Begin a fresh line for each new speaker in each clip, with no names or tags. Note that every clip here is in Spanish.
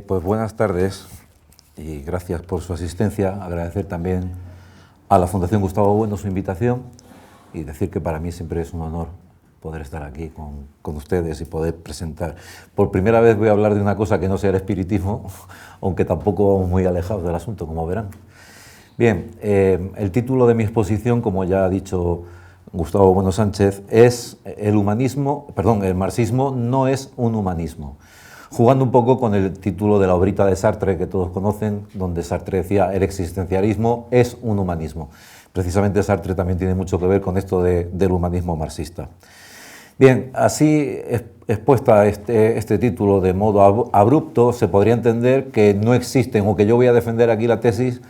Pues buenas tardes y gracias por su asistencia. Agradecer también a la Fundación Gustavo Bueno su invitación y decir que para mí siempre es un honor poder estar aquí con ustedes y poder presentar. Por primera vez voy a hablar de una cosa que no sea el espiritismo, aunque tampoco vamos muy alejados del asunto, como verán. Bien, el título de mi exposición, como ya ha dicho Gustavo Bueno Sánchez, es el marxismo no es un humanismo. Jugando un poco con el título de la obrita de Sartre que todos conocen, donde Sartre decía el existencialismo es un humanismo. Precisamente Sartre también tiene mucho que ver con esto del humanismo marxista. Bien, así expuesta este título de modo abrupto, se podría entender que no existen, o que yo voy a defender aquí la tesis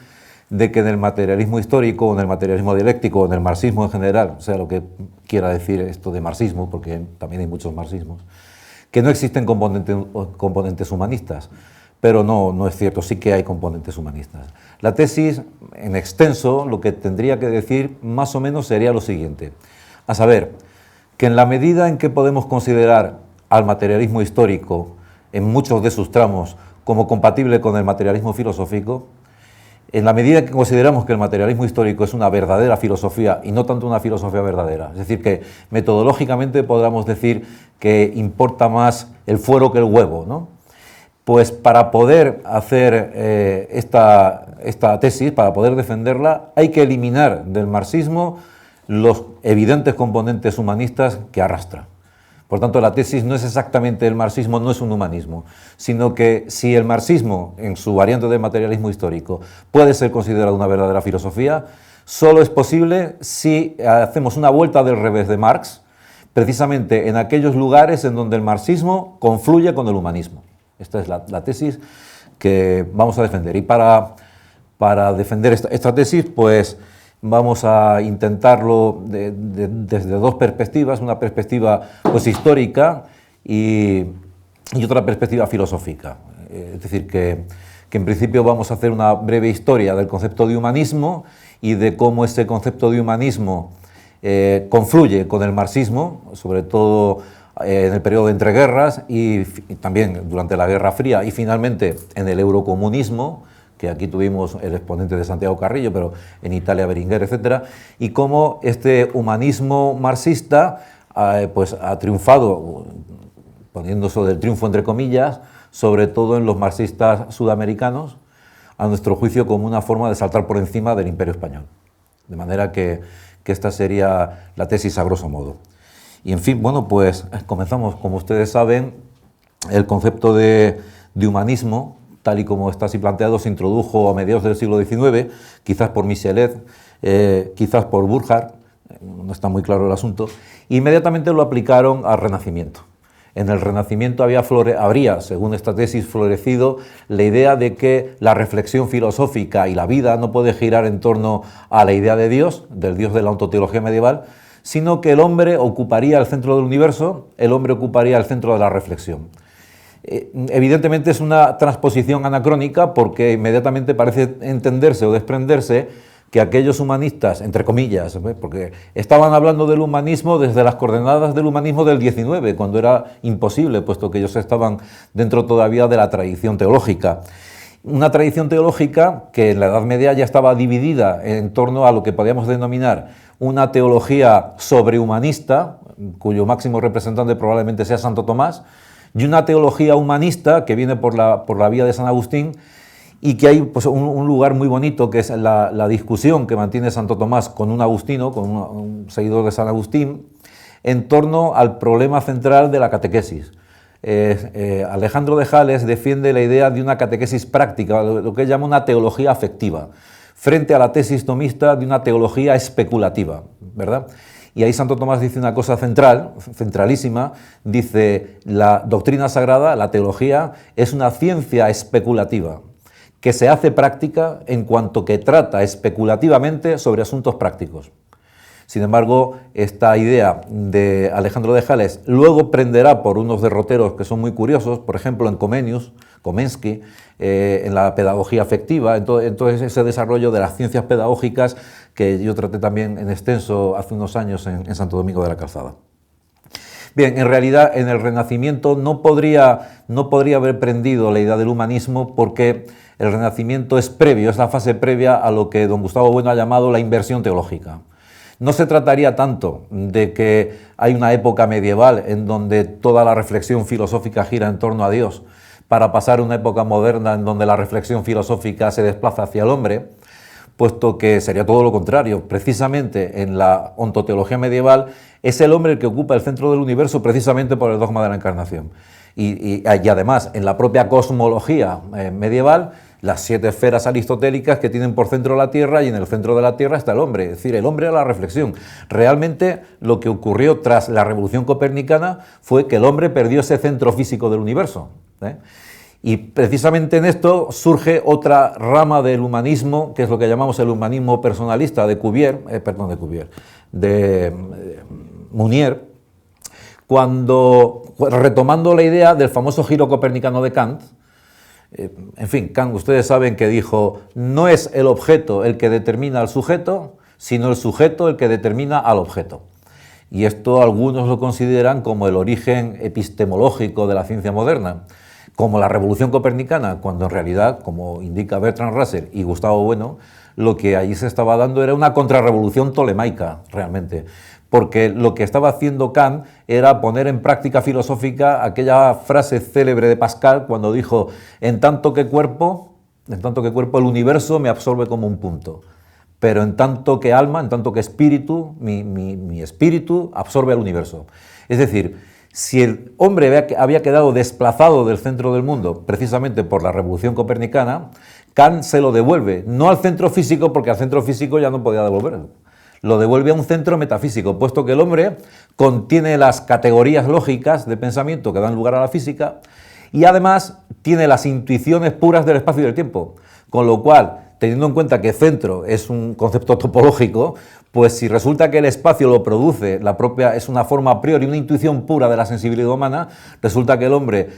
de que en el materialismo histórico, o en el materialismo dialéctico, o en el marxismo en general, o sea, lo que quiera decir esto de marxismo, porque también hay muchos marxismos, que no existen componentes humanistas, pero no es cierto, sí que hay componentes humanistas. La tesis, en extenso, lo que tendría que decir más o menos sería lo siguiente, a saber, que en la medida en que podemos considerar al materialismo histórico, en muchos de sus tramos, como compatible con el materialismo filosófico, en la medida que consideramos que el materialismo histórico es una verdadera filosofía y no tanto una filosofía verdadera, es decir, que metodológicamente podamos decir que importa más el fuero que el huevo, ¿no? Pues para poder hacer esta tesis, para poder defenderla, hay que eliminar del marxismo los evidentes componentes humanistas que arrastra. Por tanto, la tesis no es exactamente el marxismo, no es un humanismo, sino que si el marxismo, en su variante de materialismo histórico, puede ser considerado una verdadera filosofía, solo es posible si hacemos una vuelta del revés de Marx, precisamente en aquellos lugares en donde el marxismo confluye con el humanismo. Esta es la tesis que vamos a defender. Y para defender esta tesis, pues vamos a intentarlo desde dos perspectivas, una perspectiva pues histórica y otra perspectiva filosófica. Es decir, que en principio vamos a hacer una breve historia del concepto de humanismo y de cómo ese concepto de humanismo confluye con el marxismo, sobre todo en el periodo de entreguerras y también durante la Guerra Fría y finalmente en el eurocomunismo, que aquí tuvimos el exponente de Santiago Carrillo, pero en Italia Beringer, etcétera, y cómo este humanismo marxista pues ha triunfado, poniendo eso del triunfo entre comillas, sobre todo en los marxistas sudamericanos, a nuestro juicio como una forma de saltar por encima del Imperio Español. De manera que esta sería la tesis a grosso modo. Y en fin, bueno, pues comenzamos. Como ustedes saben, el concepto de humanismo, tal y como está así planteado, se introdujo a mediados del siglo XIX, quizás por Michelet, quizás por Burckhardt, no está muy claro el asunto, e inmediatamente lo aplicaron al Renacimiento. En el Renacimiento habría, según esta tesis, florecido la idea de que la reflexión filosófica y la vida no puede girar en torno a la idea de Dios, del Dios de la ontoteología medieval, sino que el hombre ocuparía el centro del universo, el hombre ocuparía el centro de la reflexión. Evidentemente es una transposición anacrónica porque inmediatamente parece entenderse o desprenderse que aquellos humanistas, entre comillas, porque estaban hablando del humanismo desde las coordenadas del humanismo del XIX, cuando era imposible, puesto que ellos estaban dentro todavía de la tradición teológica. Una tradición teológica que en la Edad Media ya estaba dividida en torno a lo que podríamos denominar una teología sobrehumanista, cuyo máximo representante probablemente sea Santo Tomás, y una teología humanista que viene por la vía de San Agustín y que hay pues, un lugar muy bonito que es la discusión que mantiene Santo Tomás con un agustino, con un seguidor de San Agustín, en torno al problema central de la catequesis. Alejandro de Jales defiende la idea de una catequesis práctica, lo que él llama una teología afectiva, frente a la tesis tomista de una teología especulativa, ¿verdad? Y ahí Santo Tomás dice una cosa centralísima, dice, la doctrina sagrada, la teología, es una ciencia especulativa, que se hace práctica en cuanto que trata especulativamente sobre asuntos prácticos. Sin embargo, esta idea de Alejandro de Jales luego prenderá por unos derroteros que son muy curiosos, por ejemplo en Komensky, en la pedagogía afectiva, entonces ese desarrollo de las ciencias pedagógicas que yo traté también en extenso hace unos años en Santo Domingo de la Calzada. Bien, en realidad en el Renacimiento no podría haber prendido la idea del humanismo porque el Renacimiento es previo, es la fase previa a lo que don Gustavo Bueno ha llamado la inversión teológica. No se trataría tanto de que hay una época medieval en donde toda la reflexión filosófica gira en torno a Dios, para pasar a una época moderna en donde la reflexión filosófica se desplaza hacia el hombre, puesto que sería todo lo contrario. Precisamente en la ontoteología medieval es el hombre el que ocupa el centro del universo precisamente por el dogma de la encarnación. Y además, en la propia cosmología medieval, las 7 esferas aristotélicas que tienen por centro la Tierra, y en el centro de la Tierra está el hombre, es decir, el hombre a la reflexión. Realmente lo que ocurrió tras la revolución copernicana fue que el hombre perdió ese centro físico del universo, ¿eh? Y precisamente en esto surge otra rama del humanismo, que es lo que llamamos el humanismo personalista de Mounier, cuando, retomando la idea del famoso giro copernicano de Kant. En fin, Kant, ustedes saben que dijo, no es el objeto el que determina al sujeto, sino el sujeto el que determina al objeto. Y esto algunos lo consideran como el origen epistemológico de la ciencia moderna, como la revolución copernicana, cuando en realidad, como indica Bertrand Russell y Gustavo Bueno, lo que allí se estaba dando era una contrarrevolución tolemaica, realmente. Porque lo que estaba haciendo Kant era poner en práctica filosófica aquella frase célebre de Pascal cuando dijo, en tanto que cuerpo el universo me absorbe como un punto, pero en tanto que alma, en tanto que espíritu, mi espíritu absorbe al universo. Es decir, si el hombre había quedado desplazado del centro del mundo precisamente por la revolución copernicana, Kant se lo devuelve, no al centro físico, porque al centro físico ya no podía devolverlo. Lo devuelve a un centro metafísico, puesto que el hombre contiene las categorías lógicas de pensamiento que dan lugar a la física y además tiene las intuiciones puras del espacio y del tiempo, con lo cual, teniendo en cuenta que centro es un concepto topológico, pues si resulta que el espacio lo produce, es una forma a priori, una intuición pura de la sensibilidad humana, resulta que el hombre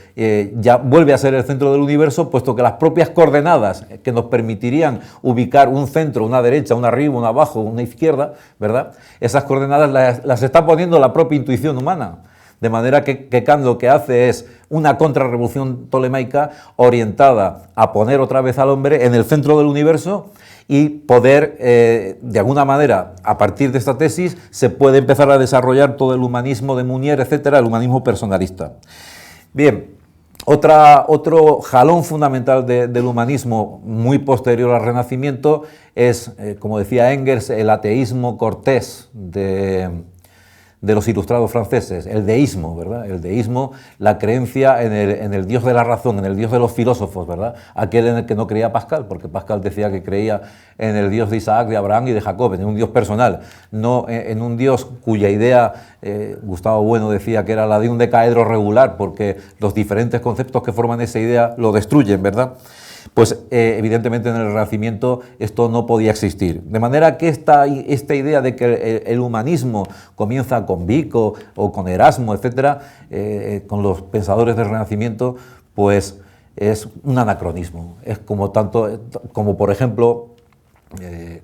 ya vuelve a ser el centro del universo, puesto que las propias coordenadas que nos permitirían ubicar un centro, una derecha, una arriba, una abajo, una izquierda, ¿verdad? Esas coordenadas las está poniendo la propia intuición humana. De manera que Kant lo que hace es una contrarrevolución tolemaica orientada a poner otra vez al hombre en el centro del universo y poder, de alguna manera, a partir de esta tesis, se puede empezar a desarrollar todo el humanismo de Mounier, etcétera, el humanismo personalista. Bien, otro jalón fundamental del humanismo muy posterior al Renacimiento es, como decía Engels, el ateísmo cortés de los ilustrados franceses, el deísmo, ¿verdad? El deísmo, la creencia en el Dios de la razón, en el Dios de los filósofos, ¿verdad? Aquel en el que no creía Pascal, porque Pascal decía que creía en el Dios de Isaac, de Abraham y de Jacob, en un Dios personal, no en un Dios cuya idea, Gustavo Bueno decía que era la de un decaedro regular, porque los diferentes conceptos que forman esa idea lo destruyen, ¿verdad? Pues evidentemente en el Renacimiento esto no podía existir. De manera que esta idea de que el humanismo comienza con Vico o con Erasmo, etcétera, con los pensadores del Renacimiento, pues es un anacronismo. Es como por ejemplo,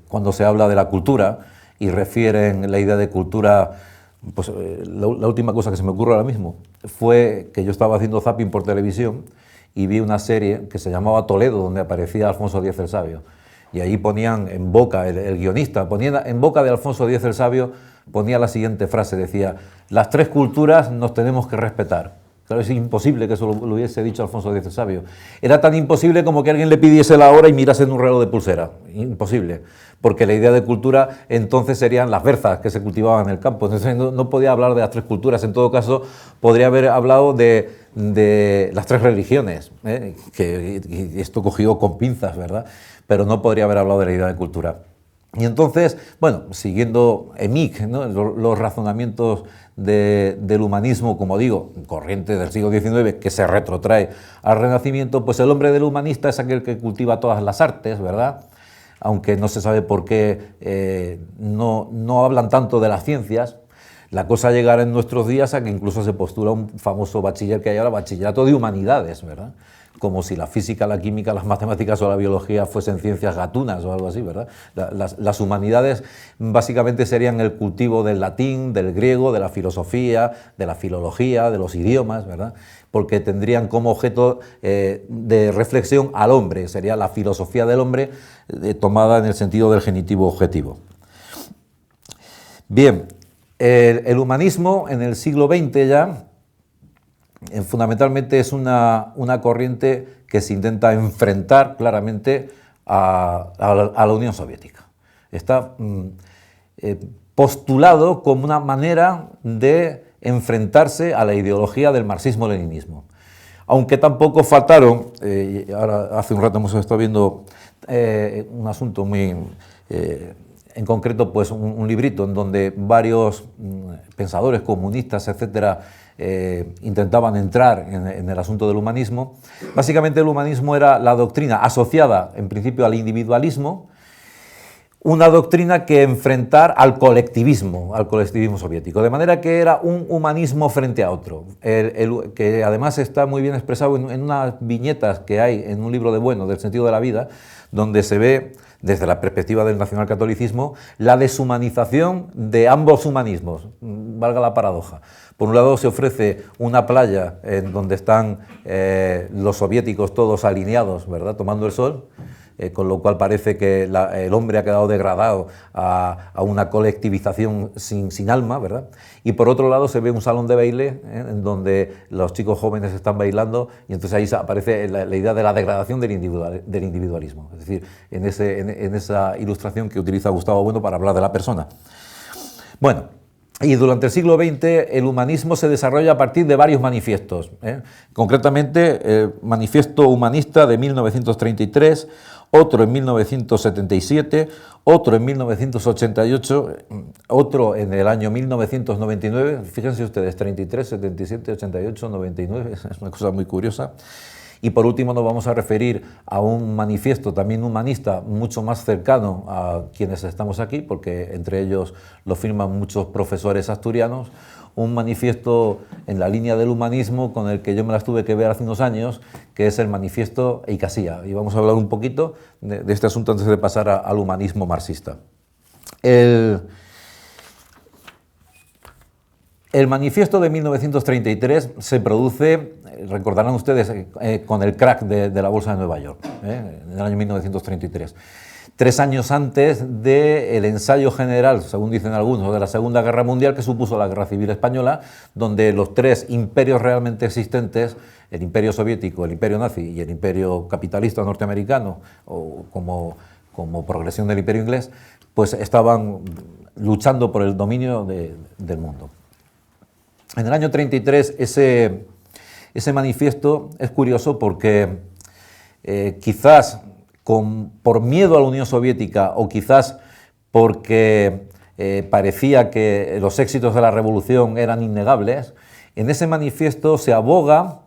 cuando se habla de la cultura y refieren la idea de cultura, pues la última cosa que se me ocurre ahora mismo fue que yo estaba haciendo zapping por televisión y vi una serie que se llamaba Toledo, donde aparecía Alfonso X el Sabio. Y ahí ponían en boca, el guionista, ponía en boca de Alfonso X el Sabio, ponía la siguiente frase, decía, las 3 culturas nos tenemos que respetar. Claro, es imposible que eso lo hubiese dicho Alfonso X el Sabio. Era tan imposible como que alguien le pidiese la hora y mirase en un reloj de pulsera. Imposible. Porque la idea de cultura entonces serían las berzas que se cultivaban en el campo. Entonces no podía hablar de las 3 culturas. En todo caso, podría haber hablado de las 3 religiones, que esto cogido con pinzas, ¿verdad? Pero no podría haber hablado de la idea de cultura. Y entonces, bueno, siguiendo Emig, ¿no?, los razonamientos del humanismo, como digo, corriente del siglo XIX, que se retrotrae al Renacimiento, pues el hombre del humanista es aquel que cultiva todas las artes, ¿verdad? Aunque no se sabe por qué no hablan tanto de las ciencias. La cosa llegará en nuestros días a que incluso se postula un famoso bachiller que hay ahora, bachillerato de humanidades, ¿verdad? como si la física, la química, las matemáticas o la biología fuesen ciencias gatunas o algo así, ¿verdad? Las humanidades básicamente serían el cultivo del latín, del griego, de la filosofía, de la filología, de los idiomas, ¿verdad? Porque tendrían como objeto de reflexión al hombre, sería la filosofía del hombre tomada en el sentido del genitivo objetivo. Bien, el humanismo en el siglo XX ya fundamentalmente es una corriente que se intenta enfrentar claramente a la Unión Soviética. Está postulado como una manera de enfrentarse a la ideología del marxismo-leninismo. Aunque tampoco faltaron, ahora hace un rato hemos estado viendo un asunto muy... en concreto, pues un librito en donde varios pensadores comunistas, etcétera, intentaban entrar en el asunto del humanismo. Básicamente el humanismo era la doctrina asociada en principio al individualismo, una doctrina que enfrentar al colectivismo soviético, de manera que era un humanismo frente a otro, que además está muy bien expresado en unas viñetas que hay en un libro de Bueno, del sentido de la vida, donde se ve, desde la perspectiva del nacionalcatolicismo, la deshumanización de ambos humanismos, valga la paradoja. Por un lado se ofrece una playa en donde están los soviéticos todos alineados, ¿verdad?, tomando el sol, con lo cual parece que el hombre ha quedado degradado a una colectivización sin alma, ¿verdad? Y por otro lado se ve un salón de baile en donde los chicos jóvenes están bailando y entonces ahí aparece la idea de la degradación del individualismo, es decir, en esa ilustración que utiliza Gustavo Bueno para hablar de la persona. Bueno, y durante el siglo XX el humanismo se desarrolla a partir de varios manifiestos, concretamente el Manifiesto Humanista de 1933, otro en 1977, otro en 1988, otro en el año 1999, fíjense ustedes, 33, 77, 88, 99, es una cosa muy curiosa. Y por último nos vamos a referir a un manifiesto también humanista mucho más cercano a quienes estamos aquí, porque entre ellos lo firman muchos profesores asturianos, un manifiesto en la línea del humanismo con el que yo me las tuve que ver hace unos años, que es el manifiesto Eikasía. Y vamos a hablar un poquito de este asunto antes de pasar al humanismo marxista. El manifiesto de 1933 se produce, recordarán ustedes, con el crack de la Bolsa de Nueva York, en el año 1933. 3 años antes del ensayo general, según dicen algunos, de la Segunda Guerra Mundial, que supuso la Guerra Civil Española, donde los 3 imperios realmente existentes, el imperio soviético, el imperio nazi y el imperio capitalista norteamericano, o como progresión del imperio inglés, pues estaban luchando por el dominio del mundo. En el año 33 ese manifiesto es curioso porque quizás por miedo a la Unión Soviética o quizás porque parecía que los éxitos de la revolución eran innegables, en ese manifiesto se aboga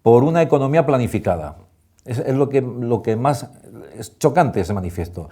por una economía planificada. Es lo que más es chocante ese manifiesto.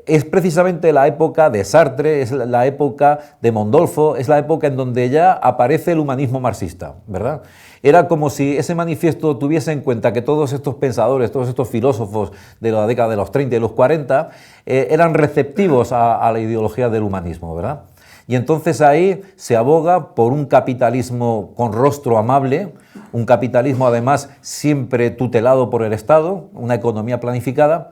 Es precisamente la época de Sartre, es la época de Mondolfo, es la época en donde ya aparece el humanismo marxista, ¿verdad? Era como si ese manifiesto tuviese en cuenta que todos estos pensadores, todos estos filósofos de la década de los 30 y los 40 eran receptivos a la ideología del humanismo, ¿verdad? Y entonces ahí se aboga por un capitalismo con rostro amable, un capitalismo además siempre tutelado por el Estado, una economía planificada,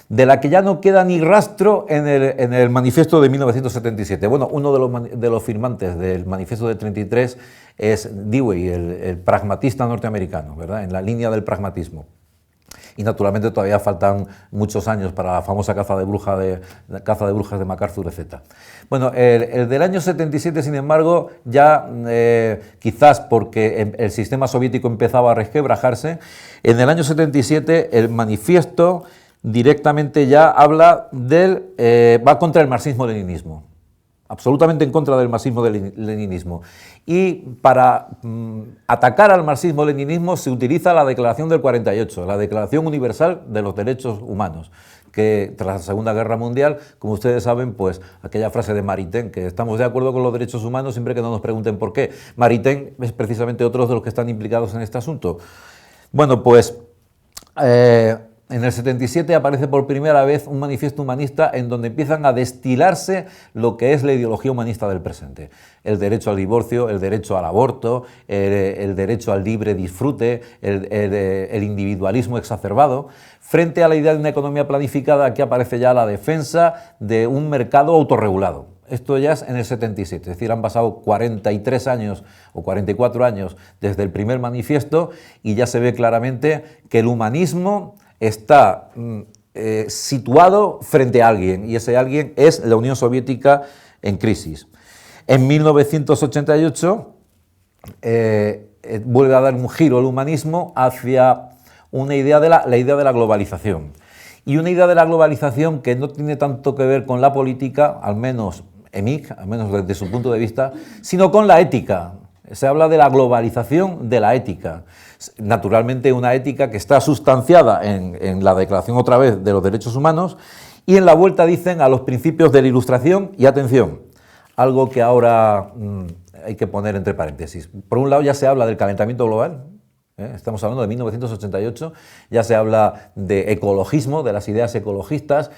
de la que ya no queda ni rastro en el manifiesto de 1977. Bueno, uno de los firmantes del manifiesto de 33 es Dewey, el pragmatista norteamericano, ¿verdad?, en la línea del pragmatismo. Y naturalmente todavía faltan muchos años para la famosa caza de brujas de MacArthur, etc. Bueno, el del año 77, sin embargo, ya quizás porque el sistema soviético empezaba a resquebrajarse, en el año 77 el manifiesto directamente ya habla va contra el marxismo-leninismo, absolutamente en contra del marxismo-leninismo. Y para atacar al marxismo-leninismo se utiliza la Declaración del 48, la Declaración Universal de los Derechos Humanos, que tras la Segunda Guerra Mundial, como ustedes saben, pues aquella frase de Maritain, que estamos de acuerdo con los derechos humanos siempre que no nos pregunten por qué. Maritain es precisamente otro de los que están implicados en este asunto. Bueno, pues En el 77 aparece por primera vez un manifiesto humanista en donde empiezan a destilarse lo que es la ideología humanista del presente. El derecho al divorcio, el derecho al aborto, el derecho al libre disfrute, el individualismo exacerbado. Frente a la idea de una economía planificada, aquí aparece ya la defensa de un mercado autorregulado. Esto ya es en el 77, es decir, han pasado 43 años o 44 años desde el primer manifiesto y ya se ve claramente que el humanismo está situado frente a alguien, y ese alguien es la Unión Soviética en crisis. En 1988 vuelve a dar un giro el humanismo hacia una idea de la idea de la globalización. Y una idea de la globalización que no tiene tanto que ver con la política, al menos EMIC, al menos desde su punto de vista, sino con la ética. Se habla de la globalización de la ética. Naturalmente una ética que está sustanciada en la Declaración otra vez de los Derechos Humanos y en la vuelta dicen a los principios de la Ilustración y atención, algo que ahora hay que poner entre paréntesis. Por un lado ya se habla del calentamiento global, estamos hablando de 1988, ya se habla de ecologismo, de las ideas ecologistas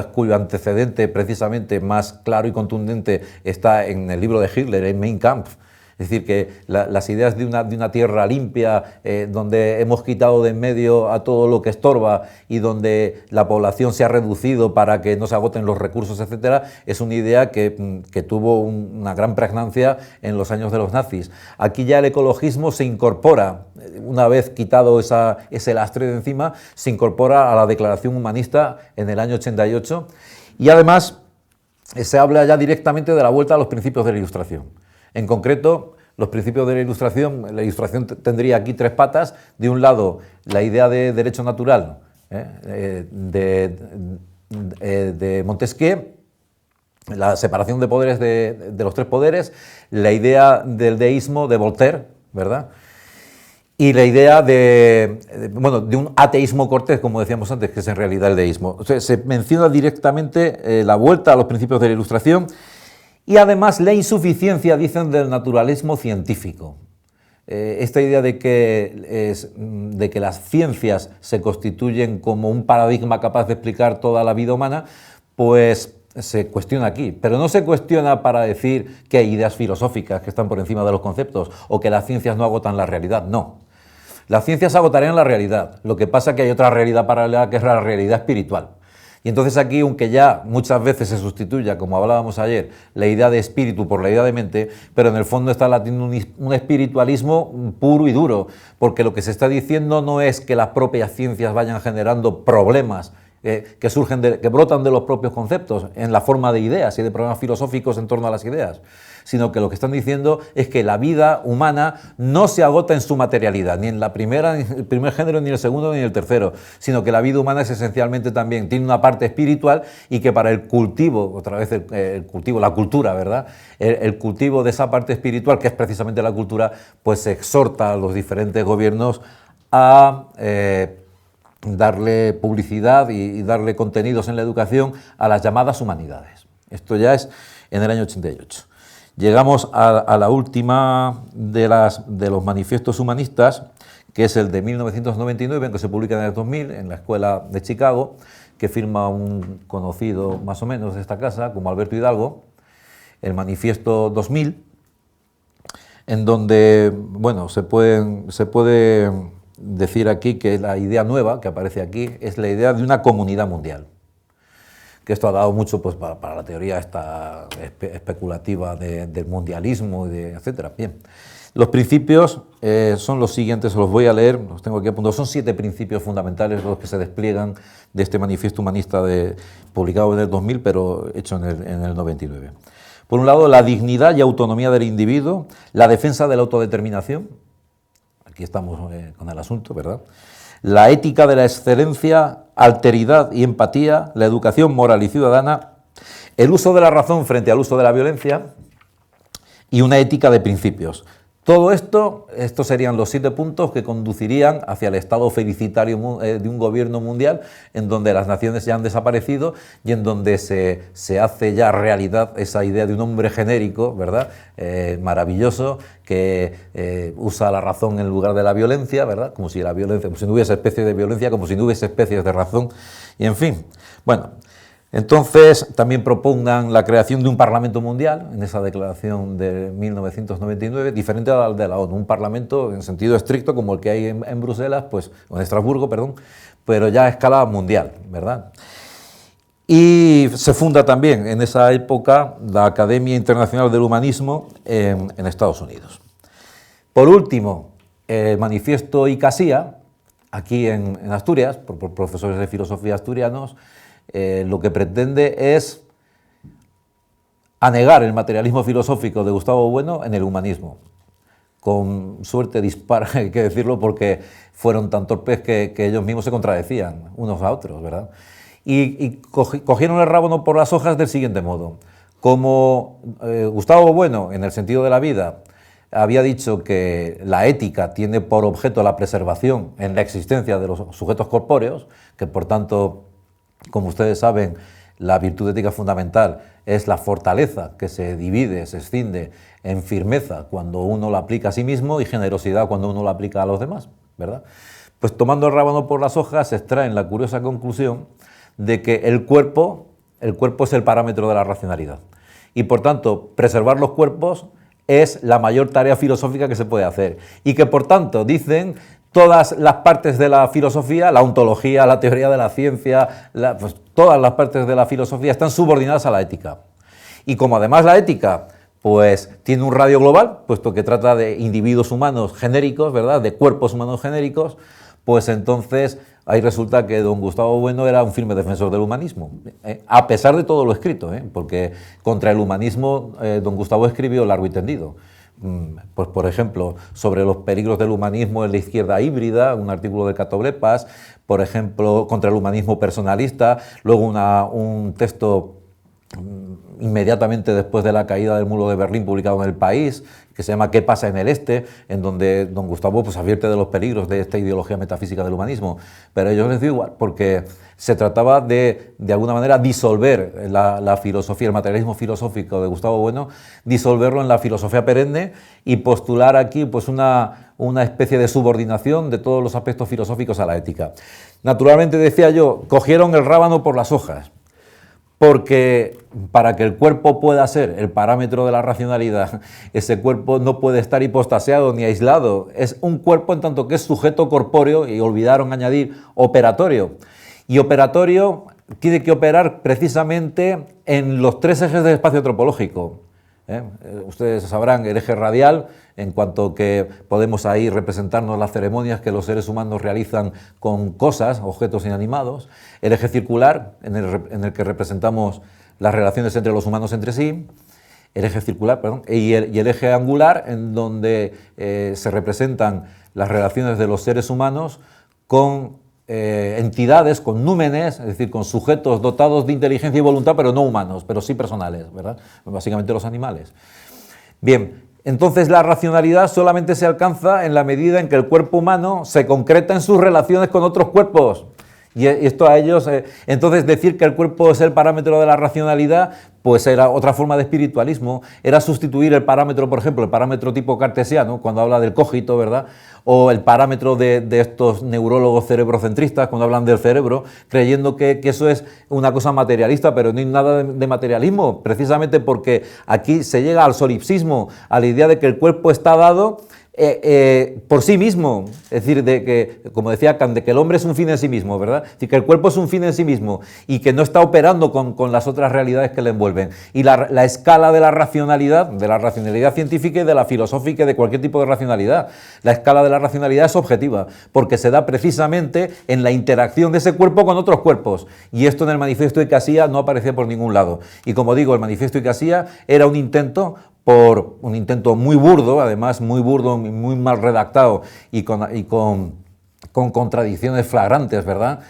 cuyo antecedente precisamente más claro y contundente está en el libro de Hitler, en Mein Kampf. Es decir, que las ideas de una tierra limpia, donde hemos quitado de en medio a todo lo que estorba y donde la población se ha reducido para que no se agoten los recursos, etcétera, es una idea que tuvo una gran pregnancia en los años de los nazis. Aquí ya el ecologismo se incorpora, una vez quitado ese lastre de encima, se incorpora a la Declaración Humanista en el año 88 y además se habla ya directamente de la vuelta a los principios de la Ilustración. En concreto, los principios de la Ilustración tendría aquí tres patas. De un lado, la idea de derecho natural de Montesquieu, la separación de poderes de los tres poderes, la idea del deísmo de Voltaire, ¿verdad? Y la idea de un ateísmo cortés, como decíamos antes, que es en realidad el deísmo. O sea, se menciona directamente la vuelta a los principios de la Ilustración. Y además la insuficiencia, dicen, del naturalismo científico. Esta idea de que las ciencias se constituyen como un paradigma capaz de explicar toda la vida humana, pues se cuestiona aquí. Pero no se cuestiona para decir que hay ideas filosóficas que están por encima de los conceptos o que las ciencias no agotan la realidad, no. Las ciencias agotarían la realidad. Lo que pasa es que hay otra realidad paralela que es la realidad espiritual. Y entonces aquí, aunque ya muchas veces se sustituya, como hablábamos ayer, la idea de espíritu por la idea de mente, pero en el fondo está latiendo un espiritualismo puro y duro, porque lo que se está diciendo no es que las propias ciencias vayan generando problemas que brotan de los propios conceptos en la forma de ideas y de problemas filosóficos en torno a las ideas, sino que lo que están diciendo es que la vida humana no se agota en su materialidad, ni en la primera, ni en el primer género, ni en el segundo, ni en el tercero, sino que la vida humana es esencialmente también, tiene una parte espiritual y que para el cultivo, otra vez el cultivo, la cultura, ¿verdad? El cultivo de esa parte espiritual, que es precisamente la cultura, pues se exhorta a los diferentes gobiernos a darle publicidad y darle contenidos en la educación a las llamadas humanidades. Esto ya es en el año 88. Llegamos a la última de los manifiestos humanistas, que es el de 1999, que se publica en el 2000 en la Escuela de Chicago, que firma un conocido más o menos de esta casa, como Alberto Hidalgo, el manifiesto 2000, en donde, bueno, se puede decir aquí que la idea nueva que aparece aquí es la idea de una comunidad mundial, que esto ha dado mucho pues, para la teoría esta especulativa del mundialismo, etcétera. Bien, los principios son los siguientes, os los voy a leer, los tengo aquí apuntados, son 7 principios fundamentales los que se despliegan de este manifiesto humanista publicado en el 2000, pero hecho en el 99. Por un lado, la dignidad y autonomía del individuo, la defensa de la autodeterminación, aquí estamos con el asunto, ¿verdad? La ética de la excelencia, alteridad y empatía, la educación moral y ciudadana, el uso de la razón frente al uso de la violencia y una ética de principios. Todo esto, estos serían los 7 puntos que conducirían hacia el estado felicitario de un gobierno mundial en donde las naciones ya han desaparecido y en donde se hace ya realidad esa idea de un hombre genérico, ¿verdad? Maravilloso, que usa la razón en lugar de la violencia, ¿verdad? Como si la violencia, como si no hubiese especies de violencia, como si no hubiese especies de razón, y en fin. Bueno, entonces también propongan la creación de un Parlamento Mundial, en esa declaración de 1999, diferente al de la ONU, un Parlamento en sentido estricto como el que hay en Bruselas, pues, o en Estrasburgo, perdón, pero ya a escala mundial, ¿verdad? Y se funda también en esa época la Academia Internacional del Humanismo en Estados Unidos. Por último, el manifiesto Icasía, aquí en Asturias, por profesores de filosofía asturianos, lo que pretende es anegar el materialismo filosófico de Gustavo Bueno en el humanismo. Con suerte dispara, hay que decirlo, porque fueron tan torpes que ellos mismos se contradecían unos a otros, ¿verdad? Y cogieron el rábano por las hojas del siguiente modo. Como Gustavo Bueno, en el sentido de la vida, había dicho que la ética tiene por objeto la preservación en la existencia de los sujetos corpóreos, que por tanto, como ustedes saben, la virtud ética fundamental es la fortaleza que se divide, se escinde en firmeza cuando uno la aplica a sí mismo y generosidad cuando uno la aplica a los demás, ¿verdad? Pues tomando el rábano por las hojas se extraen la curiosa conclusión de que el cuerpo es el parámetro de la racionalidad y por tanto preservar los cuerpos es la mayor tarea filosófica que se puede hacer y que por tanto dicen todas las partes de la filosofía, la ontología, la teoría de la ciencia, pues todas las partes de la filosofía están subordinadas a la ética. Y como además la ética pues tiene un radio global, puesto que trata de individuos humanos genéricos, ¿verdad?, de cuerpos humanos genéricos, pues entonces ahí resulta que don Gustavo Bueno era un firme defensor del humanismo, a pesar de todo lo escrito, porque contra el humanismo don Gustavo escribió largo y tendido. Pues por ejemplo, sobre los peligros del humanismo en la izquierda híbrida, un artículo de Cato Blepas, por ejemplo, contra el humanismo personalista, luego un texto inmediatamente después de la caída del muro de Berlín publicado en El País, que se llama ¿Qué pasa en el Este?, en donde don Gustavo pues advierte de los peligros de esta ideología metafísica del humanismo, pero a ellos les dio igual, porque se trataba de alguna manera disolver la filosofía, el materialismo filosófico de Gustavo Bueno, disolverlo en la filosofía perenne y postular aquí pues una especie de subordinación de todos los aspectos filosóficos a la ética. Naturalmente, decía yo, cogieron el rábano por las hojas, porque para que el cuerpo pueda ser el parámetro de la racionalidad, ese cuerpo no puede estar hipostaseado ni aislado. Es un cuerpo en tanto que es sujeto corpóreo, y olvidaron añadir operatorio. Y operatorio tiene que operar precisamente en los 3 ejes del espacio antropológico. Ustedes sabrán el eje radial, en cuanto que podemos ahí representarnos las ceremonias que los seres humanos realizan con cosas, objetos inanimados, el eje circular, en el que representamos las relaciones entre los humanos entre sí, el eje circular, perdón, y el eje angular, en donde se representan las relaciones de los seres humanos con entidades, con númenes, es decir, con sujetos dotados de inteligencia y voluntad, pero no humanos, pero sí personales, ¿verdad? Básicamente los animales. Bien, entonces la racionalidad solamente se alcanza en la medida en que el cuerpo humano se concreta en sus relaciones con otros cuerpos. Y esto a ellos, entonces decir que el cuerpo es el parámetro de la racionalidad, pues era otra forma de espiritualismo, era sustituir el parámetro, por ejemplo, el parámetro tipo cartesiano, cuando habla del cogito, ¿verdad?, o el parámetro de estos neurólogos cerebrocentristas, cuando hablan del cerebro, creyendo que eso es una cosa materialista, pero no hay nada de materialismo, precisamente porque aquí se llega al solipsismo, a la idea de que el cuerpo está dado por sí mismo, es decir, de que, como decía Kant, de que el hombre es un fin en sí mismo, ¿verdad? Es decir, que el cuerpo es un fin en sí mismo y que no está operando con las otras realidades que le envuelven. Y la escala de la racionalidad científica y de la filosófica y de cualquier tipo de racionalidad, la escala de la racionalidad es objetiva, porque se da precisamente en la interacción de ese cuerpo con otros cuerpos. Y esto en el manifiesto Icasía no aparecía por ningún lado. Y como digo, el manifiesto Icasía era un intento muy burdo, además muy burdo, muy mal redactado y con contradicciones flagrantes, ¿verdad?,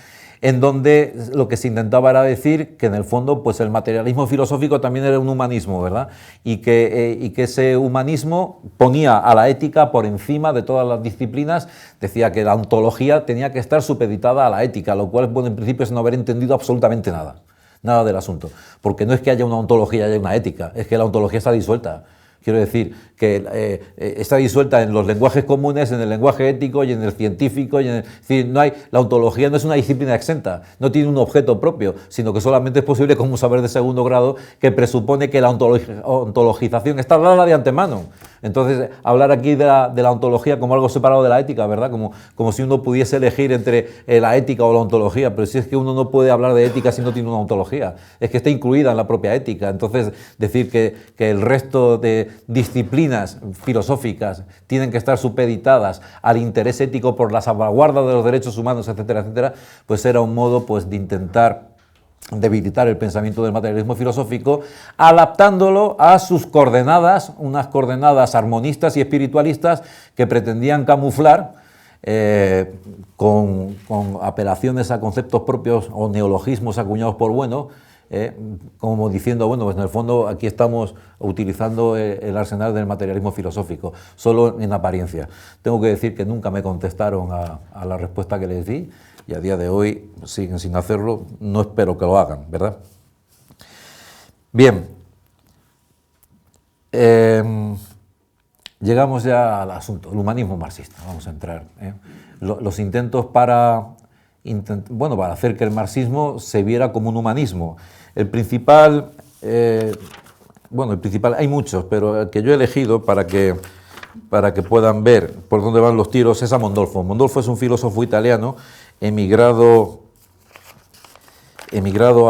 en donde lo que se intentaba era decir que en el fondo pues el materialismo filosófico también era un humanismo, ¿verdad? Y que ese humanismo ponía a la ética por encima de todas las disciplinas, decía que la ontología tenía que estar supeditada a la ética, lo cual, bueno, en principio es no haber entendido absolutamente nada del asunto, porque no es que haya una ontología y haya una ética, es que la ontología está disuelta. Quiero decir que está disuelta en los lenguajes comunes, en el lenguaje ético y en el científico. Es decir, la ontología no es una disciplina exenta, no tiene un objeto propio, sino que solamente es posible como un saber de segundo grado que presupone que la ontologización está dada de antemano. Entonces, hablar aquí de la ontología como algo separado de la ética, ¿verdad? Como si uno pudiese elegir entre la ética o la ontología, pero si es que uno no puede hablar de ética si no tiene una ontología, es que está incluida en la propia ética. Entonces, decir que el resto de disciplinas filosóficas tienen que estar supeditadas al interés ético por la salvaguarda de los derechos humanos, etcétera, etcétera, pues era un modo pues, de intentar debilitar el pensamiento del materialismo filosófico, adaptándolo a sus coordenadas, unas coordenadas armonistas y espiritualistas que pretendían camuflar con apelaciones a conceptos propios o neologismos acuñados por Bueno, como diciendo, bueno, pues en el fondo aquí estamos utilizando el arsenal del materialismo filosófico, solo en apariencia. Tengo que decir que nunca me contestaron a la respuesta que les di, y a día de hoy siguen sin hacerlo, no espero que lo hagan, ¿verdad? Bien, llegamos ya al asunto, el humanismo marxista, vamos a entrar. Los intentos para hacer que el marxismo se viera como un humanismo. El principal, hay muchos, pero el que yo he elegido para que puedan ver por dónde van los tiros es a Mondolfo. Mondolfo es un filósofo italiano emigrado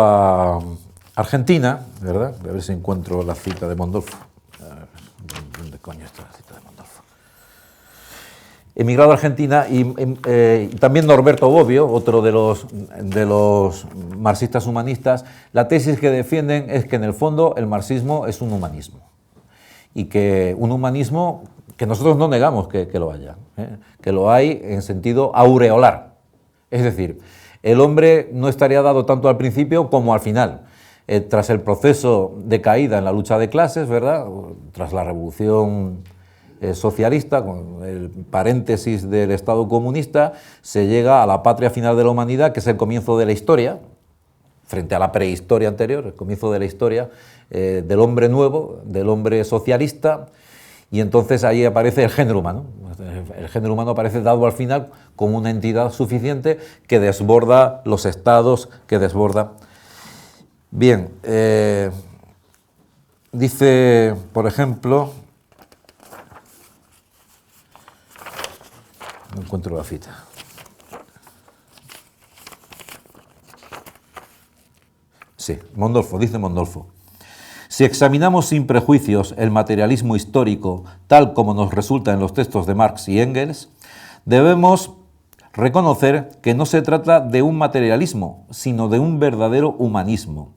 a Argentina, ¿verdad? A ver si encuentro la cita de Mondolfo. ¿Dónde coño está la cita de Mondolfo? Emigrado a Argentina y también Norberto Bobbio, otro de los marxistas humanistas. La tesis que defienden es que en el fondo el marxismo es un humanismo y que un humanismo que nosotros no negamos que lo haya, que lo hay en sentido aureolar. Es decir, el hombre no estaría dado tanto al principio como al final. Tras el proceso de caída en la lucha de clases, ¿verdad? Tras la revolución socialista, con el paréntesis del Estado comunista, se llega a la patria final de la humanidad, que es el comienzo de la historia, frente a la prehistoria anterior, el comienzo de la historia del hombre nuevo, del hombre socialista, y entonces ahí aparece el género humano. El género humano aparece dado al final como una entidad suficiente que desborda los estados, que desborda. Bien, dice, por ejemplo, no encuentro la cita. Sí, Mondolfo, dice Mondolfo. Si examinamos sin prejuicios el materialismo histórico, tal como nos resulta en los textos de Marx y Engels, debemos reconocer que no se trata de un materialismo, sino de un verdadero humanismo,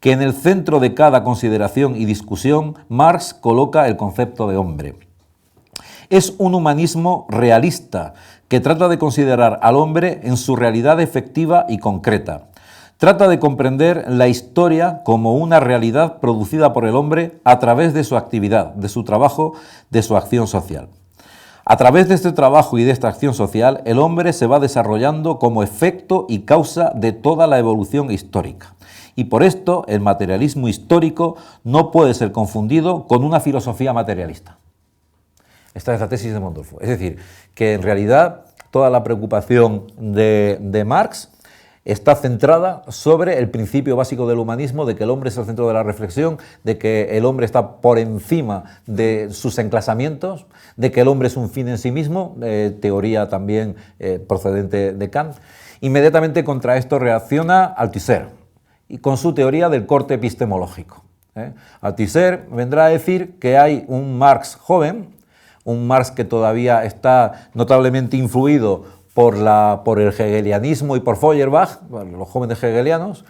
que en el centro de cada consideración y discusión Marx coloca el concepto de hombre. Es un humanismo realista, que trata de considerar al hombre en su realidad efectiva y concreta. Trata de comprender la historia como una realidad producida por el hombre a través de su actividad, de su trabajo, de su acción social. A través de este trabajo y de esta acción social, el hombre se va desarrollando como efecto y causa de toda la evolución histórica. Y por esto, el materialismo histórico no puede ser confundido con una filosofía materialista. Esta es la tesis de Mondolfo. Es decir, que en realidad toda la preocupación de Marx está centrada sobre el principio básico del humanismo, de que el hombre es el centro de la reflexión, de que el hombre está por encima de sus enclasamientos, de que el hombre es un fin en sí mismo, teoría también procedente de Kant. Inmediatamente contra esto reacciona Althusser, y con su teoría del corte epistemológico. Althusser vendrá a decir que hay un Marx joven, un Marx que todavía está notablemente influido por el hegelianismo y por Feuerbach, los jóvenes hegelianos,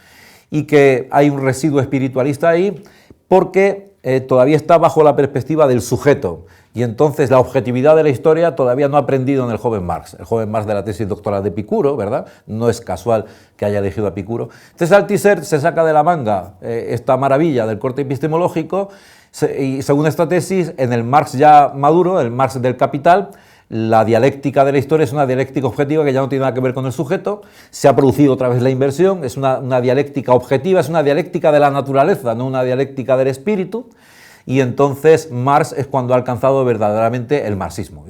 y que hay un residuo espiritualista ahí porque todavía está bajo la perspectiva del sujeto, Y entonces la objetividad de la historia todavía no ha aprendido en el joven Marx de la tesis doctoral de Epicuro, ¿verdad? No es casual que haya elegido a Epicuro. Entonces Althusser se saca de la manga esta maravilla del corte epistemológico y según esta tesis, en el Marx ya maduro, el Marx del Capital, la dialéctica de la historia es una dialéctica objetiva que ya no tiene nada que ver con el sujeto, se ha producido otra vez la inversión, es una dialéctica objetiva, es una dialéctica de la naturaleza, no una dialéctica del espíritu, y entonces Marx es cuando ha alcanzado verdaderamente el marxismo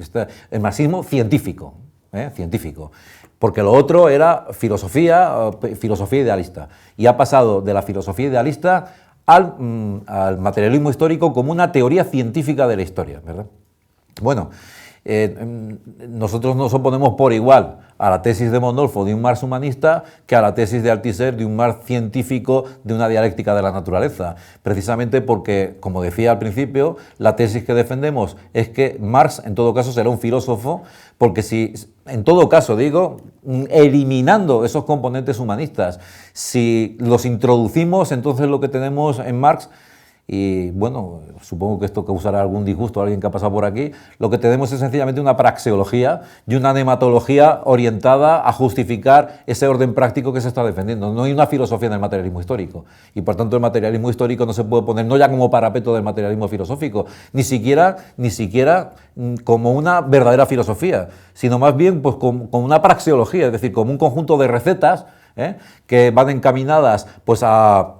científico, científico, porque lo otro era filosofía idealista, y ha pasado de la filosofía idealista al materialismo histórico como una teoría científica de la historia, ¿verdad? Bueno, nosotros nos oponemos por igual a la tesis de Mondolfo de un Marx humanista que a la tesis de Althusser de un Marx científico de una dialéctica de la naturaleza, precisamente porque, como decía al principio, la tesis que defendemos es que Marx en todo caso será un filósofo, porque si, en todo caso digo, eliminando esos componentes humanistas, si los introducimos, entonces lo que tenemos en Marx, y bueno, supongo que esto causará algún disgusto a alguien que ha pasado por aquí, lo que tenemos es sencillamente una praxeología y una nematología orientada a justificar ese orden práctico que se está defendiendo. No hay una filosofía en el materialismo histórico, y por tanto el materialismo histórico no se puede poner no ya como parapeto del materialismo filosófico, ni siquiera como una verdadera filosofía, sino más bien pues como una praxeología, es decir, como un conjunto de recetas que van encaminadas pues a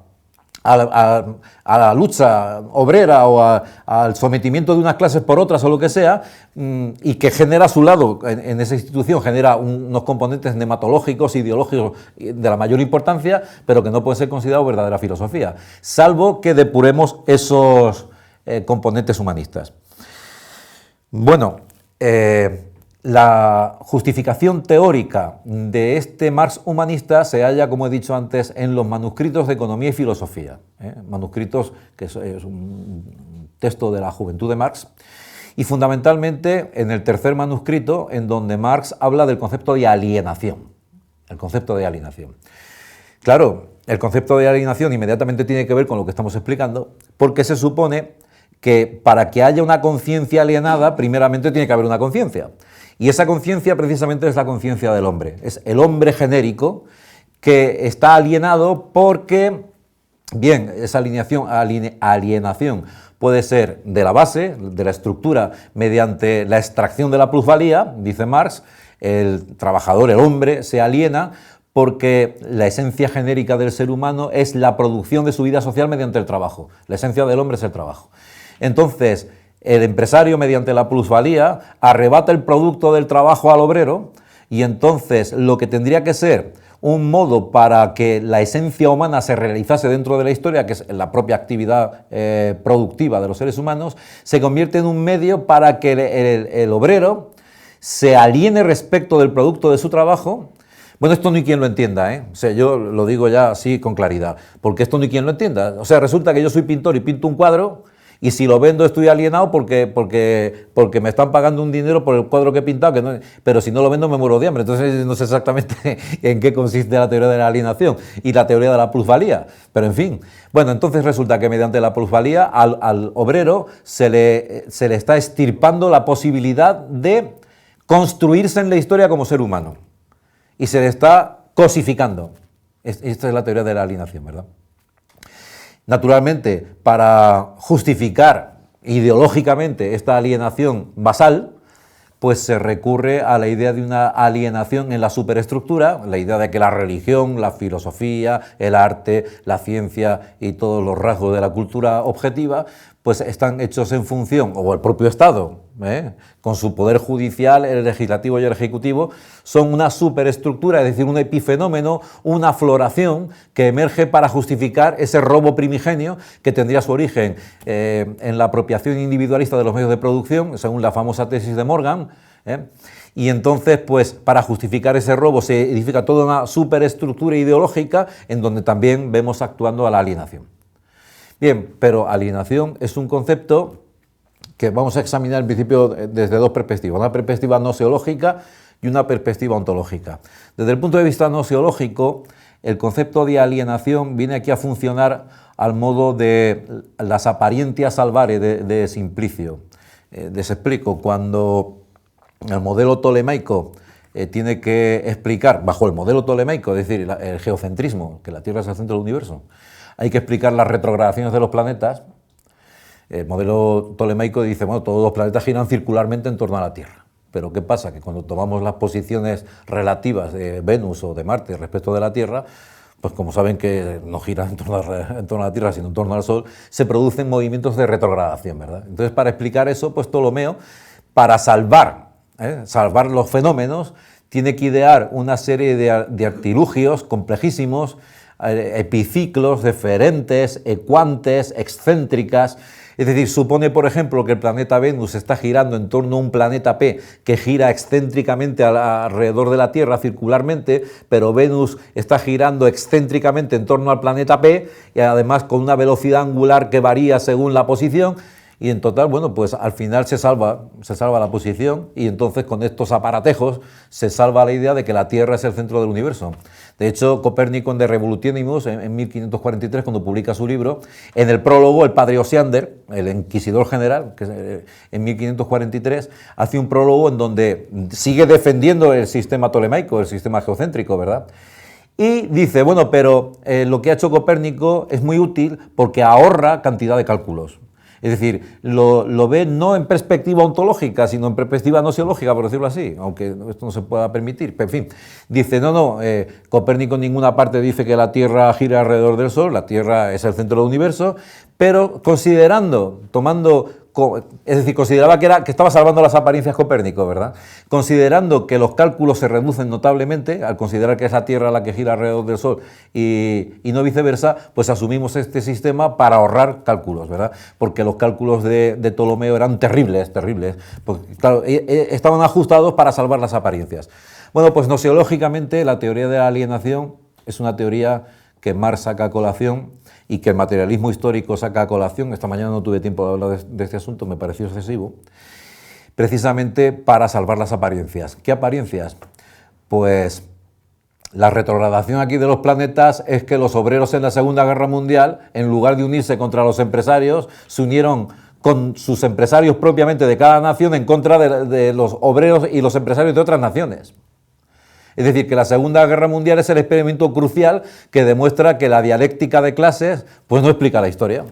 la lucha obrera o al sometimiento de unas clases por otras o lo que sea, y que genera a su lado, en esa institución, genera unos componentes nematológicos, ideológicos de la mayor importancia, pero que no pueden ser considerados verdadera filosofía, salvo que depuremos esos componentes humanistas. Bueno, la justificación teórica de este Marx humanista se halla, como he dicho antes, en los manuscritos de Economía y Filosofía, manuscritos que es un texto de la juventud de Marx, y fundamentalmente en el tercer manuscrito, en donde Marx habla del concepto de alienación. El concepto de alienación. Claro, el concepto de alienación inmediatamente tiene que ver con lo que estamos explicando, porque se supone que para que haya una conciencia alienada, primeramente tiene que haber una conciencia. Y esa conciencia precisamente es la conciencia del hombre, es el hombre genérico que está alienado porque, bien, esa alienación puede ser de la base, de la estructura, mediante la extracción de la plusvalía, dice Marx, el trabajador, el hombre, se aliena porque la esencia genérica del ser humano es la producción de su vida social mediante el trabajo, la esencia del hombre es el trabajo. Entonces, el empresario, mediante la plusvalía, arrebata el producto del trabajo al obrero, y entonces lo que tendría que ser un modo para que la esencia humana se realizase dentro de la historia, que es la propia actividad productiva de los seres humanos, se convierte en un medio para que el obrero se aliene respecto del producto de su trabajo. Bueno, esto no hay quien lo entienda, O sea, yo lo digo ya así con claridad, porque esto no hay quien lo entienda. O sea, resulta que yo soy pintor y pinto un cuadro, y si lo vendo estoy alienado porque me están pagando un dinero por el cuadro que he pintado, pero si no lo vendo me muero de hambre. Entonces no sé exactamente en qué consiste la teoría de la alienación y la teoría de la plusvalía, pero en fin. Bueno, entonces resulta que mediante la plusvalía al obrero se le está extirpando la posibilidad de construirse en la historia como ser humano, y se le está cosificando. Esta es la teoría de la alienación, ¿verdad? Naturalmente, para justificar ideológicamente esta alienación basal, pues se recurre a la idea de una alienación en la superestructura, la idea de que la religión, la filosofía, el arte, la ciencia y todos los rasgos de la cultura objetiva, pues están hechos en función, o el propio Estado, con su poder judicial, el legislativo y el ejecutivo, son una superestructura, es decir, un epifenómeno, una floración que emerge para justificar ese robo primigenio que tendría su origen en la apropiación individualista de los medios de producción, según la famosa tesis de Morgan, y entonces, pues, para justificar ese robo se edifica toda una superestructura ideológica en donde también vemos actuando a la alienación. Bien, pero alienación es un concepto que vamos a examinar en principio desde dos perspectivas, una perspectiva noseológica y una perspectiva ontológica. Desde el punto de vista noseológico, el concepto de alienación viene aquí a funcionar al modo de las apariencias salvares de Simplicio. Les explico, cuando el modelo tolemaico tiene que explicar, bajo el modelo tolemaico, es decir, el geocentrismo, que la Tierra es el centro del universo, hay que explicar las retrogradaciones de los planetas. El modelo tolemaico dice, bueno, todos los planetas giran circularmente en torno a la Tierra. Pero ¿qué pasa? Que cuando tomamos las posiciones relativas de Venus o de Marte respecto de la Tierra, pues como saben que no gira en torno a la Tierra, sino en torno al Sol, se producen movimientos de retrogradación, ¿verdad? Entonces, para explicar eso, pues Ptolomeo, para salvar los fenómenos, tiene que idear una serie de artilugios complejísimos, epiciclos, deferentes, ecuantes, excéntricas. Es decir, supone, por ejemplo, que el planeta Venus está girando en torno a un planeta P que gira excéntricamente alrededor de la Tierra circularmente, pero Venus está girando excéntricamente en torno al planeta P y además con una velocidad angular que varía según la posición. Y en total, bueno, pues al final se salva la posición y entonces con estos aparatejos se salva la idea de que la Tierra es el centro del universo. De hecho, Copérnico en De Revolutionimus, en 1543, cuando publica su libro, en el prólogo, el padre Osiander, el inquisidor general, que en 1543, hace un prólogo en donde sigue defendiendo el sistema tolemaico, el sistema geocéntrico, ¿verdad? Y dice, bueno, pero lo que ha hecho Copérnico es muy útil porque ahorra cantidad de cálculos. Es decir, lo ve no en perspectiva ontológica, sino en perspectiva nosiológica, por decirlo así, aunque esto no se pueda permitir. Pero, en fin, dice, Copérnico en ninguna parte dice que la Tierra gira alrededor del Sol, la Tierra es el centro del universo, pero consideraba que estaba salvando las apariencias Copérnico, ¿verdad? Considerando que los cálculos se reducen notablemente, al considerar que es la Tierra la que gira alrededor del Sol y no viceversa, pues asumimos este sistema para ahorrar cálculos, ¿verdad? Porque los cálculos de Ptolomeo eran terribles, porque, claro, estaban ajustados para salvar las apariencias. Bueno, pues nosiológicamente la teoría de la alienación es una teoría que Marx saca a colación y que el materialismo histórico saca a colación. Esta mañana no tuve tiempo de hablar de este asunto, me pareció excesivo, precisamente para salvar las apariencias. ¿Qué apariencias? Pues la retrogradación aquí de los planetas es que los obreros en la Segunda Guerra Mundial, en lugar de unirse contra los empresarios, se unieron con sus empresarios propiamente de cada nación en contra de los obreros y los empresarios de otras naciones. Es decir, que la Segunda Guerra Mundial es el experimento crucial que demuestra que la dialéctica de clases pues no explica la historia.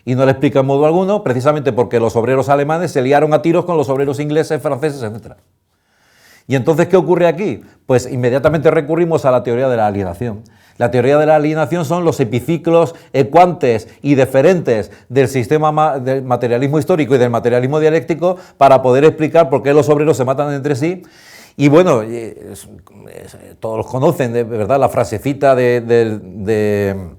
Y no la explica en modo alguno, precisamente porque los obreros alemanes se liaron a tiros con los obreros ingleses, franceses, etc. ¿Y entonces qué ocurre aquí? Pues inmediatamente recurrimos a la teoría de la alienación. La teoría de la alienación son los epiciclos ecuantes y deferentes del sistema del materialismo histórico y del materialismo dialéctico para poder explicar por qué los obreros se matan entre sí. Y bueno, todos los conocen, de verdad, la frasecita del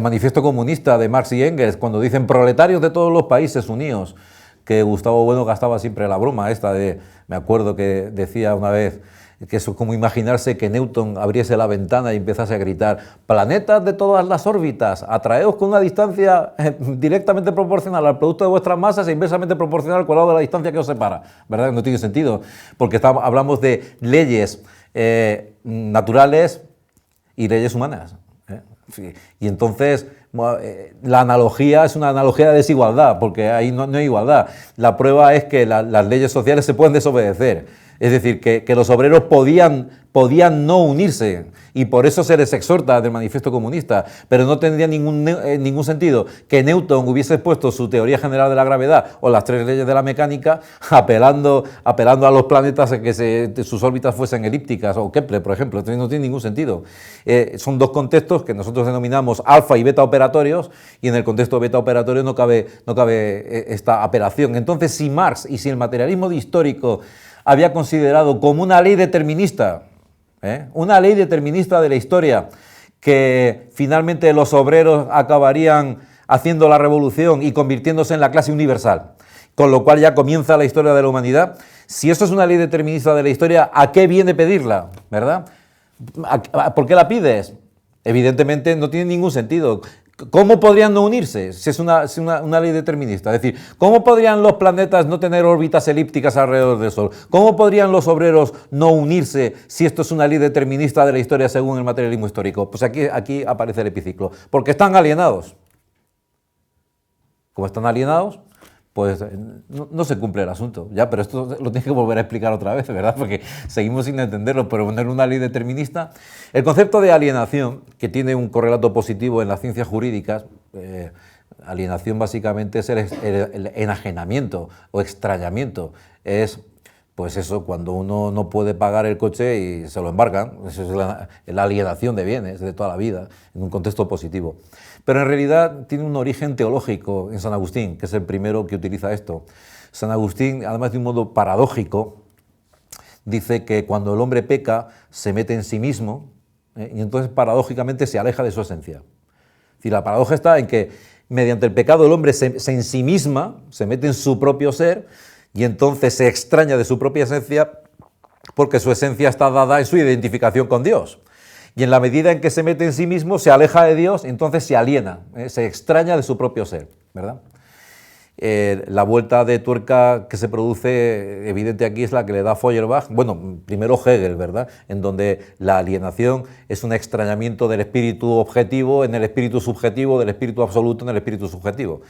manifiesto comunista de Marx y Engels, cuando dicen proletarios de todos los países unidos, que Gustavo Bueno gastaba siempre la broma esta de, me acuerdo que decía una vez, que eso es como imaginarse que Newton abriese la ventana y empezase a gritar, planetas de todas las órbitas, atraeos con una distancia directamente proporcional al producto de vuestras masas e inversamente proporcional al cuadrado de la distancia que os separa. ¿Verdad? No tiene sentido, porque hablamos de leyes naturales y leyes humanas. Sí. Y entonces la analogía es una analogía de desigualdad, porque ahí no hay igualdad. La prueba es que las leyes sociales se pueden desobedecer. Es decir, que los obreros podían no unirse y por eso se les exhorta del manifiesto comunista, pero no tendría ningún sentido que Newton hubiese expuesto su teoría general de la gravedad o las tres leyes de la mecánica apelando a los planetas a que sus órbitas fuesen elípticas, o Kepler, por ejemplo. Entonces no tiene ningún sentido. Son dos contextos que nosotros denominamos alfa y beta operatorios, y en el contexto beta operatorio no cabe esta apelación. Entonces, si Marx y si el materialismo histórico había considerado como una ley determinista de la historia, que finalmente los obreros acabarían haciendo la revolución y convirtiéndose en la clase universal, con lo cual ya comienza la historia de la humanidad. Si eso es una ley determinista de la historia, ¿a qué viene pedirla? ¿Verdad? ¿Por qué la pides? Evidentemente no tiene ningún sentido. ¿Cómo podrían no unirse si es una ley determinista? Es decir, ¿cómo podrían los planetas no tener órbitas elípticas alrededor del Sol? ¿Cómo podrían los obreros no unirse si esto es una ley determinista de la historia según el materialismo histórico? Pues aquí aparece el epiciclo, porque están alienados. Como están alienados, pues no se cumple el asunto. Ya, pero esto lo tienes que volver a explicar otra vez, ¿verdad? Porque seguimos sin entenderlo, pero poner una ley determinista. El concepto de alienación, que tiene un correlato positivo en las ciencias jurídicas, alienación básicamente es el enajenamiento o extrañamiento. Es, pues eso, cuando uno no puede pagar el coche y se lo embarcan, eso es la alienación de bienes de toda la vida, en un contexto positivo. Pero en realidad tiene un origen teológico en San Agustín, que es el primero que utiliza esto. San Agustín, además de un modo paradójico, dice que cuando el hombre peca, se mete en sí mismo, y entonces paradójicamente se aleja de su esencia. Es decir, la paradoja está en que mediante el pecado el hombre se ensimisma, se mete en su propio ser, y entonces se extraña de su propia esencia porque su esencia está dada en su identificación con Dios. Y en la medida en que se mete en sí mismo, se aleja de Dios, entonces se aliena, se extraña de su propio ser, ¿verdad? La vuelta de tuerca que se produce, evidente aquí, es la que le da Feuerbach, bueno, primero Hegel, ¿verdad?, en donde la alienación es un extrañamiento del espíritu objetivo en el espíritu subjetivo, del espíritu absoluto en el espíritu subjetivo.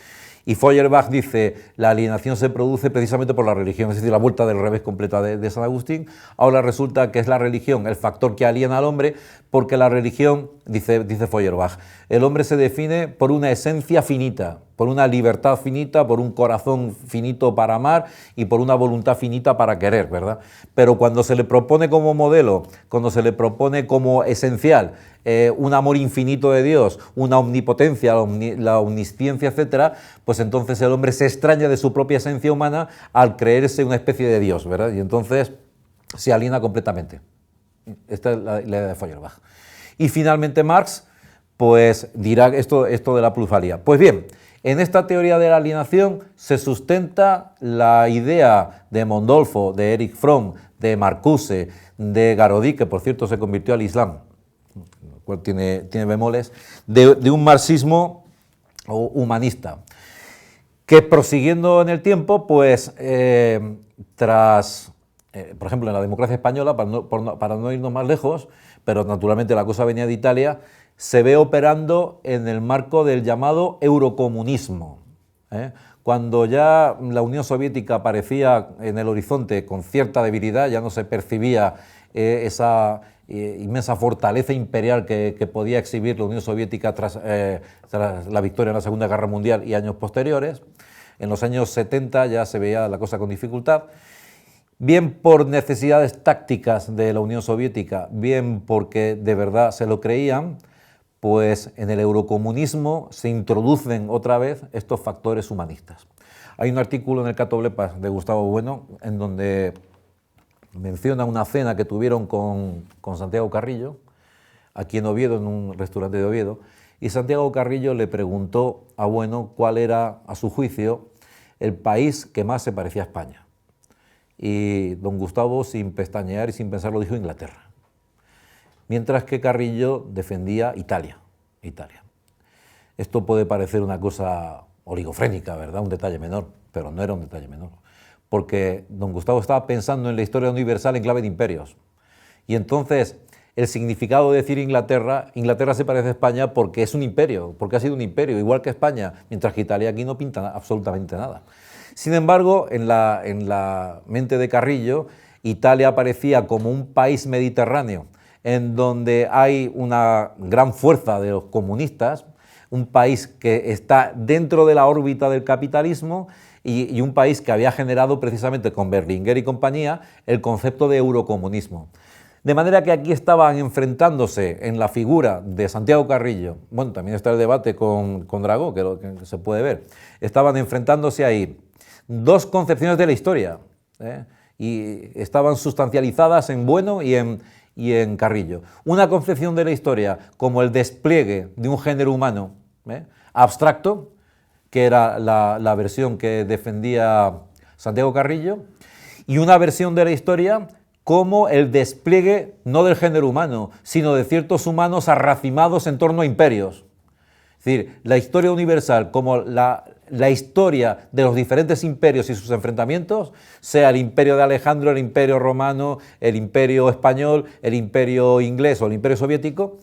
Y Feuerbach dice, la alienación se produce precisamente por la religión, es decir, la vuelta del revés completa de San Agustín. Ahora resulta que es la religión el factor que aliena al hombre, porque la religión, dice Feuerbach, el hombre se define por una esencia finita, por una libertad finita, por un corazón finito para amar y por una voluntad finita para querer, ¿verdad? Pero cuando se le propone como modelo, cuando se le propone como esencial un amor infinito de Dios, una omnipotencia, la omnisciencia, etcétera, pues entonces el hombre se extraña de su propia esencia humana al creerse una especie de Dios, ¿verdad? Y entonces se aliena completamente. Esta es la idea de Feuerbach. Y finalmente Marx, pues dirá esto de la plusvalía. Pues bien, en esta teoría de la alienación se sustenta la idea de Mondolfo, de Erich Fromm, de Marcuse, de Garodí, que por cierto se convirtió al Islam, el cual tiene bemoles, de un marxismo humanista, que prosiguiendo en el tiempo, pues por ejemplo, en la democracia española, para no irnos más lejos, pero naturalmente la cosa venía de Italia, se ve operando en el marco del llamado eurocomunismo. Cuando ya la Unión Soviética aparecía en el horizonte con cierta debilidad, ya no se percibía esa inmensa fortaleza imperial que podía exhibir la Unión Soviética tras la victoria en la Segunda Guerra Mundial y años posteriores. En los años 70 ya se veía la cosa con dificultad, bien por necesidades tácticas de la Unión Soviética, bien porque de verdad se lo creían, pues en el eurocomunismo se introducen otra vez estos factores humanistas. Hay un artículo en el Catoblepas de Gustavo Bueno en donde menciona una cena que tuvieron con Santiago Carrillo, aquí en Oviedo, en un restaurante de Oviedo, y Santiago Carrillo le preguntó a Bueno cuál era, a su juicio, el país que más se parecía a España. Y don Gustavo, sin pestañear y sin pensarlo, dijo Inglaterra. Mientras que Carrillo defendía Italia. Esto puede parecer una cosa oligofrénica, ¿verdad? Un detalle menor, pero no era un detalle menor. Porque don Gustavo estaba pensando en la historia universal en clave de imperios. Y entonces, el significado de decir Inglaterra se parece a España porque es un imperio, porque ha sido un imperio, igual que España, mientras que Italia aquí no pinta absolutamente nada. Sin embargo, en la mente de Carrillo, Italia aparecía como un país mediterráneo, en donde hay una gran fuerza de los comunistas, un país que está dentro de la órbita del capitalismo y un país que había generado precisamente con Berlinguer y compañía el concepto de eurocomunismo. De manera que aquí estaban enfrentándose en la figura de Santiago Carrillo, bueno, también está el debate con Dragó, que se puede ver, estaban enfrentándose ahí dos concepciones de la historia, y estaban sustancializadas en Bueno y en Carrillo. Una concepción de la historia como el despliegue de un género humano abstracto, que era la versión que defendía Santiago Carrillo, y una versión de la historia como el despliegue no del género humano, sino de ciertos humanos arracimados en torno a imperios. Es decir, la historia universal como la historia de los diferentes imperios y sus enfrentamientos, sea el imperio de Alejandro, el imperio romano, el imperio español, el imperio inglés o el imperio soviético,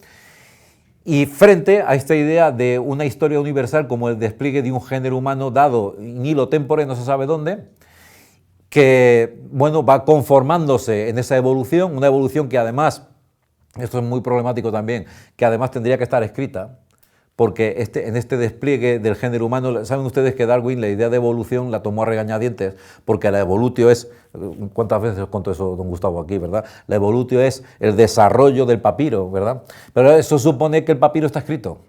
Y frente a esta idea de una historia universal como el despliegue de un género humano dado in hilo tempore, no se sabe dónde, que bueno, va conformándose en esa evolución, una evolución que además, esto es muy problemático también, que además tendría que estar escrita, porque en este despliegue del género humano, saben ustedes que Darwin la idea de evolución la tomó a regañadientes, porque la evolutio es, ¿cuántas veces os cuento eso, don Gustavo, aquí, verdad? La evolutio es el desarrollo del papiro, ¿verdad? Pero eso supone que el papiro está escrito,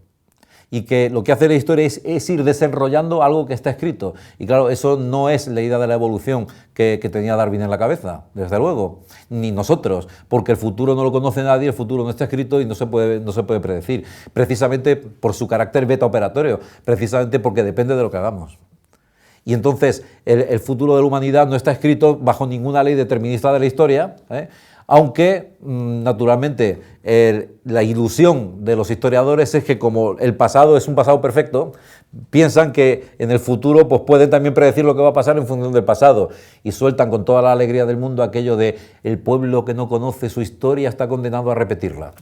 y que lo que hace la historia es ir desenrollando algo que está escrito. Y claro, eso no es la idea de la evolución que tenía Darwin en la cabeza, desde luego, ni nosotros, porque el futuro no lo conoce nadie, el futuro no está escrito y no se puede predecir, precisamente por su carácter beta operatorio, precisamente porque depende de lo que hagamos. Y entonces el futuro de la humanidad no está escrito bajo ninguna ley determinista de la historia, aunque naturalmente la ilusión de los historiadores es que como el pasado es un pasado perfecto, piensan que en el futuro pues pueden también predecir lo que va a pasar en función del pasado y sueltan con toda la alegría del mundo aquello de el pueblo que no conoce su historia está condenado a repetirla,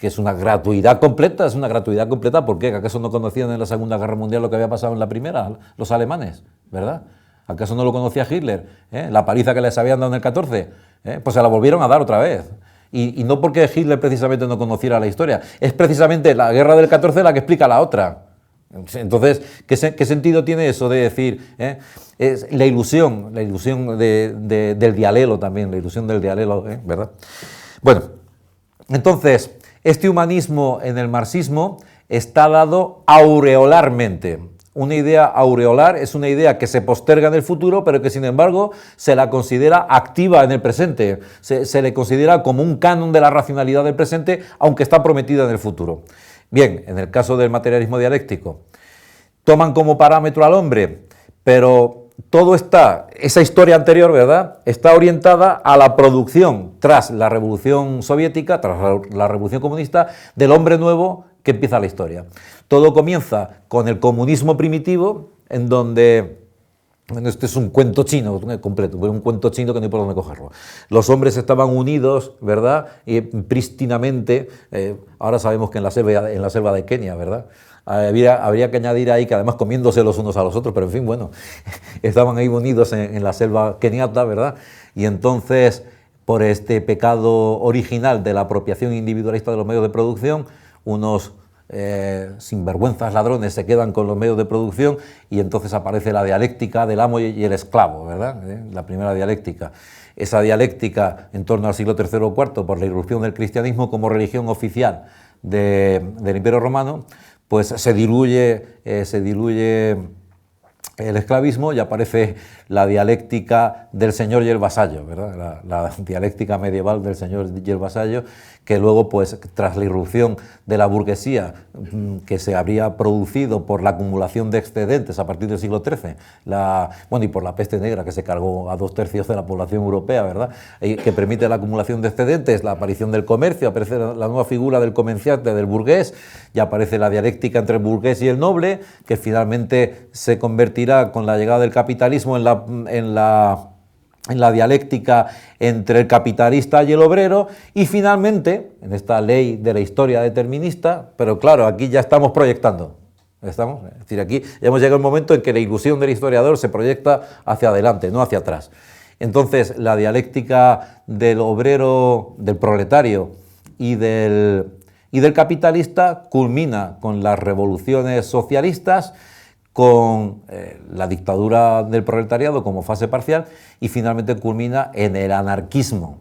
que es una gratuidad completa, ¿por qué? ¿Acaso no conocían en la Segunda Guerra Mundial lo que había pasado en la Primera, los alemanes, verdad? ¿Acaso no lo conocía Hitler? La paliza que les habían dado en el 14, pues se la volvieron a dar otra vez. Y no porque Hitler precisamente no conociera la historia, es precisamente la guerra del 14 la que explica la otra. Entonces, ¿qué sentido tiene eso de decir? Es la ilusión del dialelo también, la ilusión del dialelo, ¿verdad? Bueno, entonces, este humanismo en el marxismo está dado aureolarmente. Una idea aureolar es una idea que se posterga en el futuro, pero que sin embargo se la considera activa en el presente. Se le considera como un canon de la racionalidad del presente, aunque está prometida en el futuro. Bien, en el caso del materialismo dialéctico, toman como parámetro al hombre, pero esa historia anterior, ¿verdad?, está orientada a la producción tras la Revolución Soviética, tras la Revolución Comunista, del hombre nuevo que empieza la historia. Todo comienza con el comunismo primitivo, en donde, bueno, este es un cuento chino completo, un cuento chino que no hay por dónde cogerlo. Los hombres estaban unidos, ¿verdad?, y prístinamente, ahora sabemos que en la selva de Kenia, ¿verdad?, habría que añadir ahí que además comiéndose los unos a los otros, pero en fin, bueno, estaban ahí unidos en la selva keniata, ¿verdad? Y entonces, por este pecado original de la apropiación individualista de los medios de producción, unos sinvergüenzas ladrones se quedan con los medios de producción y entonces aparece la dialéctica del amo y el esclavo, ¿verdad? La primera dialéctica. Esa dialéctica en torno al siglo III o IV, por la irrupción del cristianismo como religión oficial del Imperio Romano, pues se diluye el esclavismo y aparece la dialéctica del señor y el vasallo, ¿verdad? La dialéctica medieval del señor y el vasallo, que luego, pues, tras la irrupción de la burguesía que se habría producido por la acumulación de excedentes a partir del siglo XIII, y por la peste negra que se cargó a 2/3 de la población europea, ¿verdad?, y que permite la acumulación de excedentes, la aparición del comercio, aparece la nueva figura del comerciante, del burgués, y aparece la dialéctica entre el burgués y el noble, que finalmente se convertirá con la llegada del capitalismo en la dialéctica entre el capitalista y el obrero, y finalmente, en esta ley de la historia determinista, pero claro, aquí ya estamos proyectando, es decir, aquí ya hemos llegado al momento en que la ilusión del historiador se proyecta hacia adelante, no hacia atrás. Entonces, la dialéctica del obrero, del proletario y del capitalista culmina con las revoluciones socialistas, con la dictadura del proletariado como fase parcial y finalmente culmina en el anarquismo.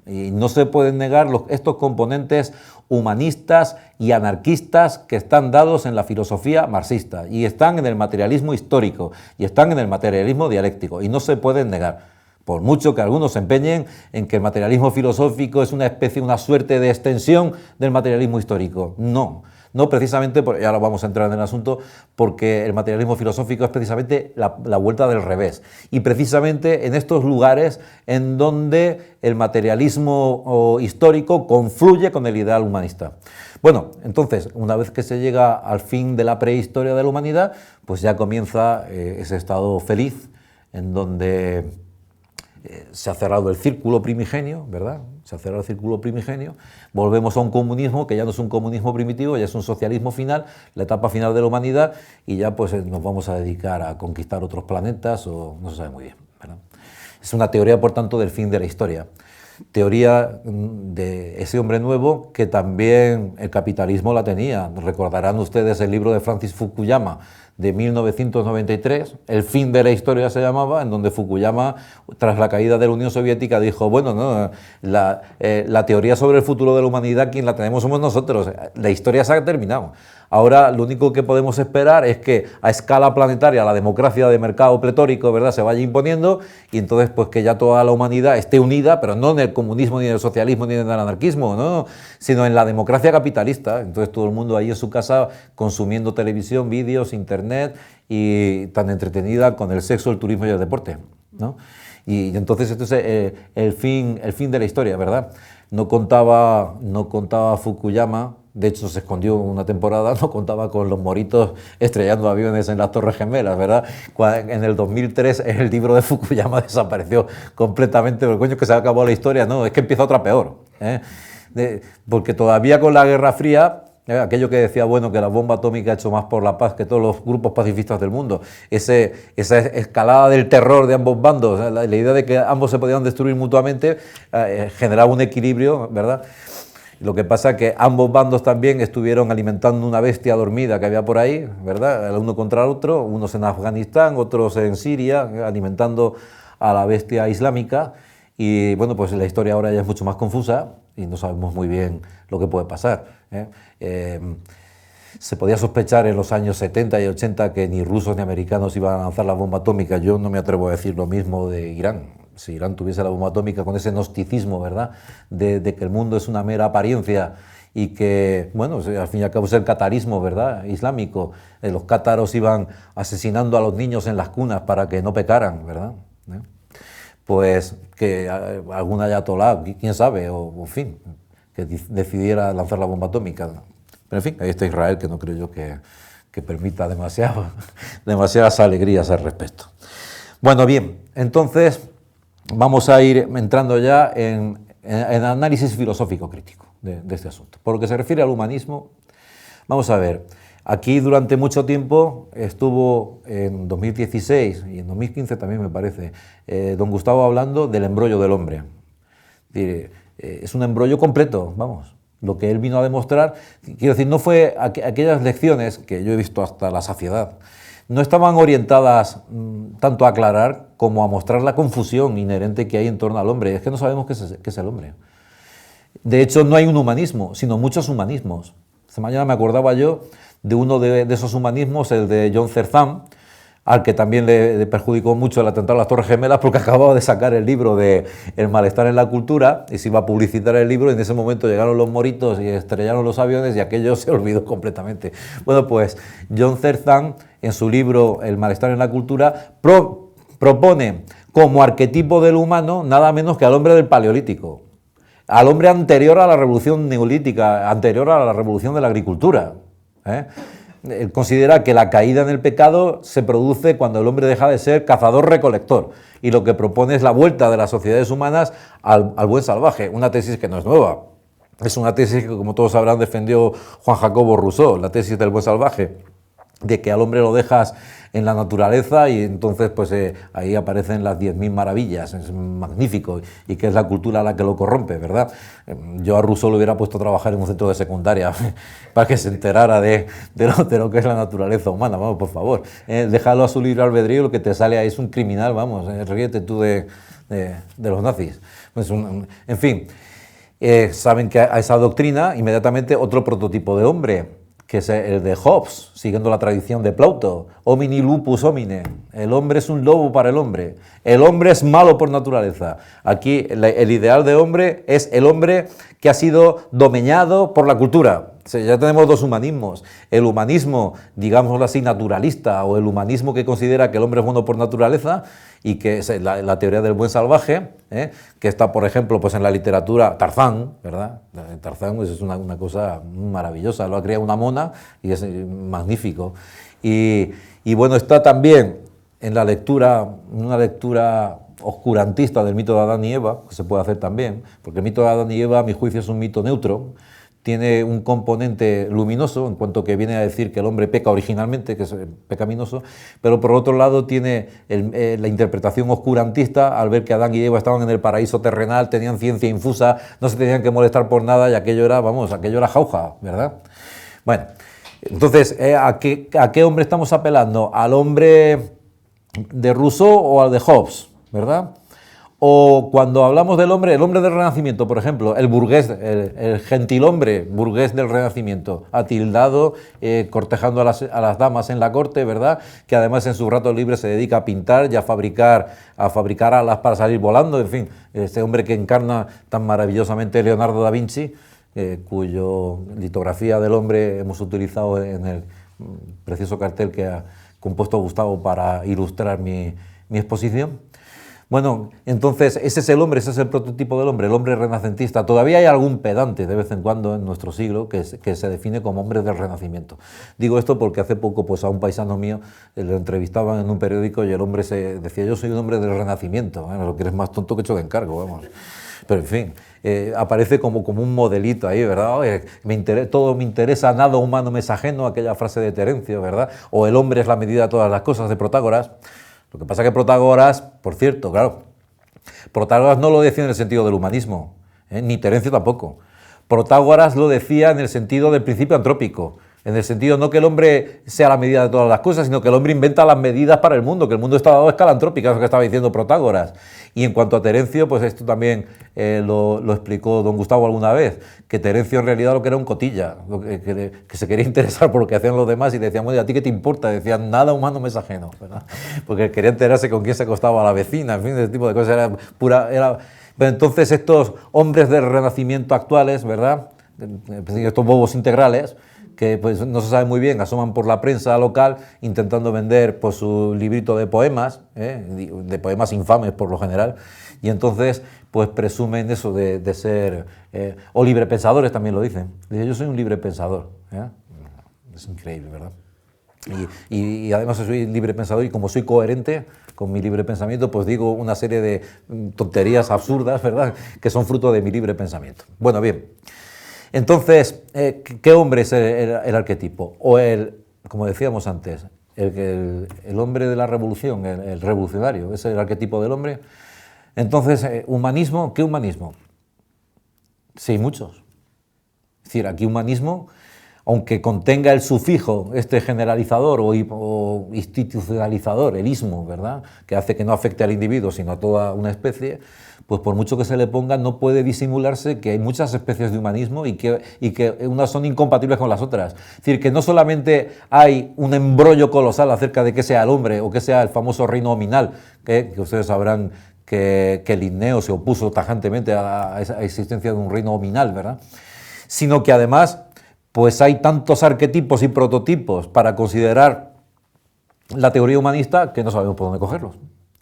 Y no se pueden negar estos componentes humanistas y anarquistas que están dados en la filosofía marxista y están en el materialismo histórico y están en el materialismo dialéctico y no se pueden negar. Por mucho que algunos se empeñen en que el materialismo filosófico es una suerte de extensión del materialismo histórico. No precisamente, y ahora vamos a entrar en el asunto, porque el materialismo filosófico es precisamente la vuelta del revés. Y precisamente en estos lugares en donde el materialismo histórico confluye con el ideal humanista. Bueno, entonces, una vez que se llega al fin de la prehistoria de la humanidad, pues ya comienza ese estado feliz en donde se ha cerrado el círculo primigenio, ¿verdad? Se ha cerrado el círculo primigenio, volvemos a un comunismo que ya no es un comunismo primitivo, ya es un socialismo final, la etapa final de la humanidad, y ya pues nos vamos a dedicar a conquistar otros planetas, o no se sabe muy bien, ¿verdad? Es una teoría, por tanto, del fin de la historia. Teoría de ese hombre nuevo que también el capitalismo la tenía. Recordarán ustedes el libro de Francis Fukuyama de 1993, El fin de la historia se llamaba, en donde Fukuyama, tras la caída de la Unión Soviética, dijo, bueno, no, la teoría sobre el futuro de la humanidad, quien la tenemos somos nosotros, la historia se ha terminado. Ahora lo único que podemos esperar es que a escala planetaria la democracia de mercado pletórico, ¿verdad?, se vaya imponiendo, y entonces pues que ya toda la humanidad esté unida, pero no en el comunismo, ni en el socialismo, ni en el anarquismo, ¿no?, sino en la democracia capitalista. Entonces todo el mundo ahí en su casa consumiendo televisión, vídeos, internet, y tan entretenida con el sexo, el turismo y el deporte, ¿no? Y entonces esto es el fin de la historia, ¿verdad? No contaba Fukuyama, de hecho se escondió una temporada, no contaba con los moritos estrellando aviones en las Torres Gemelas, ¿verdad? En el 2003 el libro de Fukuyama desapareció completamente, pero coño, que se acabó la historia, no, es que empieza otra peor, ¿eh? Porque todavía con la Guerra Fría, aquello que decía, bueno, que la bomba atómica ha hecho más por la paz que todos los grupos pacifistas del mundo, esa escalada del terror de ambos bandos, la idea de que ambos se podían destruir mutuamente, generaba un equilibrio, ¿verdad? Lo que pasa es que ambos bandos también estuvieron alimentando una bestia dormida que había por ahí, ¿verdad? El uno contra el otro, unos en Afganistán, otros en Siria, alimentando a la bestia islámica. Y bueno, pues la historia ahora ya es mucho más confusa y no sabemos muy bien lo que puede pasar, ¿eh? Se podía sospechar en los años 70 y 80 que ni rusos ni americanos iban a lanzar la bomba atómica. Yo no me atrevo a decir lo mismo de Irán. Si Irán tuviese la bomba atómica, con ese gnosticismo, ¿verdad?, de que el mundo es una mera apariencia y que, bueno, al fin y al cabo es el catarismo, ¿verdad?, islámico. Los cátaros iban asesinando a los niños en las cunas para que no pecaran, ¿verdad? Pues que algún ayatolá, quién sabe, o en fin, que decidiera lanzar la bomba atómica. Pero en fin, ahí está Israel, que no creo yo que permita demasiadas alegrías al respecto. Bueno, bien, entonces vamos a ir entrando ya en análisis filosófico crítico de este asunto. Por lo que se refiere al humanismo, vamos a ver, aquí durante mucho tiempo estuvo en 2016 y en 2015 también me parece, don Gustavo hablando del embrollo del hombre. Es un embrollo completo, vamos. Lo que él vino a demostrar, quiero decir, no fue aquellas lecciones que yo he visto hasta la saciedad, no estaban orientadas tanto a aclarar como a mostrar la confusión inherente que hay en torno al hombre. Es que no sabemos qué es el hombre. De hecho, no hay un humanismo, sino muchos humanismos. Esta mañana me acordaba yo de uno de esos humanismos, el de John Zerzan, al que también le perjudicó mucho el atentado a las Torres Gemelas, porque acababa de sacar el libro de El malestar en la cultura y se iba a publicitar el libro, y en ese momento llegaron los moritos y estrellaron los aviones y aquello se olvidó completamente. Bueno, pues John Zerzan, en su libro El malestar en la cultura, propone como arquetipo del humano nada menos que al hombre del Paleolítico, al hombre anterior a la revolución neolítica, anterior a la revolución de la agricultura, ¿eh? Él considera que la caída en el pecado se produce cuando el hombre deja de ser cazador-recolector, y lo que propone es la vuelta de las sociedades humanas al buen salvaje, una tesis que no es nueva. Es una tesis que, como todos sabrán, defendió Juan Jacobo Rousseau, la tesis del buen salvaje, de que al hombre lo dejas en la naturaleza y entonces pues ahí aparecen las 10.000 maravillas, es magnífico, y que es la cultura la que lo corrompe, ¿verdad? Yo a Rousseau lo hubiera puesto a trabajar en un centro de secundaria para que se enterara de lo que es la naturaleza humana, vamos, por favor. Déjalo a su libre albedrío, lo que te sale ahí es un criminal, vamos, ríete tú de los nazis. Pues en fin, saben que a esa doctrina inmediatamente otro prototipo de hombre, que es el de Hobbes, siguiendo la tradición de Plauto, homini lupus homine, el hombre es un lobo para el hombre es malo por naturaleza. Aquí el ideal de hombre es el hombre que ha sido domeñado por la cultura. O sea, ya tenemos dos humanismos, el humanismo, digámoslo así, naturalista, o el humanismo que considera que el hombre es bueno por naturaleza, y que es la teoría del buen salvaje, que está, por ejemplo, pues en la literatura Tarzán, ¿verdad? Tarzán pues, es una cosa maravillosa, lo ha creado una mona y es magnífico. Y bueno, está también en la lectura, una lectura oscurantista del mito de Adán y Eva, que se puede hacer también, porque el mito de Adán y Eva, a mi juicio, es un mito neutro, tiene un componente luminoso, en cuanto que viene a decir que el hombre peca originalmente, que es pecaminoso, pero por otro lado tiene la interpretación oscurantista al ver que Adán y Eva estaban en el paraíso terrenal, tenían ciencia infusa, no se tenían que molestar por nada y aquello era, vamos, aquello era jauja, ¿verdad? Bueno, entonces, ¿a qué hombre estamos apelando? ¿Al hombre de Rousseau o al de Hobbes, verdad? O cuando hablamos del hombre, el hombre del Renacimiento, por ejemplo, el burgués, el gentilhombre burgués del Renacimiento, atildado, cortejando a las damas en la corte, ¿verdad? Que además en su rato libre se dedica a pintar y a fabricar alas para salir volando, en fin, este hombre que encarna tan maravillosamente Leonardo da Vinci, cuyo litografía del hombre hemos utilizado en el precioso cartel que ha compuesto Gustavo para ilustrar mi exposición. Bueno, entonces ese es el hombre, ese es el prototipo del hombre, el hombre renacentista. Todavía hay algún pedante de vez en cuando en nuestro siglo que se define como hombre del Renacimiento. Digo esto porque hace poco pues a un paisano mío lo entrevistaban en un periódico y el hombre se decía, yo soy un hombre del Renacimiento, lo que eres más tonto que hecho de encargo, vamos. Pero en fin, aparece como un modelito ahí, ¿verdad? Todo me interesa, nada humano me es ajeno, aquella frase de Terencio, ¿verdad? O el hombre es la medida de todas las cosas, de Protágoras. Lo que pasa es que Protágoras, por cierto, claro, Protágoras no lo decía en el sentido del humanismo, ni Terencio tampoco. Protágoras lo decía en el sentido del principio antrópico, en el sentido no que el hombre sea la medida de todas las cosas, sino que el hombre inventa las medidas para el mundo, que el mundo está dado a escala antrópica, es lo que estaba diciendo Protágoras. Y en cuanto a Terencio, pues esto también lo explicó don Gustavo alguna vez, que Terencio en realidad lo que era un cotilla, que se quería interesar por lo que hacían los demás y decían, bueno, ¿a ti qué te importa? Decían, nada humano me es ajeno, ¿verdad? Porque quería enterarse con quién se acostaba a la vecina, en fin, ese tipo de cosas, Pero entonces estos hombres del Renacimiento actuales, ¿verdad? Estos bobos integrales, que pues no se sabe muy bien, asoman por la prensa local intentando vender pues, su librito de poemas, de poemas infames por lo general, y entonces pues presumen eso de ser, o librepensadores también lo dicen. Dicen, yo soy un librepensador. Es increíble, ¿verdad? Y además soy librepensador y como soy coherente con mi libre pensamiento, pues digo una serie de tonterías absurdas, ¿verdad?, que son fruto de mi libre pensamiento. Bueno, bien. Entonces, ¿qué hombre es el arquetipo? O como decíamos antes, el hombre de la revolución, el revolucionario, ¿es el arquetipo del hombre? Entonces, ¿humanismo? ¿Qué humanismo? Sí, muchos. Es decir, aquí humanismo, aunque contenga el sufijo generalizador o institucionalizador, el ismo, ¿verdad?, que hace que no afecte al individuo, sino a toda una especie, pues por mucho que se le ponga, no puede disimularse que hay muchas especies de humanismo y que unas son incompatibles con las otras. Es decir, que no solamente hay un embrollo colosal acerca de qué sea el hombre o qué sea el famoso reino nominal, que ustedes sabrán que Linneo se opuso tajantemente a esa existencia de un reino nominal, ¿verdad?, sino que además pues hay tantos arquetipos y prototipos para considerar la teoría humanista que no sabemos por dónde cogerlos,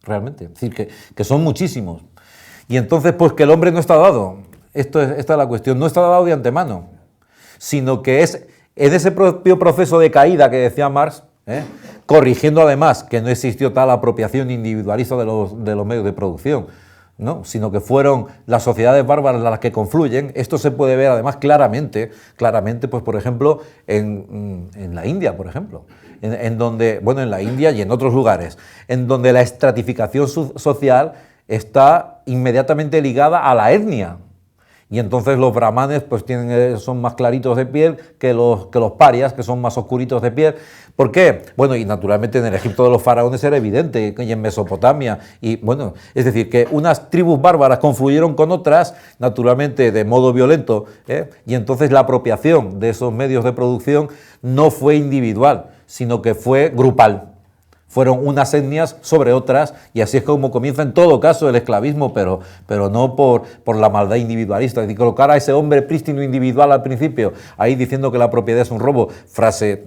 realmente. Es decir, que son muchísimos. Y entonces, pues que el hombre no está dado. Esta es la cuestión. No está dado de antemano, sino que es en ese propio proceso de caída que decía Marx, corrigiendo además que no existió tal apropiación individualista de los medios de producción, ¿no?, sino que fueron las sociedades bárbaras las que confluyen. Esto se puede ver además claramente, pues por ejemplo, en la India, por ejemplo, en donde, bueno, en la India y en otros lugares, en donde la estratificación social está inmediatamente ligada a la etnia. Y entonces los brahmanes pues son más claritos de piel que los parias, que son más oscuritos de piel. ¿Por qué? Bueno, y naturalmente en el Egipto de los faraones era evidente, y en Mesopotamia. Y bueno, es decir, que unas tribus bárbaras confluyeron con otras, naturalmente de modo violento, y entonces la apropiación de esos medios de producción no fue individual, sino que fue grupal. Fueron unas etnias sobre otras, y así es como comienza en todo caso el esclavismo, pero no por la maldad individualista. Es decir, colocar a ese hombre prístino individual al principio, ahí diciendo que la propiedad es un robo, frase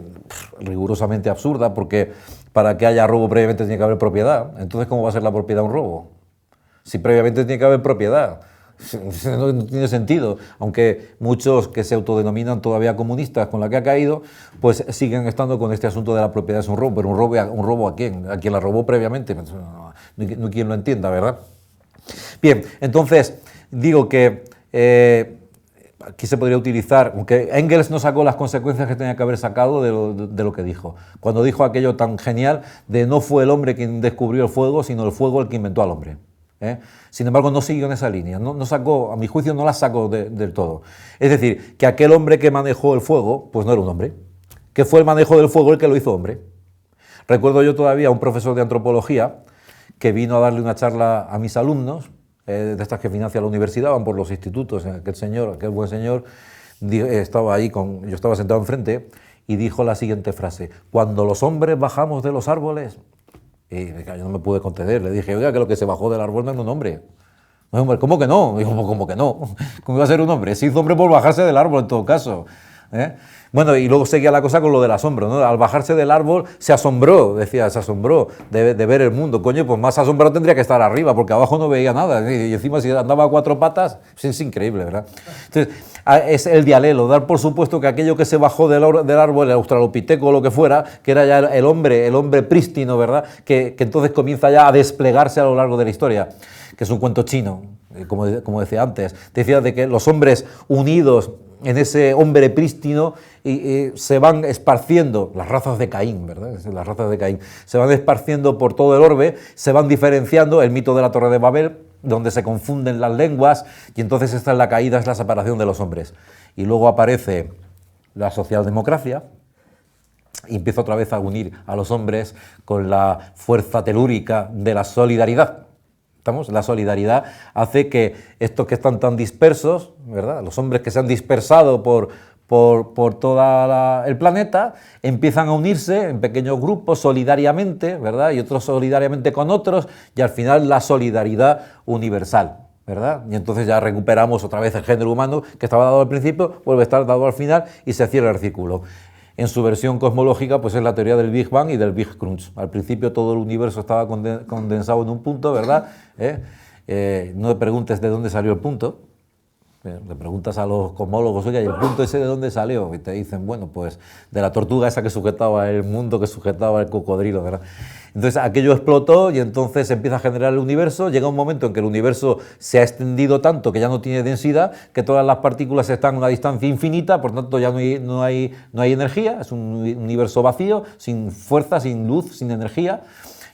rigurosamente absurda, porque para que haya robo previamente tiene que haber propiedad. Entonces, ¿cómo va a ser la propiedad un robo? Si previamente tiene que haber propiedad. No tiene sentido, aunque muchos que se autodenominan todavía comunistas con la que ha caído, pues siguen estando con este asunto de la propiedad es un robo, pero un robo ¿a quién? ¿A quien la robó previamente? No quien lo entienda, ¿verdad? Bien, entonces digo que aquí se podría utilizar, aunque Engels no sacó las consecuencias que tenía que haber sacado de lo que dijo, cuando dijo aquello tan genial de no fue el hombre quien descubrió el fuego, sino el fuego el que inventó al hombre. Sin embargo, no siguió en esa línea, no sacó, a mi juicio no la sacó del todo. Es decir, que aquel hombre que manejó el fuego, pues no era un hombre, que fue el manejo del fuego el que lo hizo hombre. Recuerdo yo todavía a un profesor de antropología que vino a darle una charla a mis alumnos, de estas que financia la universidad, van por los institutos, aquel buen señor, estaba ahí, yo estaba sentado enfrente, y dijo la siguiente frase: cuando los hombres bajamos de los árboles... Y yo no me pude contener, le dije, oiga, que lo que se bajó del árbol no es un hombre. No, hombre, ¿cómo que no? Dijo, ¿cómo que no? ¿Cómo iba a ser un hombre? Se hizo hombre por bajarse del árbol en todo caso. Bueno, y luego seguía la cosa con lo del asombro, ¿no? Al bajarse del árbol se asombró, decía, se asombró de ver el mundo. Coño, pues más asombrado tendría que estar arriba, porque abajo no veía nada. Y encima si andaba a cuatro patas, es increíble, ¿verdad? Entonces, es el dialelo, dar por supuesto que aquello que se bajó del árbol, el australopiteco o lo que fuera, que era ya el hombre prístino, ¿verdad? Que entonces comienza ya a desplegarse a lo largo de la historia, que es un cuento chino, como decía antes. Decía de que los hombres unidos en ese hombre prístino y se van esparciendo, las razas de Caín, ¿verdad? Las razas de Caín, se van esparciendo por todo el orbe, se van diferenciando, el mito de la Torre de Babel, donde se confunden las lenguas, y entonces esta es la caída, es la separación de los hombres. Y luego aparece la socialdemocracia, y empieza otra vez a unir a los hombres con la fuerza telúrica de la solidaridad. ¿Estamos? La solidaridad hace que estos que están tan dispersos, ¿verdad?, los hombres que se han dispersado por todo el planeta, empiezan a unirse en pequeños grupos solidariamente, ¿verdad?, y otros solidariamente con otros, y al final la solidaridad universal, ¿verdad? Y entonces ya recuperamos otra vez el género humano que estaba dado al principio, vuelve a estar dado al final y se cierra el círculo. En su versión cosmológica, pues es la teoría del Big Bang y del Big Crunch. Al principio todo el universo estaba condensado en un punto, ¿verdad? No te preguntes de dónde salió el punto. Le preguntas a los cosmólogos, oye, ¿y el punto ese de dónde salió? Y te dicen, bueno, pues de la tortuga esa que sujetaba el mundo, que sujetaba el cocodrilo, ¿verdad? Entonces aquello explotó y entonces se empieza a generar el universo. Llega un momento en que el universo se ha extendido tanto que ya no tiene densidad, que todas las partículas están a una distancia infinita, por tanto ya no hay energía, es un universo vacío, sin fuerza, sin luz, sin energía,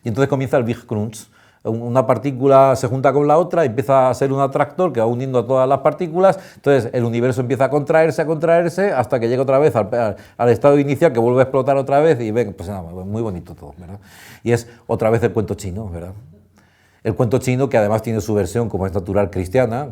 y entonces comienza el Big Crunch. Una partícula se junta con la otra y empieza a ser un atractor que va uniendo a todas las partículas, entonces el universo empieza a contraerse hasta que llega otra vez al estado inicial, que vuelve a explotar otra vez y ve, pues nada, muy bonito todo, ¿verdad? Y es otra vez el cuento chino, ¿verdad? El cuento chino, que además tiene su versión, como es natural, cristiana.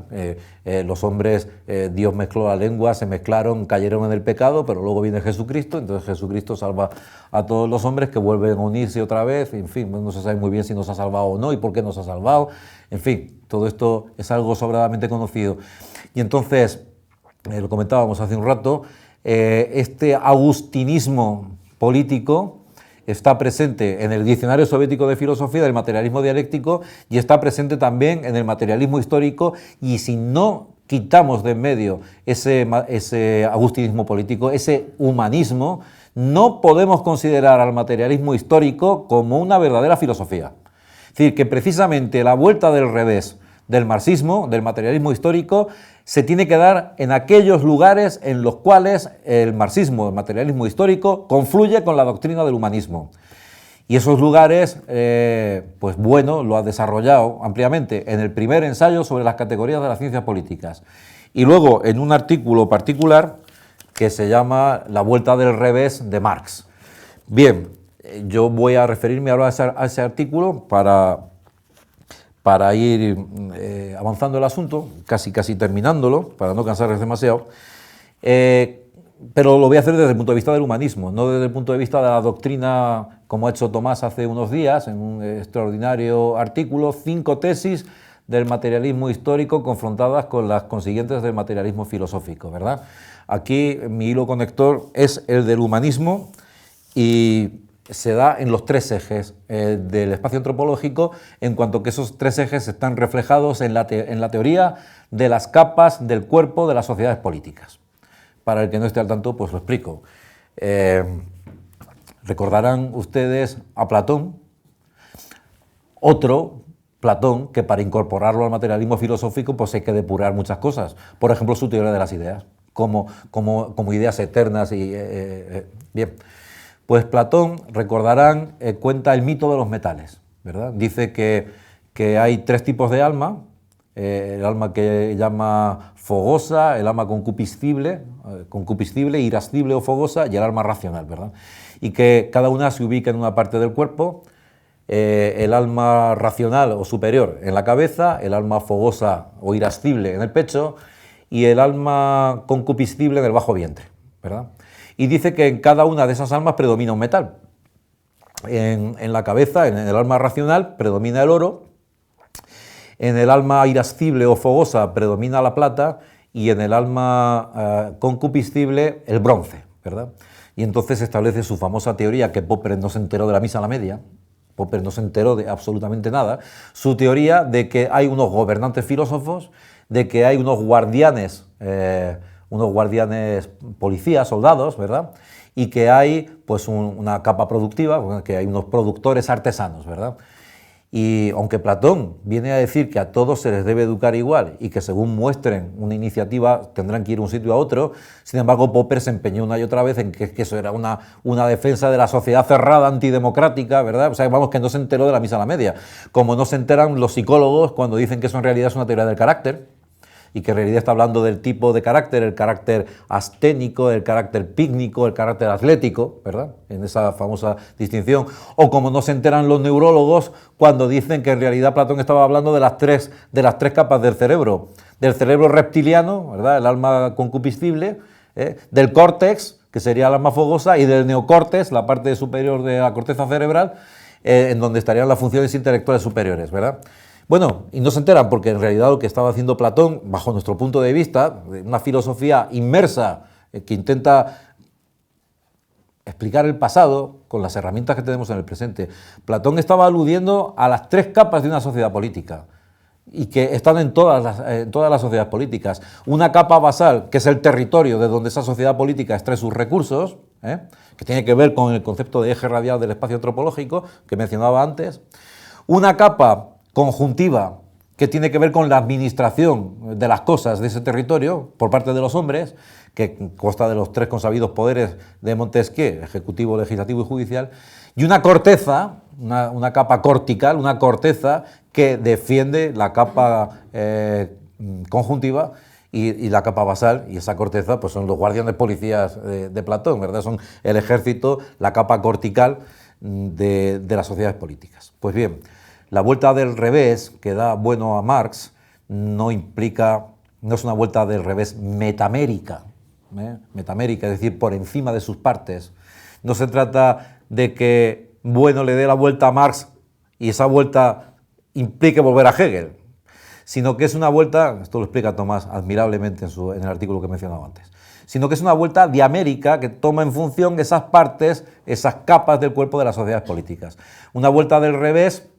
Los hombres, Dios mezcló la lengua, se mezclaron, cayeron en el pecado, pero luego viene Jesucristo, entonces Jesucristo salva a todos los hombres que vuelven a unirse otra vez, en fin, no se sabe muy bien si nos ha salvado o no y por qué nos ha salvado, en fin, todo esto es algo sobradamente conocido. Y entonces, lo comentábamos hace un rato, este agustinismo político está presente en el Diccionario Soviético de Filosofía del materialismo dialéctico y está presente también en el materialismo histórico, y si no quitamos de en medio ese agustinismo político, ese humanismo, no podemos considerar al materialismo histórico como una verdadera filosofía. Es decir, que precisamente la vuelta del revés del marxismo, del materialismo histórico, se tiene que dar en aquellos lugares en los cuales el marxismo, el materialismo histórico, confluye con la doctrina del humanismo. Y esos lugares, pues bueno, lo ha desarrollado ampliamente en el primer ensayo sobre las categorías de las ciencias políticas. Y luego en un artículo particular que se llama La vuelta del revés de Marx. Bien, yo voy a referirme ahora a ese artículo para ir avanzando el asunto, casi terminándolo, para no cansarles demasiado, pero lo voy a hacer desde el punto de vista del humanismo, no desde el punto de vista de la doctrina, como ha hecho Tomás hace unos días, en un extraordinario artículo, 5 tesis del materialismo histórico confrontadas con las consiguientes del materialismo filosófico, ¿verdad? Aquí mi hilo conector es el del humanismo, y se da en los tres ejes del espacio antropológico, en cuanto que esos tres ejes están reflejados en la teoría de las capas del cuerpo de las sociedades políticas. Para el que no esté al tanto, pues lo explico. Recordarán ustedes a Platón, otro Platón que para incorporarlo al materialismo filosófico pues hay que depurar muchas cosas. Por ejemplo, su teoría de las ideas, como ideas eternas. Bien, pues Platón, recordarán, cuenta el mito de los metales, ¿verdad? Dice que hay tres tipos de alma, el alma que llama fogosa, el alma concupiscible, irascible o fogosa, y el alma racional, ¿verdad? Y que cada una se ubica en una parte del cuerpo, el alma racional o superior en la cabeza, el alma fogosa o irascible en el pecho y el alma concupiscible en el bajo vientre, ¿verdad? Y dice que en cada una de esas almas predomina un metal. En la cabeza, en el alma racional, predomina el oro, en el alma irascible o fogosa predomina la plata y en el alma concupiscible el bronce, ¿verdad? Y entonces establece su famosa teoría, que Popper no se enteró de la misa a la media, Popper no se enteró de absolutamente nada, su teoría de que hay unos gobernantes filósofos, de que hay unos guardianes policías, soldados, ¿verdad? Y que hay pues una capa productiva, que hay unos productores artesanos, ¿verdad? Y aunque Platón viene a decir que a todos se les debe educar igual y que según muestren una iniciativa tendrán que ir de un sitio a otro, sin embargo Popper se empeñó una y otra vez en que eso era una defensa de la sociedad cerrada, antidemocrática, ¿verdad? O sea, vamos, que no se enteró de la misa a la media, como no se enteran los psicólogos cuando dicen que eso en realidad es una teoría del carácter, y que en realidad está hablando del tipo de carácter, el carácter asténico, el carácter pícnico, el carácter atlético, ¿verdad? En esa famosa distinción. O como no se enteran los neurólogos cuando dicen que en realidad Platón estaba hablando de las tres capas del cerebro reptiliano, ¿verdad? El alma concupiscible, del córtex, que sería el alma fogosa, y del neocórtex, la parte superior de la corteza cerebral, en donde estarían las funciones intelectuales superiores, ¿verdad? Bueno, y no se enteran porque en realidad lo que estaba haciendo Platón, bajo nuestro punto de vista, una filosofía inmersa que intenta explicar el pasado con las herramientas que tenemos en el presente. Platón estaba aludiendo a las tres capas de una sociedad política y que están en todas las sociedades políticas. Una capa basal, que es el territorio de donde esa sociedad política extrae sus recursos, que tiene que ver con el concepto de eje radial del espacio antropológico que mencionaba antes. Una capa conjuntiva, que tiene que ver con la administración de las cosas de ese territorio por parte de los hombres, que consta de los tres consabidos poderes de Montesquieu, ejecutivo, legislativo y judicial, y una corteza, una capa cortical, una corteza que defiende la capa conjuntiva y la capa basal, y esa corteza pues son los guardianes policías de Platón, ¿verdad? Son el ejército, la capa cortical de las sociedades políticas. Pues bien, la vuelta del revés que da bueno a Marx no es una vuelta del revés metamérica, metamérica, es decir, por encima de sus partes. No se trata de que Bueno le dé la vuelta a Marx y esa vuelta implique volver a Hegel, sino que es una vuelta, esto lo explica Tomás admirablemente en el artículo que mencionaba antes, sino que es una vuelta diamérica que toma en función esas partes, esas capas del cuerpo de las sociedades políticas. Una vuelta del revés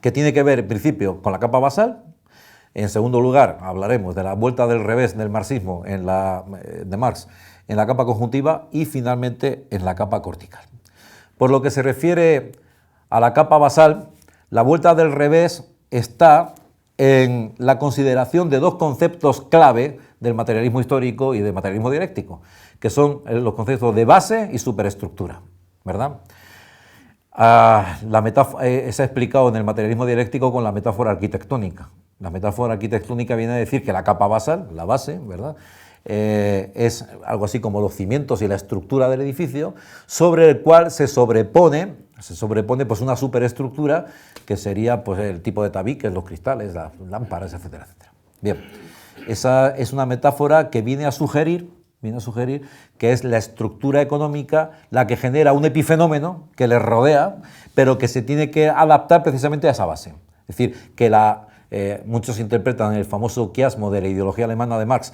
que tiene que ver, en principio, con la capa basal. En segundo lugar, hablaremos de la vuelta del revés del marxismo de Marx en la capa conjuntiva y, finalmente, en la capa cortical. Por lo que se refiere a la capa basal, la vuelta del revés está en la consideración de dos conceptos clave del materialismo histórico y del materialismo dialéctico, que son los conceptos de base y superestructura, ¿verdad? Se ha explicado en el materialismo dialéctico con la metáfora arquitectónica. La metáfora arquitectónica viene a decir que la capa basal, la base, ¿verdad?, es algo así como los cimientos y la estructura del edificio, sobre el cual se sobrepone pues una superestructura que sería pues el tipo de tabiques, los cristales, las lámparas, etcétera, etcétera. Bien, esa es una metáfora que viene a sugerir que es la estructura económica la que genera un epifenómeno que le rodea, pero que se tiene que adaptar precisamente a esa base. Es decir, que muchos interpretan el famoso quiasmo de la ideología alemana de Marx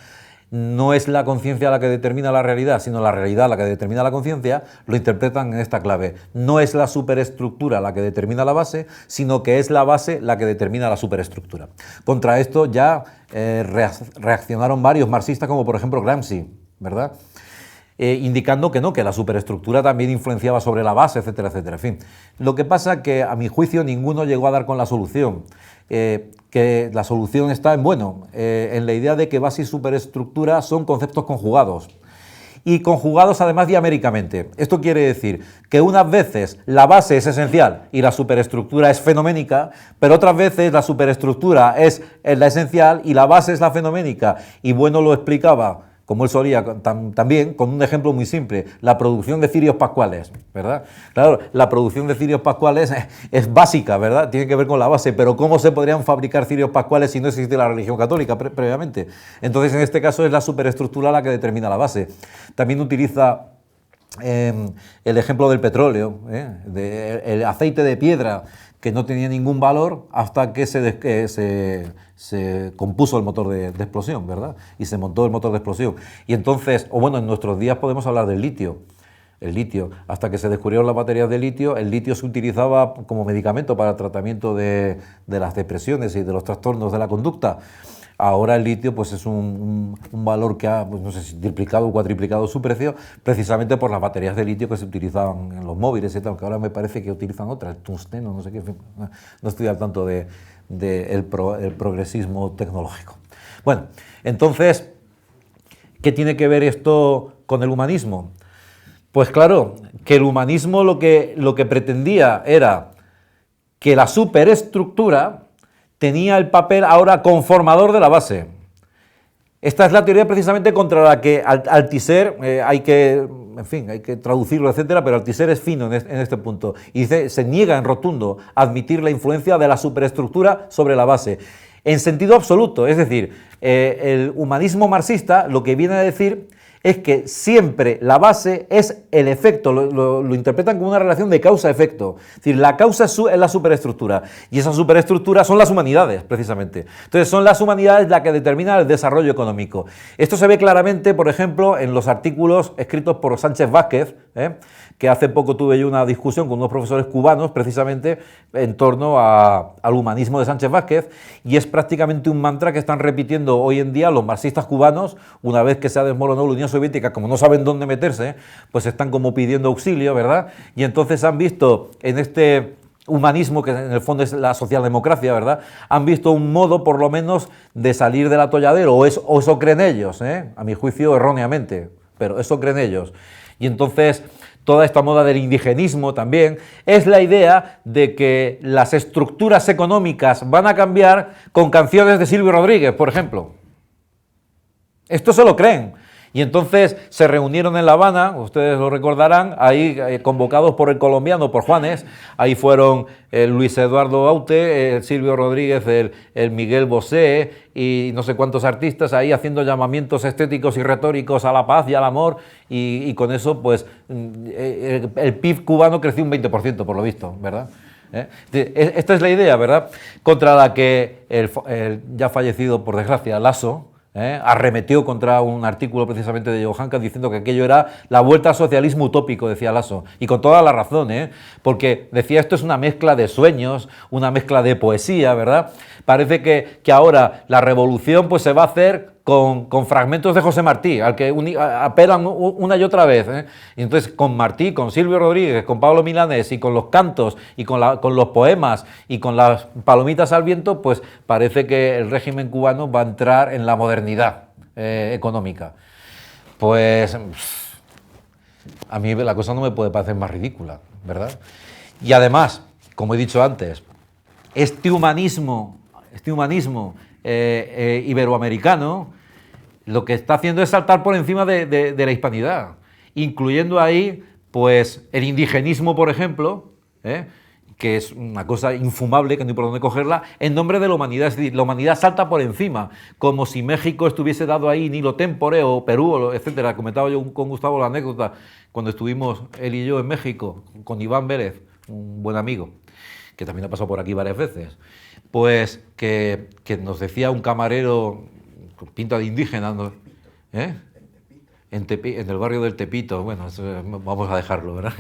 no es la conciencia la que determina la realidad, sino la realidad la que determina la conciencia, lo interpretan en esta clave. No es la superestructura la que determina la base, sino que es la base la que determina la superestructura. Contra esto ya reaccionaron varios marxistas, como por ejemplo Gramsci, ¿verdad? Indicando que no, que la superestructura también influenciaba sobre la base, etcétera, etcétera. En fin, lo que pasa es que a mi juicio ninguno llegó a dar con la solución. Que la solución está en la idea de que base y superestructura son conceptos conjugados. Y conjugados además diaméricamente. Esto quiere decir que unas veces la base es esencial y la superestructura es fenoménica, pero otras veces la superestructura es la esencial y la base es la fenoménica. Y Bueno lo explicaba, como él solía, también con un ejemplo muy simple, la producción de cirios pascuales, ¿verdad? Claro, la producción de cirios pascuales es básica, ¿verdad? Tiene que ver con la base, pero ¿cómo se podrían fabricar cirios pascuales si no existe la religión católica previamente? Entonces, en este caso es la superestructura la que determina la base. También utiliza el ejemplo del petróleo, el aceite de piedra, que no tenía ningún valor hasta que se compuso el motor de explosión, ¿verdad? Y se montó el motor de explosión. Y entonces, en nuestros días podemos hablar del litio. El litio, hasta que se descubrieron las baterías de litio, el litio se utilizaba como medicamento para el tratamiento de las depresiones y de los trastornos de la conducta. Ahora el litio pues es un valor que ha, pues no sé si triplicado o cuatriplicado su precio, precisamente por las baterías de litio que se utilizaban en los móviles y tal, que ahora me parece que utilizan otras, el tungsteno, no sé qué, no estoy al tanto del progresismo tecnológico. Bueno, entonces, ¿qué tiene que ver esto con el humanismo? Pues claro, que el humanismo lo que pretendía era que la superestructura tenía el papel ahora conformador de la base. Esta es la teoría precisamente contra la que Althusser, hay que traducirlo, etcétera, pero Althusser es fino en este punto. Y se niega en rotundo a admitir la influencia de la superestructura sobre la base. En sentido absoluto, es decir, el humanismo marxista lo que viene a decir es que siempre la base es el efecto, lo interpretan como una relación de causa-efecto. Es decir, la causa es la superestructura, y esa superestructura son las humanidades, precisamente. Entonces, son las humanidades las que determinan el desarrollo económico. Esto se ve claramente, por ejemplo, en los artículos escritos por Sánchez Vázquez, que hace poco tuve yo una discusión con unos profesores cubanos, precisamente, en torno al humanismo de Sánchez Vázquez, y es prácticamente un mantra que están repitiendo hoy en día los marxistas cubanos, una vez que se ha desmoronado la Unión Soviética, como no saben dónde meterse, pues están como pidiendo auxilio, ¿verdad? Y entonces han visto en este humanismo, que en el fondo es la socialdemocracia, ¿verdad?, han visto un modo, por lo menos, de salir del atolladero, o eso creen ellos, a mi juicio erróneamente, pero eso creen ellos. Y entonces toda esta moda del indigenismo también es la idea de que las estructuras económicas van a cambiar con canciones de Silvio Rodríguez, por ejemplo. Esto se lo creen. Y entonces se reunieron en La Habana, ustedes lo recordarán, ahí convocados por el colombiano, por Juanes, ahí fueron Luis Eduardo Aute, Silvio Rodríguez, el Miguel Bosé y no sé cuántos artistas ahí haciendo llamamientos estéticos y retóricos a la paz y al amor, y con eso pues el PIB cubano creció un 20%, por lo visto, ¿verdad? Esta es la idea, ¿verdad?, contra la que el ya fallecido, por desgracia, Lasso, arremetió contra un artículo precisamente de Johanka diciendo que aquello era la vuelta al socialismo utópico, decía Lasso, y con toda la razón, porque decía esto es una mezcla de sueños, una mezcla de poesía, ¿verdad? Parece que ahora la revolución pues se va a hacer con fragmentos de José Martí, al que apelan una y otra vez, Y entonces con Martí, con Silvio Rodríguez, con Pablo Milanés y con los cantos y con los poemas y con las palomitas al viento, pues parece que el régimen cubano va a entrar en la modernidad económica. Pues a mí la cosa no me puede parecer más ridícula, ¿verdad? Y además, como he dicho antes, este humanismo iberoamericano lo que está haciendo es saltar por encima de la hispanidad, incluyendo ahí pues el indigenismo, por ejemplo, que es una cosa infumable, que no hay por dónde cogerla, en nombre de la humanidad. Es decir, la humanidad salta por encima, como si México estuviese dado ahí Nilo Tempore o Perú, etcétera. Comentaba yo con Gustavo la anécdota cuando estuvimos él y yo en México con Iván Vélez, un buen amigo, que también ha pasado por aquí varias veces, pues que nos decía un camarero con pinta de indígena, ¿Eh? En el barrio del Tepito, bueno, eso, vamos a dejarlo, ¿verdad?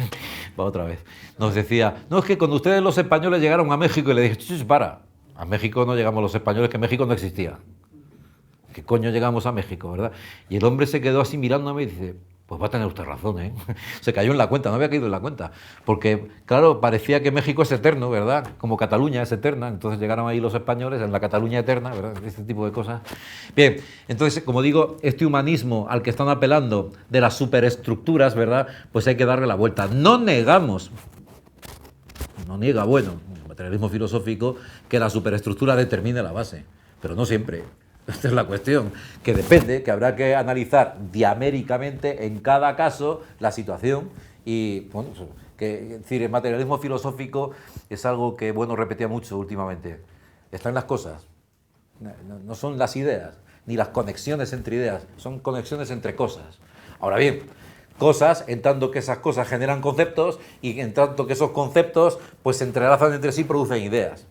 Va otra vez. Nos decía, no, es que cuando ustedes los españoles llegaron a México, y le dije, chus, para, a México no llegamos los españoles, que México no existía. ¿Qué coño llegamos a México, verdad? Y el hombre se quedó así mirándome y dice, pues va a tener usted razón, ¿eh? Se cayó en la cuenta, no había caído en la cuenta. Porque, claro, parecía que México es eterno, ¿verdad? Como Cataluña es eterna, entonces llegaron ahí los españoles en la Cataluña eterna, ¿verdad? Este tipo de cosas. Bien, entonces, como digo, este humanismo al que están apelando de las superestructuras, ¿verdad? Pues hay que darle la vuelta. No negamos, no niega, bueno, el materialismo filosófico, que la superestructura determine la base, pero no siempre. Esta es la cuestión, que depende, que habrá que analizar diaméricamente en cada caso la situación y, bueno, es decir, el materialismo filosófico es algo que, bueno, repetía mucho últimamente. Están las cosas, no son las ideas, ni las conexiones entre ideas, son conexiones entre cosas. Ahora bien, cosas, en tanto que esas cosas generan conceptos y en tanto que esos conceptos pues se entrelazan entre sí y producen ideas.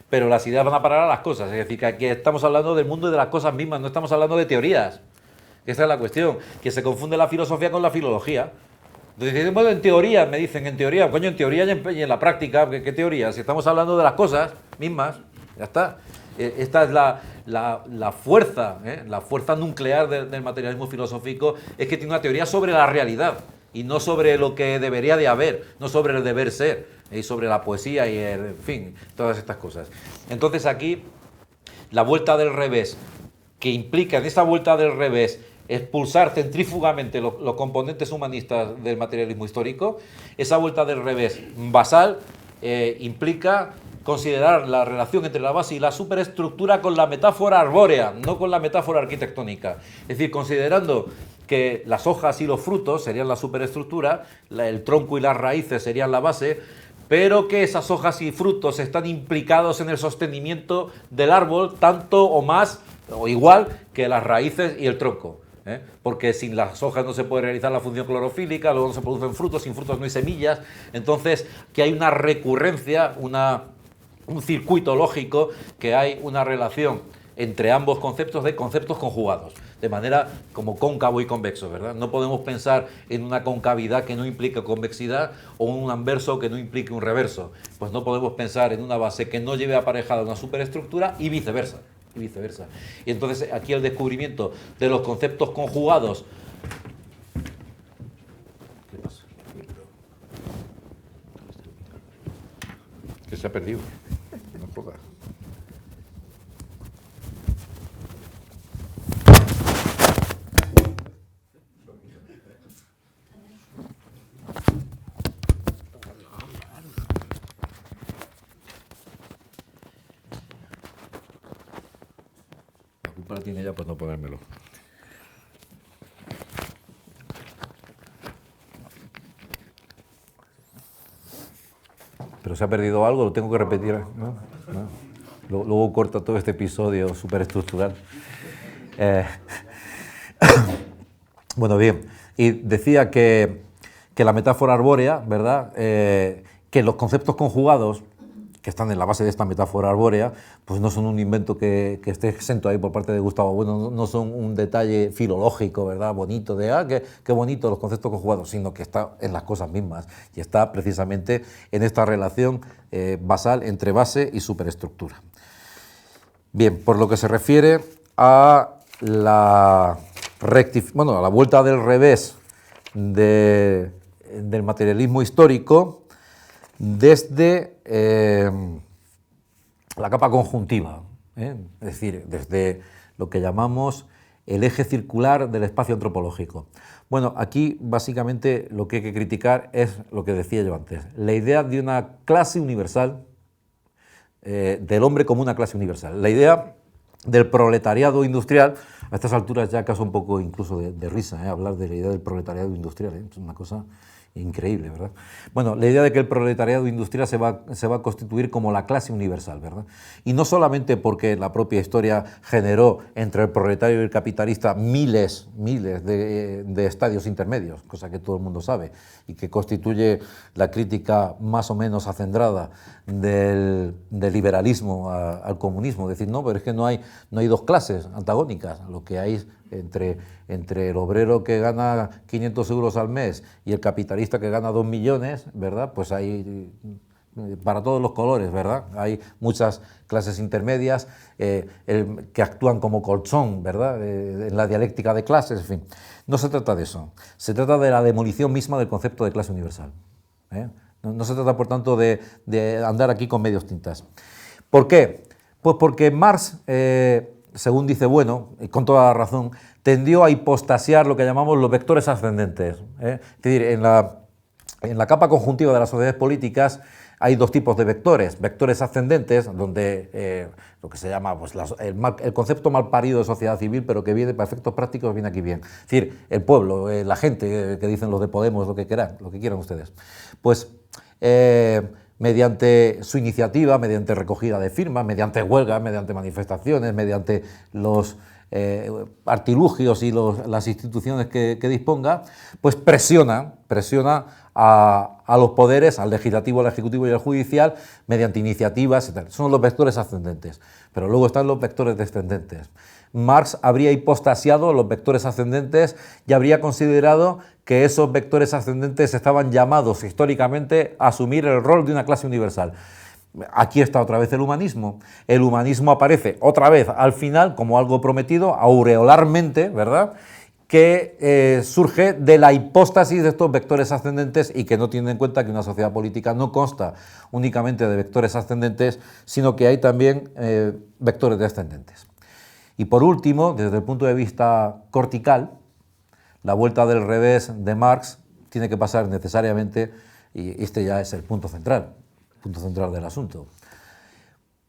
Pero las ideas van a parar a las cosas, es decir, que aquí estamos hablando del mundo y de las cosas mismas, no estamos hablando de teorías. Esa es la cuestión, que se confunde la filosofía con la filología. Entonces, bueno, en teoría, me dicen, en teoría, coño, en teoría y en la práctica, ¿qué teoría? Si estamos hablando de las cosas mismas, ya está. Esta es la fuerza nuclear del materialismo filosófico, es que tiene una teoría sobre la realidad y no sobre lo que debería de haber, no sobre el deber ser, y sobre la poesía y en fin, todas estas cosas. Entonces aquí, la vuelta del revés, que implica en esta vuelta del revés expulsar centrífugamente los componentes humanistas del materialismo histórico, esa vuelta del revés basal implica considerar la relación entre la base y la superestructura con la metáfora arbórea, no con la metáfora arquitectónica. Es decir, considerando que las hojas y los frutos serían la superestructura, el tronco y las raíces serían la base, pero que esas hojas y frutos están implicados en el sostenimiento del árbol tanto o más o igual que las raíces y el tronco. Porque sin las hojas no se puede realizar la función clorofílica, luego no se producen frutos, sin frutos no hay semillas, entonces que hay una recurrencia, un circuito lógico, que hay una relación entre ambos conceptos de conceptos conjugados, de manera como cóncavo y convexo, ¿verdad? No podemos pensar en una concavidad que no implique convexidad o un anverso que no implique un reverso. Pues no podemos pensar en una base que no lleve aparejada una superestructura y viceversa. Y entonces aquí el descubrimiento de los conceptos conjugados. ¿Qué pasa? Que se ha perdido. No jodas. La culpa la tiene ella por no ponérmelo. Pero se ha perdido algo, lo tengo que repetir. ¿No? Luego corto todo este episodio superestructural. Bueno, bien. Y decía que la metáfora arbórea, ¿verdad? Que los conceptos conjugados que están en la base de esta metáfora arbórea, pues no son un invento que esté exento ahí por parte de Gustavo Bueno, no son un detalle filológico, ¿verdad? Bonito, de qué bonito los conceptos conjugados, sino que está en las cosas mismas y está precisamente en esta relación basal entre base y superestructura. Bien, por lo que se refiere a la vuelta del revés del materialismo histórico, desde la capa conjuntiva, es decir, desde lo que llamamos el eje circular del espacio antropológico. Bueno, aquí básicamente lo que hay que criticar es lo que decía yo antes, la idea de una clase universal, del hombre como una clase universal, la idea del proletariado industrial. A estas alturas ya causa un poco incluso de risa, hablar de la idea del proletariado industrial, es una cosa Increíble, ¿verdad? Bueno, la idea de que el proletariado industrial se va a constituir como la clase universal, ¿verdad? Y no solamente porque la propia historia generó entre el proletario y el capitalista miles de estadios intermedios, cosa que todo el mundo sabe, y que constituye la crítica más o menos acendrada del liberalismo al comunismo. Decir, no, pero es que no hay dos clases antagónicas, lo que hay entre el obrero que gana 500 euros al mes y el capitalista que gana 2 millones, ¿verdad? Pues hay para todos los colores, ¿verdad? Hay muchas clases intermedias que actúan como colchón, ¿verdad? En la dialéctica de clases, en fin. No se trata de eso, se trata de la demolición misma del concepto de clase universal, ¿eh? No se trata, por tanto, de andar aquí con medios tintas. ¿Por qué? Pues porque Marx, según dice Bueno, y con toda la razón, tendió a hipostasiar lo que llamamos los vectores ascendentes, ¿eh? Es decir, en la capa conjuntiva de las sociedades políticas hay dos tipos de vectores. Vectores ascendentes, donde lo que se llama pues, el concepto mal parido de sociedad civil, pero que viene para efectos prácticos, viene aquí bien. Es decir, el pueblo, la gente, que dicen los de Podemos, lo que quieran ustedes. Pues mediante su iniciativa, mediante recogida de firmas, mediante huelgas, mediante manifestaciones, mediante los artilugios y las instituciones que disponga, pues presiona a los poderes, al legislativo, al ejecutivo y al judicial, mediante iniciativas, etc. Son los vectores ascendentes, pero luego están los vectores descendentes. Marx habría hipostasiado los vectores ascendentes y habría considerado que esos vectores ascendentes estaban llamados históricamente a asumir el rol de una clase universal. Aquí está otra vez el humanismo. El humanismo aparece otra vez al final como algo prometido, aureolarmente, ¿verdad?, que surge de la hipóstasis de estos vectores ascendentes y que no tiene en cuenta que una sociedad política no consta únicamente de vectores ascendentes, sino que hay también vectores descendentes. Y por último, desde el punto de vista cortical, la vuelta del revés de Marx tiene que pasar necesariamente, y este ya es el punto central del asunto,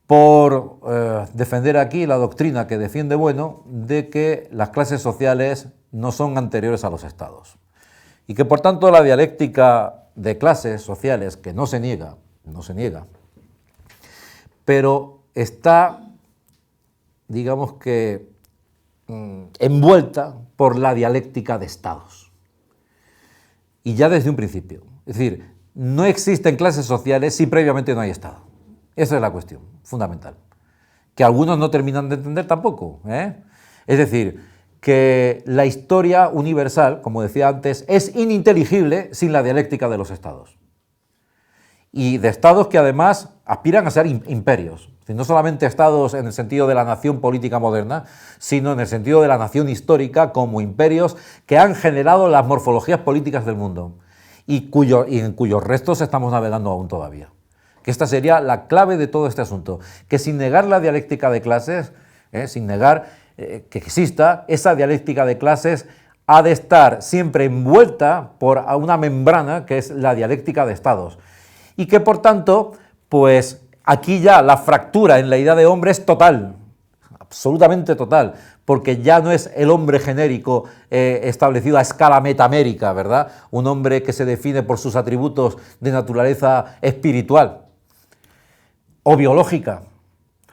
por defender aquí la doctrina que defiende Bueno de que las clases sociales no son anteriores a los estados y que por tanto la dialéctica de clases sociales, que no se niega, pero está, digamos que, envuelta por la dialéctica de estados. Y ya desde un principio. Es decir, no existen clases sociales si previamente no hay estado. Esa es la cuestión fundamental, que algunos no terminan de entender tampoco, ¿eh? Es decir, que la historia universal, como decía antes, es ininteligible sin la dialéctica de los estados. Y de estados que además aspiran a ser imperios. No solamente estados en el sentido de la nación política moderna, sino en el sentido de la nación histórica como imperios que han generado las morfologías políticas del mundo y en cuyos restos estamos navegando aún todavía. Que esta sería la clave de todo este asunto, que sin negar la dialéctica de clases, sin negar que exista, esa dialéctica de clases ha de estar siempre envuelta por una membrana que es la dialéctica de estados. Y que por tanto, pues aquí ya la fractura en la idea de hombre es total, absolutamente total, porque ya no es el hombre genérico establecido a escala metamérica, ¿verdad? Un hombre que se define por sus atributos de naturaleza espiritual, o biológica,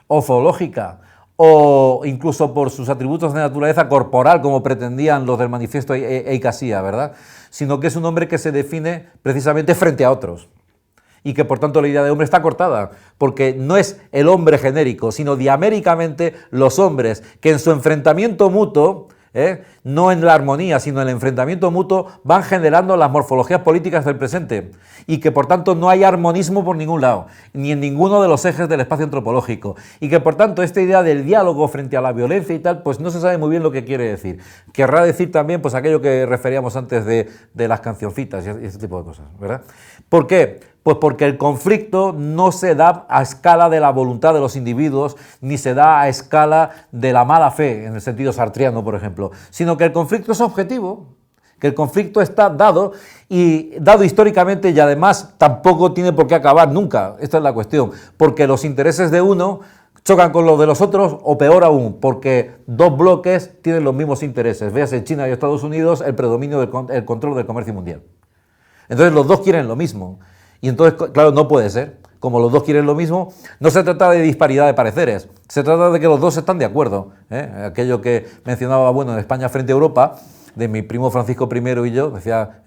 o zoológica, o incluso por sus atributos de naturaleza corporal, como pretendían los del manifiesto Eikasía, ¿verdad? Sino que es un hombre que se define precisamente frente a otros. Y que por tanto la idea de hombre está cortada, porque no es el hombre genérico, sino diaméricamente los hombres que en su enfrentamiento mutuo, no en la armonía, sino en el enfrentamiento mutuo, van generando las morfologías políticas del presente, y que por tanto no hay armonismo por ningún lado, ni en ninguno de los ejes del espacio antropológico, y que por tanto esta idea del diálogo frente a la violencia y tal, pues no se sabe muy bien lo que quiere decir. Querrá decir también pues aquello que referíamos antes de las cancioncitas y ese tipo de cosas, ¿verdad? ¿Por qué? Pues porque el conflicto no se da a escala de la voluntad de los individuos, ni se da a escala de la mala fe, en el sentido sartriano, por ejemplo, sino que el conflicto es objetivo, que el conflicto está dado, y dado históricamente, y además tampoco tiene por qué acabar nunca. Esta es la cuestión, porque los intereses de uno chocan con los de los otros, o peor aún, porque dos bloques tienen los mismos intereses. Véase en China y Estados Unidos el predominio del control del comercio mundial. Entonces los dos quieren lo mismo. Y entonces, claro, no puede ser. Como los dos quieren lo mismo, no se trata de disparidad de pareceres, se trata de que los dos están de acuerdo. Aquello que mencionaba, bueno, en España frente a Europa, de mi primo Francisco I y yo, decía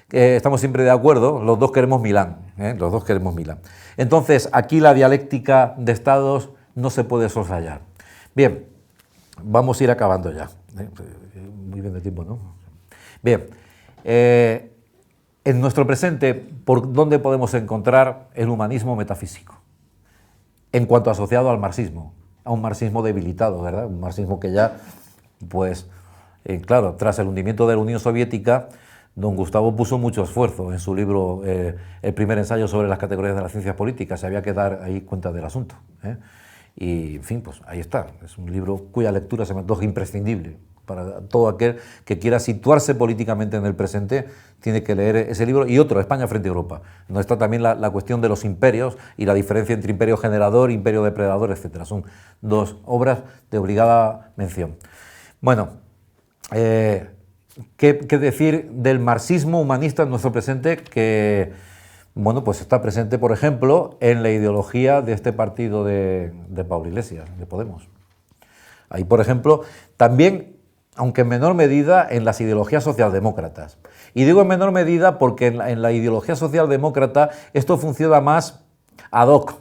que estamos siempre de acuerdo, los dos queremos Milán, los dos queremos Milán. Entonces, aquí la dialéctica de estados no se puede soslayar. Bien, vamos a ir acabando ya. Muy bien de tiempo, ¿no? Bien, en nuestro presente, ¿por dónde podemos encontrar el humanismo metafísico? En cuanto asociado al marxismo, a un marxismo debilitado, ¿verdad? Un marxismo que ya, pues, claro, tras el hundimiento de la Unión Soviética, don Gustavo puso mucho esfuerzo en su libro, el primer ensayo sobre las categorías de las ciencias políticas, se había que dar ahí cuenta del asunto. Y, en fin, pues ahí está, es un libro cuya lectura se me antoja imprescindible. Para todo aquel que quiera situarse políticamente en el presente, tiene que leer ese libro y otro, España frente a Europa, donde está también la cuestión de los imperios y la diferencia entre imperio generador, imperio depredador, etc. Son dos obras de obligada mención. Bueno, ¿qué decir del marxismo humanista en nuestro presente? Que, bueno, pues está presente, por ejemplo, en la ideología de este partido de Pablo Iglesias, de Podemos. Ahí, por ejemplo, también, aunque en menor medida, en las ideologías socialdemócratas. Y digo en menor medida porque en la ideología socialdemócrata esto funciona más ad hoc.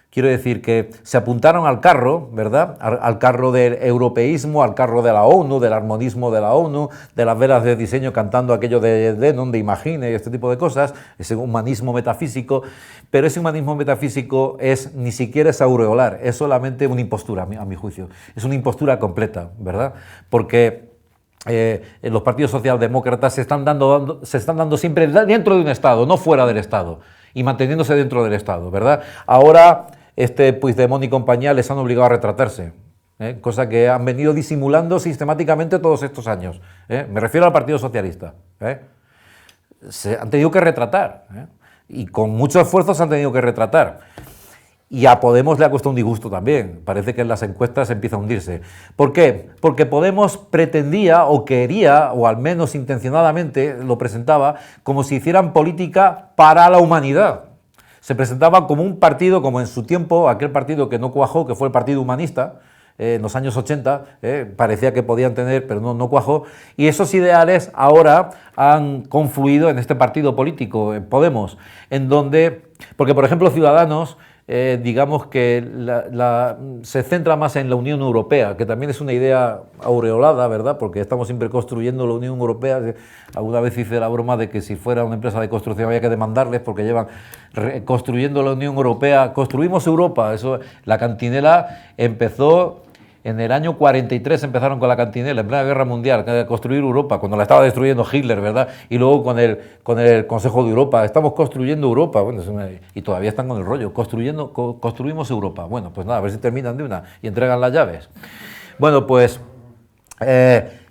Quiero decir que se apuntaron al carro, ¿verdad? Al carro del europeísmo, al carro de la ONU, del armonismo de la ONU, de las velas de diseño cantando aquello de Denon, de Imagine y este tipo de cosas, ese humanismo metafísico, pero ese humanismo metafísico ni siquiera es aureolar, es solamente una impostura, a mi juicio. Es una impostura completa, ¿verdad? Porque los partidos socialdemócratas se están dando siempre dentro de un Estado, no fuera del Estado, y manteniéndose dentro del Estado, ¿verdad? Ahora Puigdemont y compañía les han obligado a retratarse, cosa que han venido disimulando sistemáticamente todos estos años. Me refiero al Partido Socialista. Se han tenido que retratar, y con mucho esfuerzo se han tenido que retratar. Y a Podemos le ha costado un disgusto también. Parece que en las encuestas empieza a hundirse. ¿Por qué? Porque Podemos pretendía o quería, o al menos intencionadamente lo presentaba, como si hicieran política para la humanidad. Se presentaba como un partido, como en su tiempo, aquel partido que no cuajó, que fue el Partido Humanista, en los años 80, parecía que podían tener, pero no cuajó, y esos ideales ahora han confluido en este partido político, en Podemos, en donde, porque por ejemplo Ciudadanos, digamos que se centra más en la Unión Europea, que también es una idea aureolada, ¿verdad? Porque estamos siempre construyendo la Unión Europea. Alguna vez hice la broma de que si fuera una empresa de construcción había que demandarles porque llevan construyendo la Unión Europea. Construimos Europa. Eso, la cantinela empezó en el año 43, empezaron con la cantinela, en plena guerra mundial, a construir Europa, cuando la estaba destruyendo Hitler, ¿verdad? Y luego con el Consejo de Europa, estamos construyendo Europa, bueno, y todavía están con el rollo, construimos Europa. Bueno, pues nada, a ver si terminan de una y entregan las llaves. Bueno, pues,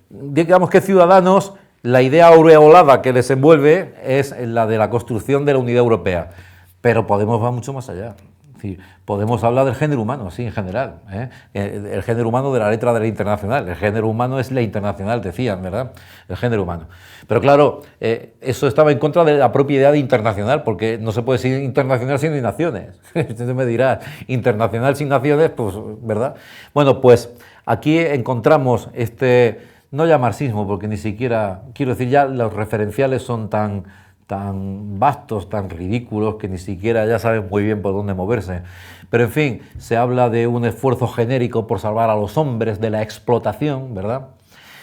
digamos que Ciudadanos, la idea aureolada que les envuelve es la de la construcción de la unidad europea, pero Podemos va mucho más allá. Podemos hablar del género humano, sí, en general, el género humano de la letra de la Internacional, el género humano es la Internacional, decían, ¿verdad? El género humano. Pero claro, eso estaba en contra de la propia idea de internacional, porque no se puede ser internacional sin naciones. Usted me dirá, internacional sin naciones, pues, ¿verdad? Bueno, pues aquí encontramos no ya marxismo, porque ni siquiera, quiero decir, ya los referenciales son tan vastos, tan ridículos, que ni siquiera ya saben muy bien por dónde moverse. Pero en fin, se habla de un esfuerzo genérico por salvar a los hombres de la explotación, ¿verdad?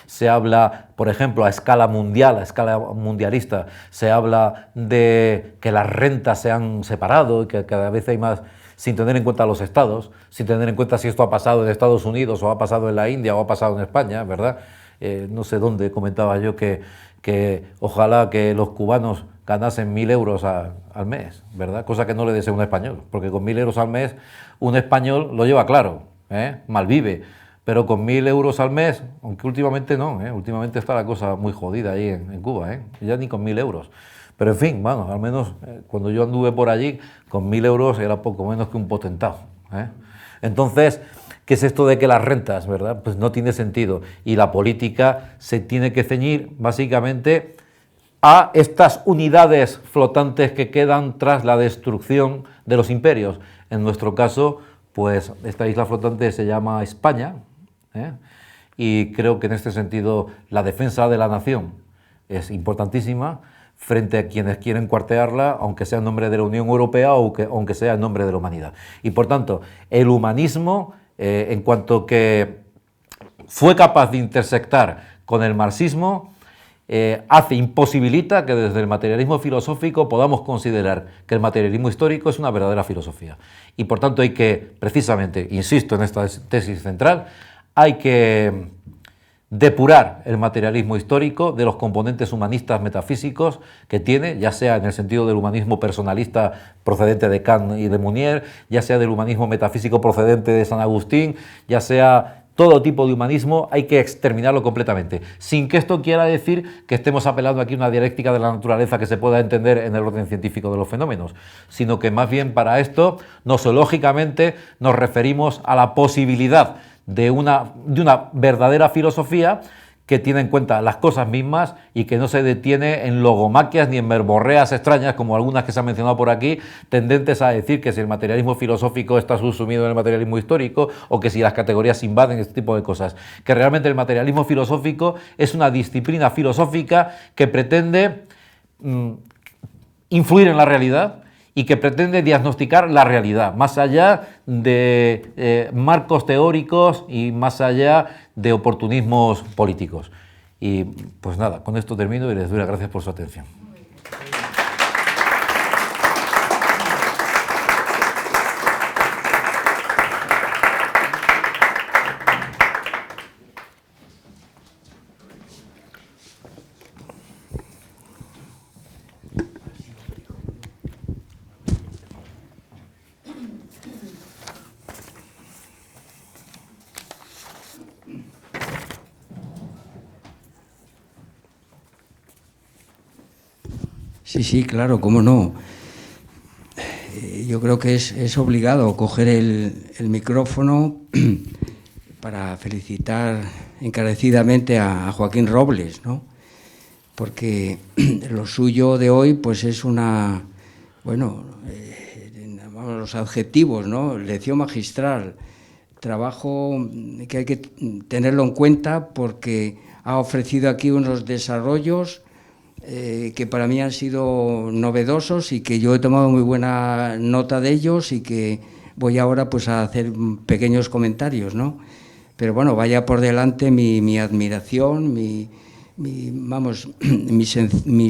Se habla, por ejemplo, a escala mundial, a escala mundialista, se habla de que las rentas se han separado y que cada vez hay más, sin tener en cuenta los estados, sin tener en cuenta si esto ha pasado en Estados Unidos o ha pasado en la India o ha pasado en España, ¿verdad? No sé dónde comentaba yo que ojalá que los cubanos ganasen 1.000 euros al mes, ¿verdad? Cosa que no le deseo a un español, porque con 1.000 euros al mes un español lo lleva claro, malvive, pero con 1.000 euros al mes, aunque últimamente no, últimamente está la cosa muy jodida ahí en Cuba, ya ni con 1.000 euros. Pero en fin, bueno, al menos cuando yo anduve por allí, con 1.000 euros era poco menos que un potentado. Entonces, ¿qué es esto de que las rentas, verdad? Pues no tiene sentido, y la política se tiene que ceñir básicamente a estas unidades flotantes que quedan tras la destrucción de los imperios. En nuestro caso, pues esta isla flotante se llama España, y creo que en este sentido la defensa de la nación es importantísima frente a quienes quieren cuartearla, aunque sea en nombre de la Unión Europea o aunque sea en nombre de la humanidad. Y por tanto, el humanismo, en cuanto que fue capaz de intersectar con el marxismo, imposibilita que desde el materialismo filosófico podamos considerar que el materialismo histórico es una verdadera filosofía. Y por tanto hay que, precisamente, insisto en esta tesis central, hay que depurar el materialismo histórico de los componentes humanistas metafísicos que tiene, ya sea en el sentido del humanismo personalista procedente de Kant y de Mounier, ya sea del humanismo metafísico procedente de San Agustín, ya sea todo tipo de humanismo, hay que exterminarlo completamente, sin que esto quiera decir que estemos apelando aquí a una dialéctica de la naturaleza que se pueda entender en el orden científico de los fenómenos, sino que más bien para esto, nosológicamente, nos referimos a la posibilidad de una verdadera filosofía que tiene en cuenta las cosas mismas y que no se detiene en logomaquias ni en verborreas extrañas, como algunas que se han mencionado por aquí, tendentes a decir que si el materialismo filosófico está subsumido en el materialismo histórico o que si las categorías invaden, este tipo de cosas. Que realmente el materialismo filosófico es una disciplina filosófica que pretende influir en la realidad y que pretende diagnosticar la realidad, más allá de marcos teóricos y más allá de oportunismos políticos. Y pues nada, con esto termino y les doy las gracias por su atención.
Sí, claro, cómo no. Yo creo que es obligado coger el micrófono para felicitar encarecidamente a Joaquín Robles, ¿no? Porque lo suyo de hoy pues es una, bueno, los adjetivos, ¿no? Lección magistral, trabajo que hay que tenerlo en cuenta porque ha ofrecido aquí unos desarrollos que para mí han sido novedosos y que yo he tomado muy buena nota de ellos y que voy ahora pues a hacer pequeños comentarios, ¿no? Pero bueno, vaya por delante mi admiración, mi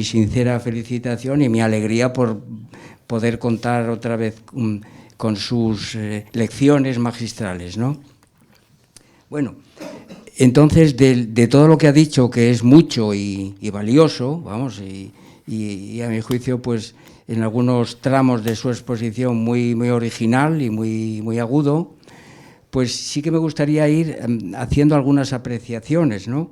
sincera felicitación y mi alegría por poder contar otra vez con sus lecciones magistrales, ¿no? Bueno, entonces, de todo lo que ha dicho, que es mucho y valioso, vamos, y a mi juicio, pues, en algunos tramos de su exposición muy original y muy agudo, pues sí que me gustaría ir haciendo algunas apreciaciones, ¿no?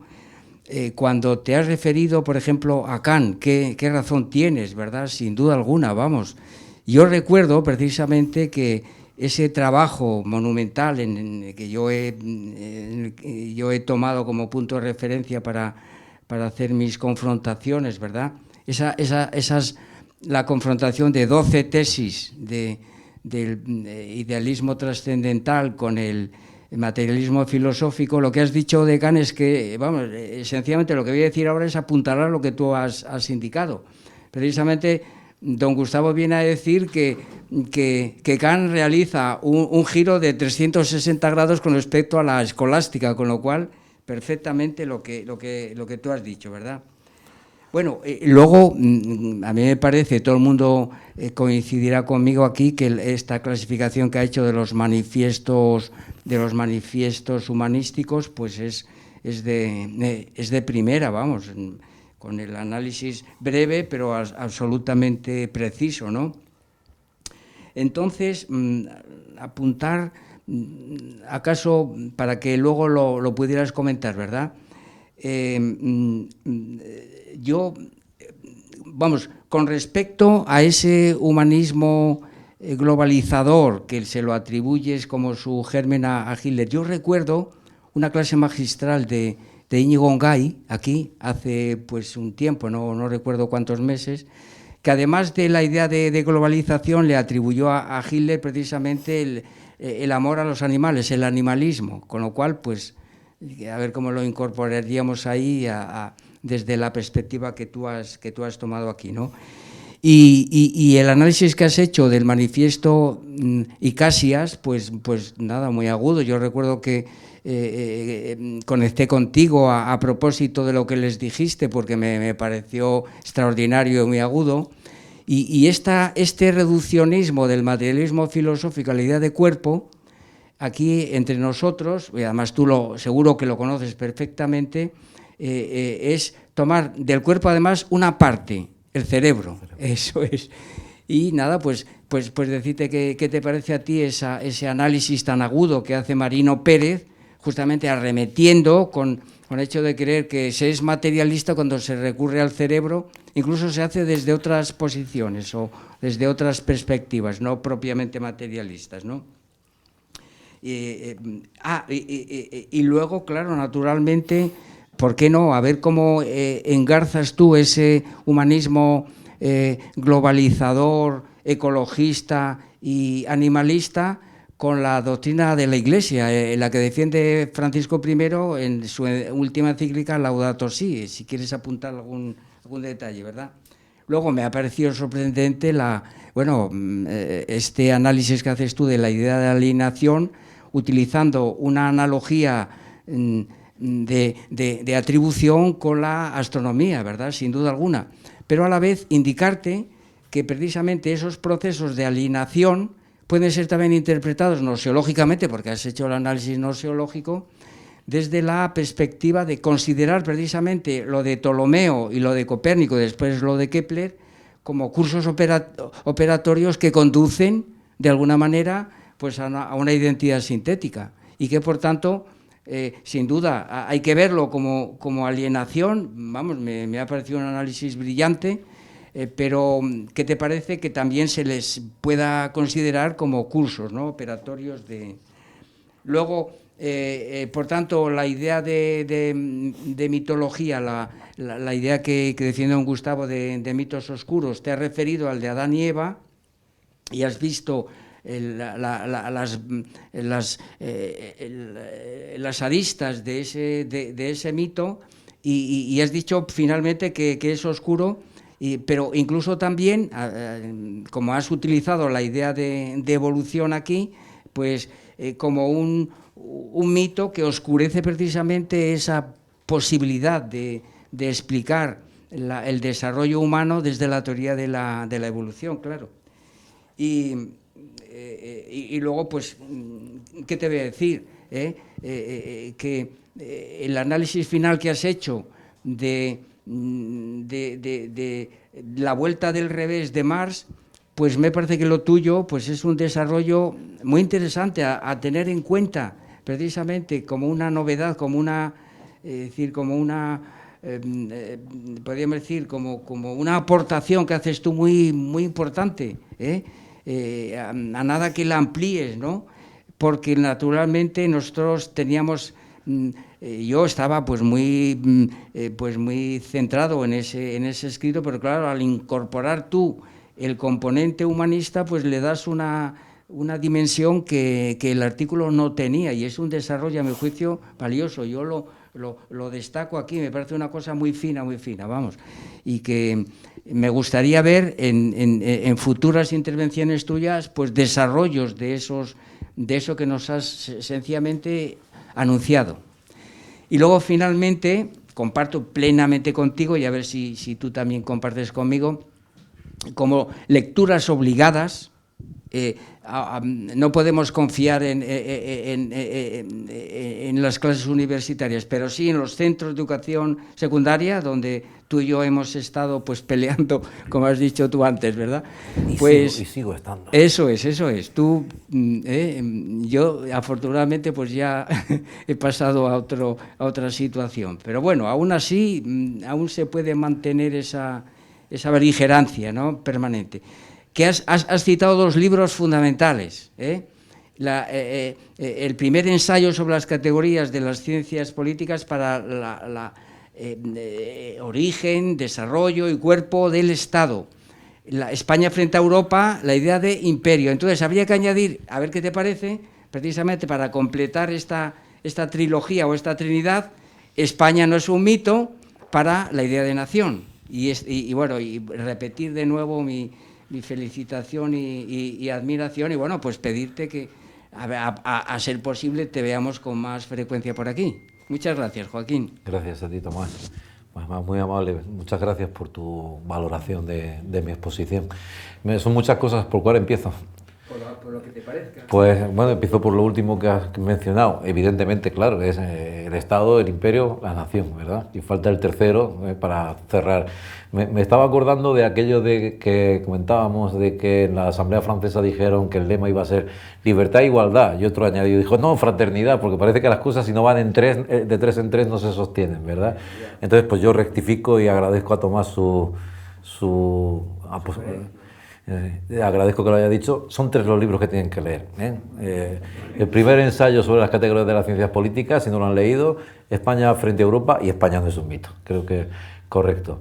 Cuando te has referido, por ejemplo, a Kant, ¿qué razón tienes, verdad? Sin duda alguna, vamos. Yo recuerdo precisamente que ese trabajo monumental que yo he tomado como punto de referencia para hacer mis confrontaciones, ¿verdad? La confrontación de 12 tesis del idealismo trascendental con el materialismo filosófico. Lo que has dicho de Kant es que, vamos, sencillamente lo que voy a decir ahora es apuntalar lo que tú has indicado. Precisamente, don Gustavo viene a decir que Kant realiza un giro de 360 grados con respecto a la escolástica, con lo cual, perfectamente lo que tú has dicho, ¿verdad? Bueno, luego, a mí me parece, todo el mundo coincidirá conmigo aquí, que esta clasificación que ha hecho de los manifiestos humanísticos, pues es de primera, vamos, con el análisis breve, pero absolutamente preciso, ¿no? Entonces, apuntar, acaso, para que luego lo pudieras comentar, ¿verdad? Yo, vamos, con respecto a ese humanismo globalizador que se lo atribuyes como su germen a Hitler, yo recuerdo una clase magistral de Íñigo Ongay, aquí, hace pues un tiempo, no recuerdo cuántos meses, que además de la idea de globalización le atribuyó a Hitler precisamente el amor a los animales, el animalismo, con lo cual, pues, a ver cómo lo incorporaríamos ahí desde la perspectiva que tú has tomado aquí, ¿no? Y el análisis que has hecho del manifiesto Icasias, pues nada, muy agudo. Yo recuerdo que conecté contigo a propósito de lo que les dijiste, porque me pareció extraordinario y muy agudo. Y este reduccionismo del materialismo filosófico a la idea de cuerpo, aquí entre nosotros, y además tú seguro que lo conoces perfectamente, es tomar del cuerpo además una parte, el cerebro, eso es. Y nada, pues decirte qué te parece a ti ese análisis tan agudo que hace Marino Pérez, justamente arremetiendo con el hecho de creer que se es materialista cuando se recurre al cerebro, incluso se hace desde otras posiciones o desde otras perspectivas, no propiamente materialistas, ¿no? Y luego, claro, naturalmente, ¿por qué no? A ver cómo engarzas tú ese humanismo globalizador, ecologista y animalista con la doctrina de la Iglesia, la que defiende Francisco I en su última encíclica Laudato Si, si quieres apuntar algún detalle, ¿verdad? Luego me ha parecido sorprendente este análisis que haces tú de la idea de alienación, utilizando una analogía de atribución con la astronomía, ¿verdad? Sin duda alguna. Pero a la vez indicarte que precisamente esos procesos de alienación pueden ser también interpretados noseológicamente, porque has hecho el análisis noseológico, desde la perspectiva de considerar precisamente lo de Ptolomeo y lo de Copérnico, después lo de Kepler, como cursos operatorios que conducen, de alguna manera, pues a una identidad sintética, y que, por tanto, sin duda, hay que verlo como alienación. Vamos, me ha parecido un análisis brillante, pero ¿qué te parece que también se les pueda considerar como cursos, ¿no?, operatorios de... Luego, por tanto, la idea de mitología, la idea que defiende don Gustavo de mitos oscuros, te has referido al de Adán y Eva, y has visto las aristas de ese mito, y has dicho finalmente que es oscuro, pero incluso también, como has utilizado la idea de evolución aquí, pues como un mito que oscurece precisamente esa posibilidad de explicar el desarrollo humano desde la teoría de la evolución, claro. Y luego, pues, ¿qué te voy a decir? Que el análisis final que has hecho de la vuelta del revés de Mars, pues me parece que lo tuyo, pues, es un desarrollo muy interesante a tener en cuenta, precisamente como una novedad, como una, podríamos decir, como una aportación que haces tú muy importante, a nada que la amplíes, ¿no? Porque naturalmente nosotros teníamos, yo estaba pues muy centrado en ese escrito, pero claro, al incorporar tú el componente humanista, pues le das una dimensión que el artículo no tenía, y es un desarrollo, a mi juicio, valioso. Yo lo destaco aquí, me parece una cosa muy fina, vamos, y que me gustaría ver en futuras intervenciones tuyas, pues desarrollos de eso que nos has sencillamente anunciado. Y luego, finalmente, comparto plenamente contigo, y a ver si tú también compartes conmigo, como lecturas obligadas. No podemos confiar en las clases universitarias, pero sí en los centros de educación secundaria, donde tú y yo hemos estado pues peleando, como has dicho tú antes, ¿verdad?
Y sigo estando.
Eso es. Tú, yo afortunadamente pues ya he pasado a otra situación, pero bueno, aún así, aún se puede mantener esa beligerancia, ¿no?, permanente. Que has citado dos libros fundamentales, el primer ensayo sobre las categorías de las ciencias políticas para origen, desarrollo y cuerpo del Estado. España frente a Europa, la idea de imperio. Entonces habría que añadir, a ver qué te parece, precisamente para completar esta trilogía o esta trinidad, España no es un mito, para la idea de nación. Y bueno, y repetir de nuevo mi felicitación y admiración, y bueno, pues pedirte que a ser posible te veamos con más frecuencia por aquí. Muchas gracias, Joaquín.
Gracias a ti, Tomás. Pues muy amable, muchas gracias por tu valoración de mi exposición. Son muchas cosas, ¿por cuál empiezo?
Por lo que te parezca.
Pues bueno, empiezo por lo último que has mencionado. Evidentemente, claro, es el Estado, el imperio, la nación, ¿verdad? Y falta el tercero para cerrar. Me estaba acordando de aquello de que comentábamos, de que en la Asamblea Francesa dijeron que el lema iba a ser libertad e igualdad, y otro añadido dijo, no, fraternidad, porque parece que las cosas si no van de tres en tres no se sostienen, ¿verdad? Entonces, pues yo rectifico y agradezco a Tomás agradezco que lo haya dicho. Son 3 los libros que tienen que leer, ¿eh? El primer ensayo sobre las categorías de las ciencias políticas, si no lo han leído, España frente a Europa, y España no es un mito, creo que es correcto.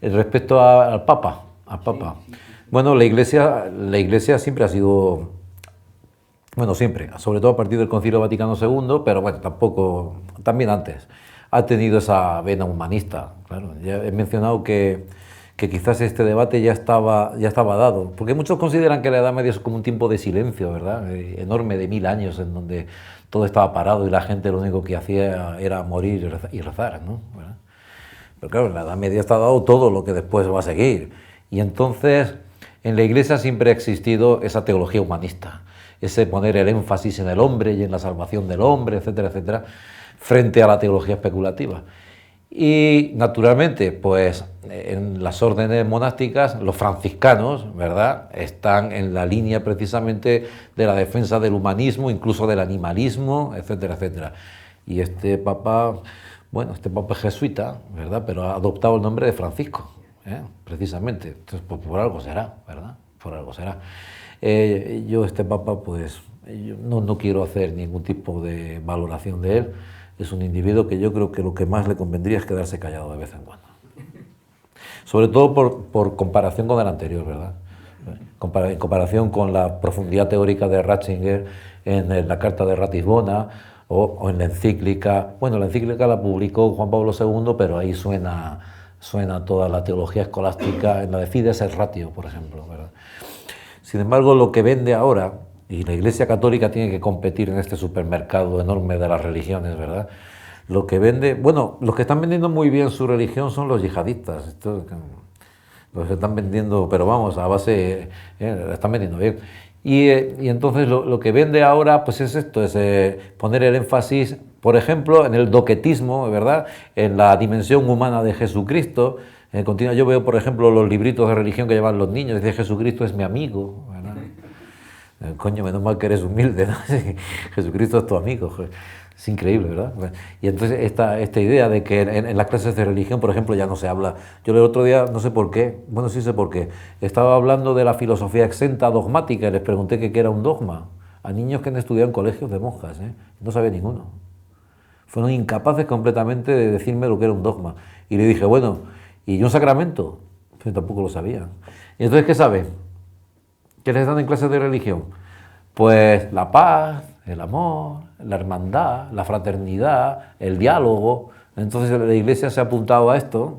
Respecto al Papa, bueno, la Iglesia siempre ha sido, bueno, siempre, sobre todo a partir del Concilio Vaticano II, pero bueno, también antes, ha tenido esa vena humanista, claro. Ya he mencionado que quizás este debate ya estaba dado, porque muchos consideran que la Edad Media es como un tiempo de silencio, ¿verdad? Enorme, de 1000 años, en donde todo estaba parado y la gente lo único que hacía era morir y rezar, ¿no? ¿Verdad? Pero claro, en la Edad Media está dado todo lo que después va a seguir, y entonces en la Iglesia siempre ha existido esa teología humanista, ese poner el énfasis en el hombre y en la salvación del hombre, etcétera, etcétera, frente a la teología especulativa. Y naturalmente, pues en las órdenes monásticas, los franciscanos, ¿verdad?, están en la línea precisamente de la defensa del humanismo, incluso del animalismo, etcétera, etcétera. Y este papa es jesuita, ¿verdad?, pero ha adoptado el nombre de Francisco, precisamente. Entonces, pues, por algo será, ¿verdad? Por algo será. Yo, este papa, pues, yo no quiero hacer ningún tipo de valoración de él. Es un individuo que yo creo que lo que más le convendría es quedarse callado de vez en cuando. Sobre todo por comparación con el anterior, ¿verdad? En comparación con la profundidad teórica de Ratzinger en la Carta de Ratisbona o en la encíclica. Bueno, la encíclica la publicó Juan Pablo II, pero ahí suena toda la teología escolástica en la de Fides et Ratio, por ejemplo, ¿verdad? Sin embargo, lo que vende ahora, y la Iglesia Católica tiene que competir en este supermercado enorme de las religiones, ¿verdad? Lo que vende, bueno, los que están vendiendo muy bien su religión son los yihadistas. Los están vendiendo, pero vamos, a base, la están vendiendo bien. Y entonces lo que vende ahora, pues es esto, es poner el énfasis, por ejemplo, en el doquetismo, ¿verdad?, en la dimensión humana de Jesucristo. Yo veo, por ejemplo, los libritos de religión que llevan los niños, dice Jesucristo es mi amigo, ¿verdad? Coño, menos mal que eres humilde, ¿no? Jesucristo es tu amigo, joder. Es increíble, ¿verdad? Y entonces esta idea de que en las clases de religión, por ejemplo, ya no se habla. Yo el otro día, no sé por qué, bueno, sí sé por qué, estaba hablando de la filosofía exenta dogmática y les pregunté qué era un dogma a niños que han estudiado en colegios de monjas, no sabía ninguno. Fueron incapaces completamente de decirme lo que era un dogma. Y le dije, bueno, ¿y un sacramento? Pues tampoco lo sabían. ¿Y entonces qué saben? ¿Qué les dan en clases de religión? Pues la paz, el amor, la hermandad, la fraternidad, el diálogo. Entonces la Iglesia se ha apuntado a esto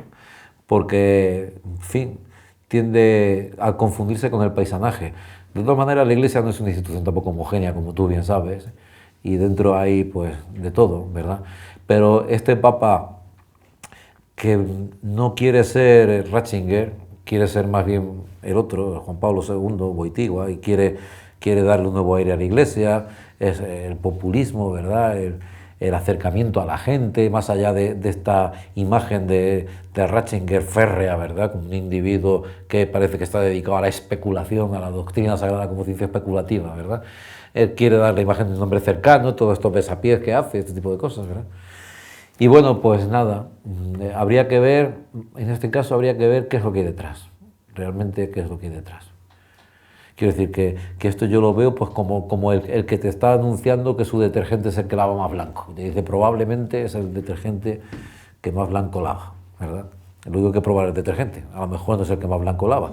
porque, en fin, tiende a confundirse con el paisanaje. De todas maneras, la Iglesia no es una institución tampoco homogénea, como tú bien sabes, y dentro hay, pues, de todo, ¿verdad? Pero este Papa, que no quiere ser Ratzinger, quiere ser más bien el otro, Juan Pablo II, Wojtyła, y quiere darle un nuevo aire a la Iglesia, es el populismo, ¿verdad?, el acercamiento a la gente, más allá de esta imagen de Ratzinger férrea, ¿verdad?, como un individuo que parece que está dedicado a la especulación, a la doctrina sagrada como ciencia especulativa, ¿verdad? Él quiere dar la imagen de un hombre cercano, todos estos besapiés que hace, este tipo de cosas, ¿verdad? Y bueno, pues nada, habría que ver, en este caso habría que ver qué es lo que hay detrás, realmente qué es lo que hay detrás. Quiero decir que esto yo lo veo pues como el que te está anunciando que su detergente es el que lava más blanco. Te dice, probablemente es el detergente que más blanco lava, ¿verdad? Lo único que probar el detergente, a lo mejor no es el que más blanco lava,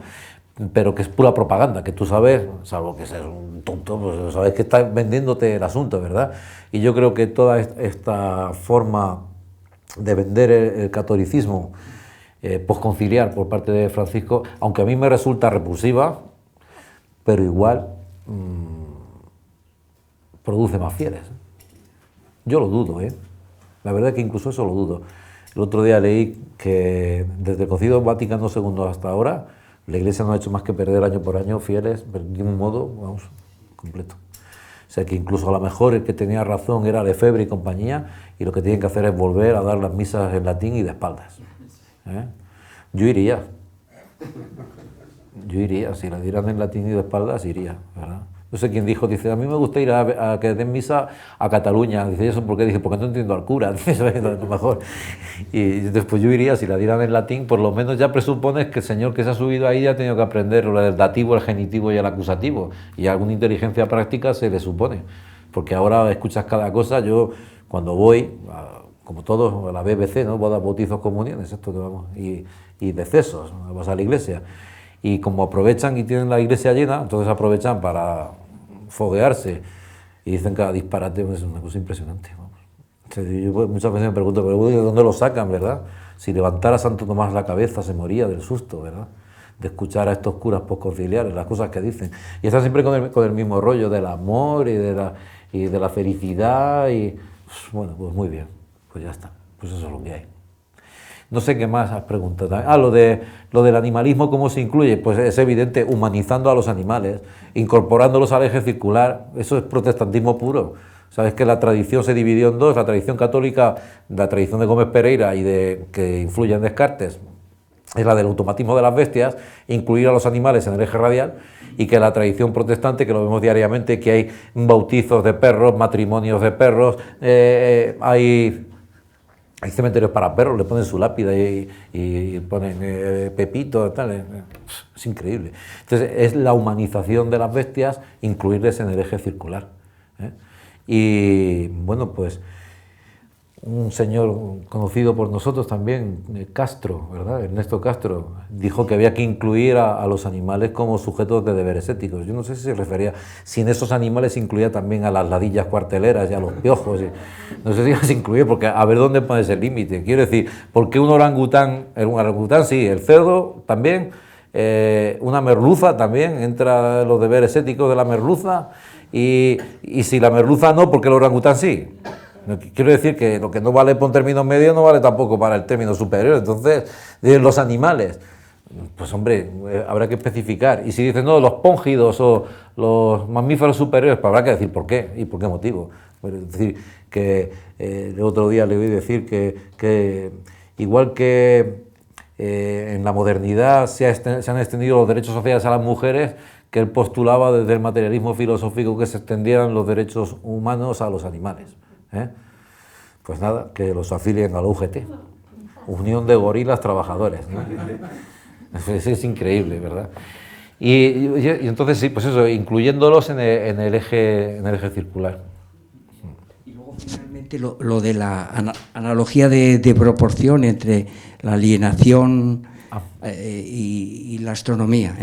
pero que es pura propaganda, que tú sabes, salvo que seas un tonto, pues sabes que está vendiéndote el asunto, ¿verdad? Y yo creo que toda esta forma de vender el catolicismo posconciliar por parte de Francisco, aunque a mí me resulta repulsiva, pero igual produce más fieles. Yo lo dudo, la verdad que incluso eso lo dudo. El otro día leí que desde el Concilio Vaticano II hasta ahora, la Iglesia no ha hecho más que perder año por año fieles, de un modo, vamos, completo. O sea que incluso a lo mejor el que tenía razón era Lefebvre y compañía, y lo que tienen que hacer es volver a dar las misas en latín y de espaldas. Yo iría, si la dieran en latín y de espaldas, iría, ¿verdad? No sé quién dijo, dice, a mí me gusta ir a que den misa a Cataluña. Dice, ¿eso por qué? Dice, porque no entiendo al cura, dice, a lo mejor. Y después yo iría, si la dieran en latín, por lo menos ya presupones que el señor que se ha subido ahí ya ha tenido que aprender el dativo, el genitivo y el acusativo. Y alguna inteligencia práctica se le supone. Porque ahora escuchas cada cosa. Yo, cuando voy, como todos, a la BBC, ¿no? Bodas, bautizos, comuniones, esto que vamos, y decesos, vas a la iglesia. Y como aprovechan y tienen la iglesia llena, entonces aprovechan para foguearse y dicen cada disparate, es una cosa impresionante. Vamos. O sea, yo muchas veces me pregunto, ¿pero de dónde lo sacan, verdad? Si levantara Santo Tomás la cabeza se moría del susto, ¿verdad? De escuchar a estos curas posconciliares, las cosas que dicen. Y están siempre con el mismo rollo del amor y de la felicidad y... Bueno, pues muy bien, pues ya está, pues eso es lo que hay. No sé qué más has preguntado. Lo del animalismo, ¿cómo se incluye? Pues es evidente, humanizando a los animales, incorporándolos al eje circular. Eso es protestantismo puro. Sabes que la tradición se dividió en dos, la tradición católica, la tradición de Gómez Pereira y que influye en Descartes, es la del automatismo de las bestias, incluir a los animales en el eje radial, y que la tradición protestante, que lo vemos diariamente, que hay bautizos de perros, matrimonios de perros, hay cementerios para perros, le ponen su lápida y ponen Pepito, tal. Es increíble. Entonces, es la humanización de las bestias, incluirles en el eje circular. Y, bueno, pues, un señor conocido por nosotros también, Castro, ¿verdad? Ernesto Castro, dijo que había que incluir a los animales como sujetos de deberes éticos. Yo no sé si se refería, si en esos animales se incluía también a las ladillas cuarteleras y a los piojos. No sé si se incluía, porque a ver dónde pones el límite. Quiero decir, ¿por qué un orangután sí, el cerdo también, una merluza también, entra en los deberes éticos de la merluza, y si la merluza no, ¿por qué el orangután sí? Quiero decir que lo que no vale por un término medio no vale tampoco para el término superior. Entonces, los animales, pues hombre, habrá que especificar. Y si dicen, no, los póngidos o los mamíferos superiores, pues habrá que decir por qué y por qué motivo. Pues es decir, que el otro día le oí decir que igual que en la modernidad se han extendido los derechos sociales a las mujeres, que él postulaba desde el materialismo filosófico que se extendieran los derechos humanos a los animales. Pues nada, que los afilien a la UGT, Unión de Gorilas Trabajadores, ¿no? Es increíble, ¿verdad? Y entonces sí, pues eso, incluyéndolos en el eje circular.
Y luego finalmente lo de la analogía de proporción entre la alienación y la astronomía,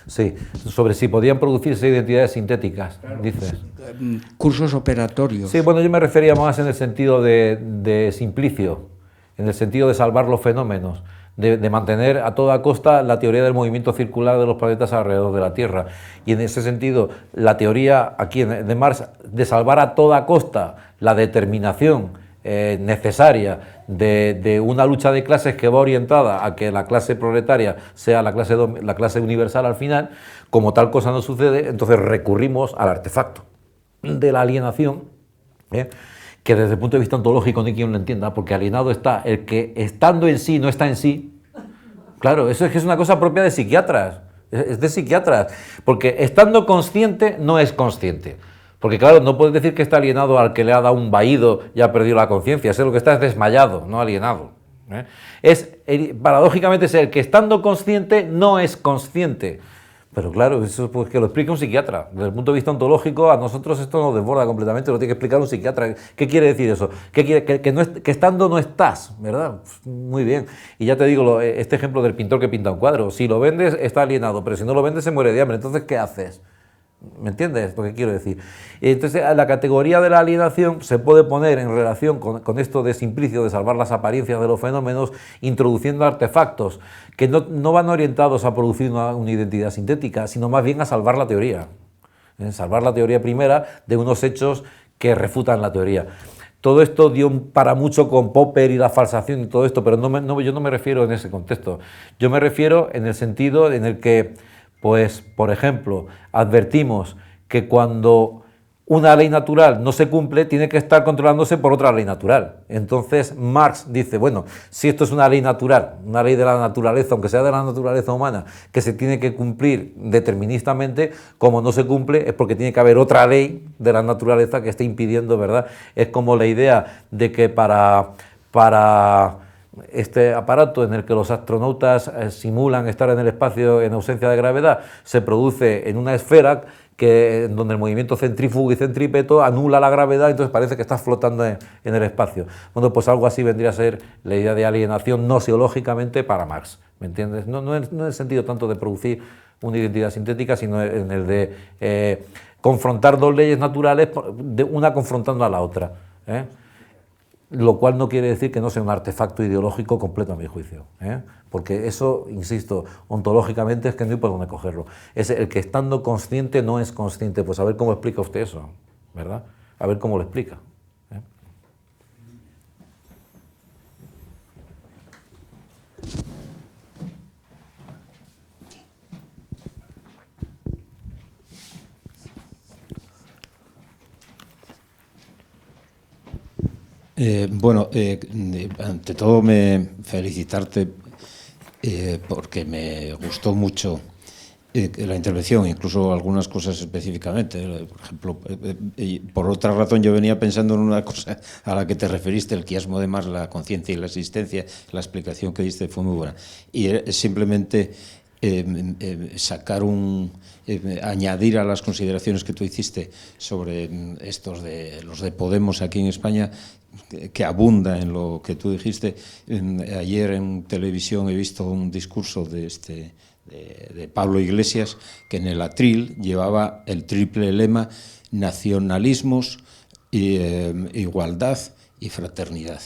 Sí, sobre si podían producirse identidades sintéticas, claro, dices.
Cursos operatorios.
Sí, bueno, yo me refería más en el sentido de Simplicio, en el sentido de salvar los fenómenos, de mantener a toda costa la teoría del movimiento circular de los planetas alrededor de la Tierra. Y en ese sentido, la teoría aquí de Marx, de salvar a toda costa la determinación necesaria de una lucha de clases que va orientada a que la clase proletaria sea la clase universal al final. Como tal cosa no sucede, entonces recurrimos al artefacto de la alienación, que desde el punto de vista ontológico no hay quien lo entienda, porque alienado está el que estando en sí no está en sí. Claro, eso es una cosa propia de psiquiatras, es de psiquiatras, porque estando consciente no es consciente. Porque claro, no puedes decir que está alienado al que le ha dado un vaído y ha perdido la conciencia. Ese lo que está es desmayado, no alienado. Paradójicamente es el que estando consciente no es consciente. Pero claro, eso pues que lo explique un psiquiatra. Desde el punto de vista ontológico, a nosotros esto nos desborda completamente, lo tiene que explicar un psiquiatra. ¿Qué quiere decir eso? ¿Qué quiere? Que estando no estás, ¿verdad? Muy bien. Y ya te digo, este ejemplo del pintor que pinta un cuadro. Si lo vendes, está alienado, pero si no lo vendes, se muere de hambre. Entonces, ¿qué haces? ¿Me entiendes lo que quiero decir? Entonces, la categoría de la alienación se puede poner en relación con esto de Simplicio, de salvar las apariencias de los fenómenos, introduciendo artefactos que no van orientados a producir una identidad sintética, sino más bien a salvar la teoría. Salvar la teoría primera de unos hechos que refutan la teoría. Todo esto dio para mucho con Popper y la falsación y todo esto, pero yo no me refiero en ese contexto. Yo me refiero en el sentido en el que, pues, por ejemplo, advertimos que cuando una ley natural no se cumple, tiene que estar controlándose por otra ley natural. Entonces Marx dice, bueno, si esto es una ley natural, una ley de la naturaleza, aunque sea de la naturaleza humana, que se tiene que cumplir deterministamente, como no se cumple es porque tiene que haber otra ley de la naturaleza que esté impidiendo, ¿verdad? Es como la idea de que para este aparato en el que los astronautas simulan estar en el espacio en ausencia de gravedad, se produce en una esfera donde el movimiento centrífugo y centrípeto anula la gravedad, entonces parece que estás flotando en el espacio. Bueno, pues algo así vendría a ser la idea de alienación nosiológicamente para Marx, ¿me entiendes? No en el sentido tanto de producir una identidad sintética, sino en el de confrontar dos leyes naturales, una confrontando a la otra, ¿eh? Lo cual no quiere decir que no sea un artefacto ideológico completo a mi juicio, ¿eh? Porque eso, insisto, ontológicamente es que no hay por dónde cogerlo. Es el que estando consciente no es consciente, pues a ver cómo explica usted eso, ¿verdad? A ver cómo lo explica, ¿eh?
Bueno, ante todo felicitarte porque me gustó mucho la intervención, incluso algunas cosas específicamente. Por ejemplo, por otra razón yo venía pensando en una cosa a la que te referiste, el quiasmo de Marx, la conciencia y la existencia. La explicación que diste fue muy buena. Y simplemente sacar añadir a las consideraciones que tú hiciste sobre estos de los de Podemos aquí en España, que abunda en lo que tú dijiste. Ayer en televisión he visto un discurso de Pablo Iglesias, que en el atril llevaba el triple lema: nacionalismos, igualdad y fraternidad.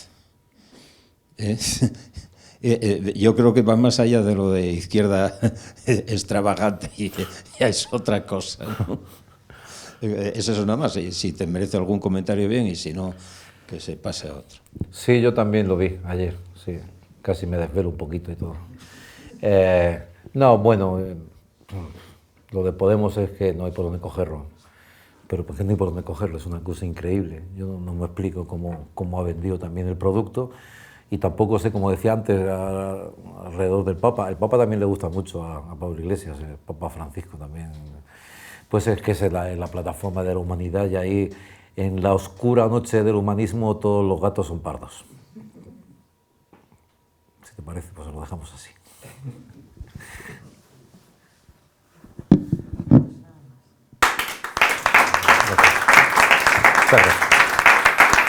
Yo creo que va más allá de lo de izquierda extravagante, y ya es otra cosa, ¿no? Eso es nada más. Si te merece algún comentario, bien, y si no, que se pase a otro.
Sí, yo también lo vi ayer, sí, casi me desvelo un poquito y todo. No, bueno, lo de Podemos es que no hay por dónde cogerlo, pero porque no hay por dónde cogerlo, es una cosa increíble. Yo no me explico cómo ha vendido también el producto, y tampoco sé, como decía antes, alrededor del Papa. El Papa también le gusta mucho a Pablo Iglesias, el Papa Francisco también. Pues es que es la plataforma de la humanidad, y ahí, en la oscura noche del humanismo, todos los gatos son pardos. Si te parece, pues lo dejamos así. Gracias.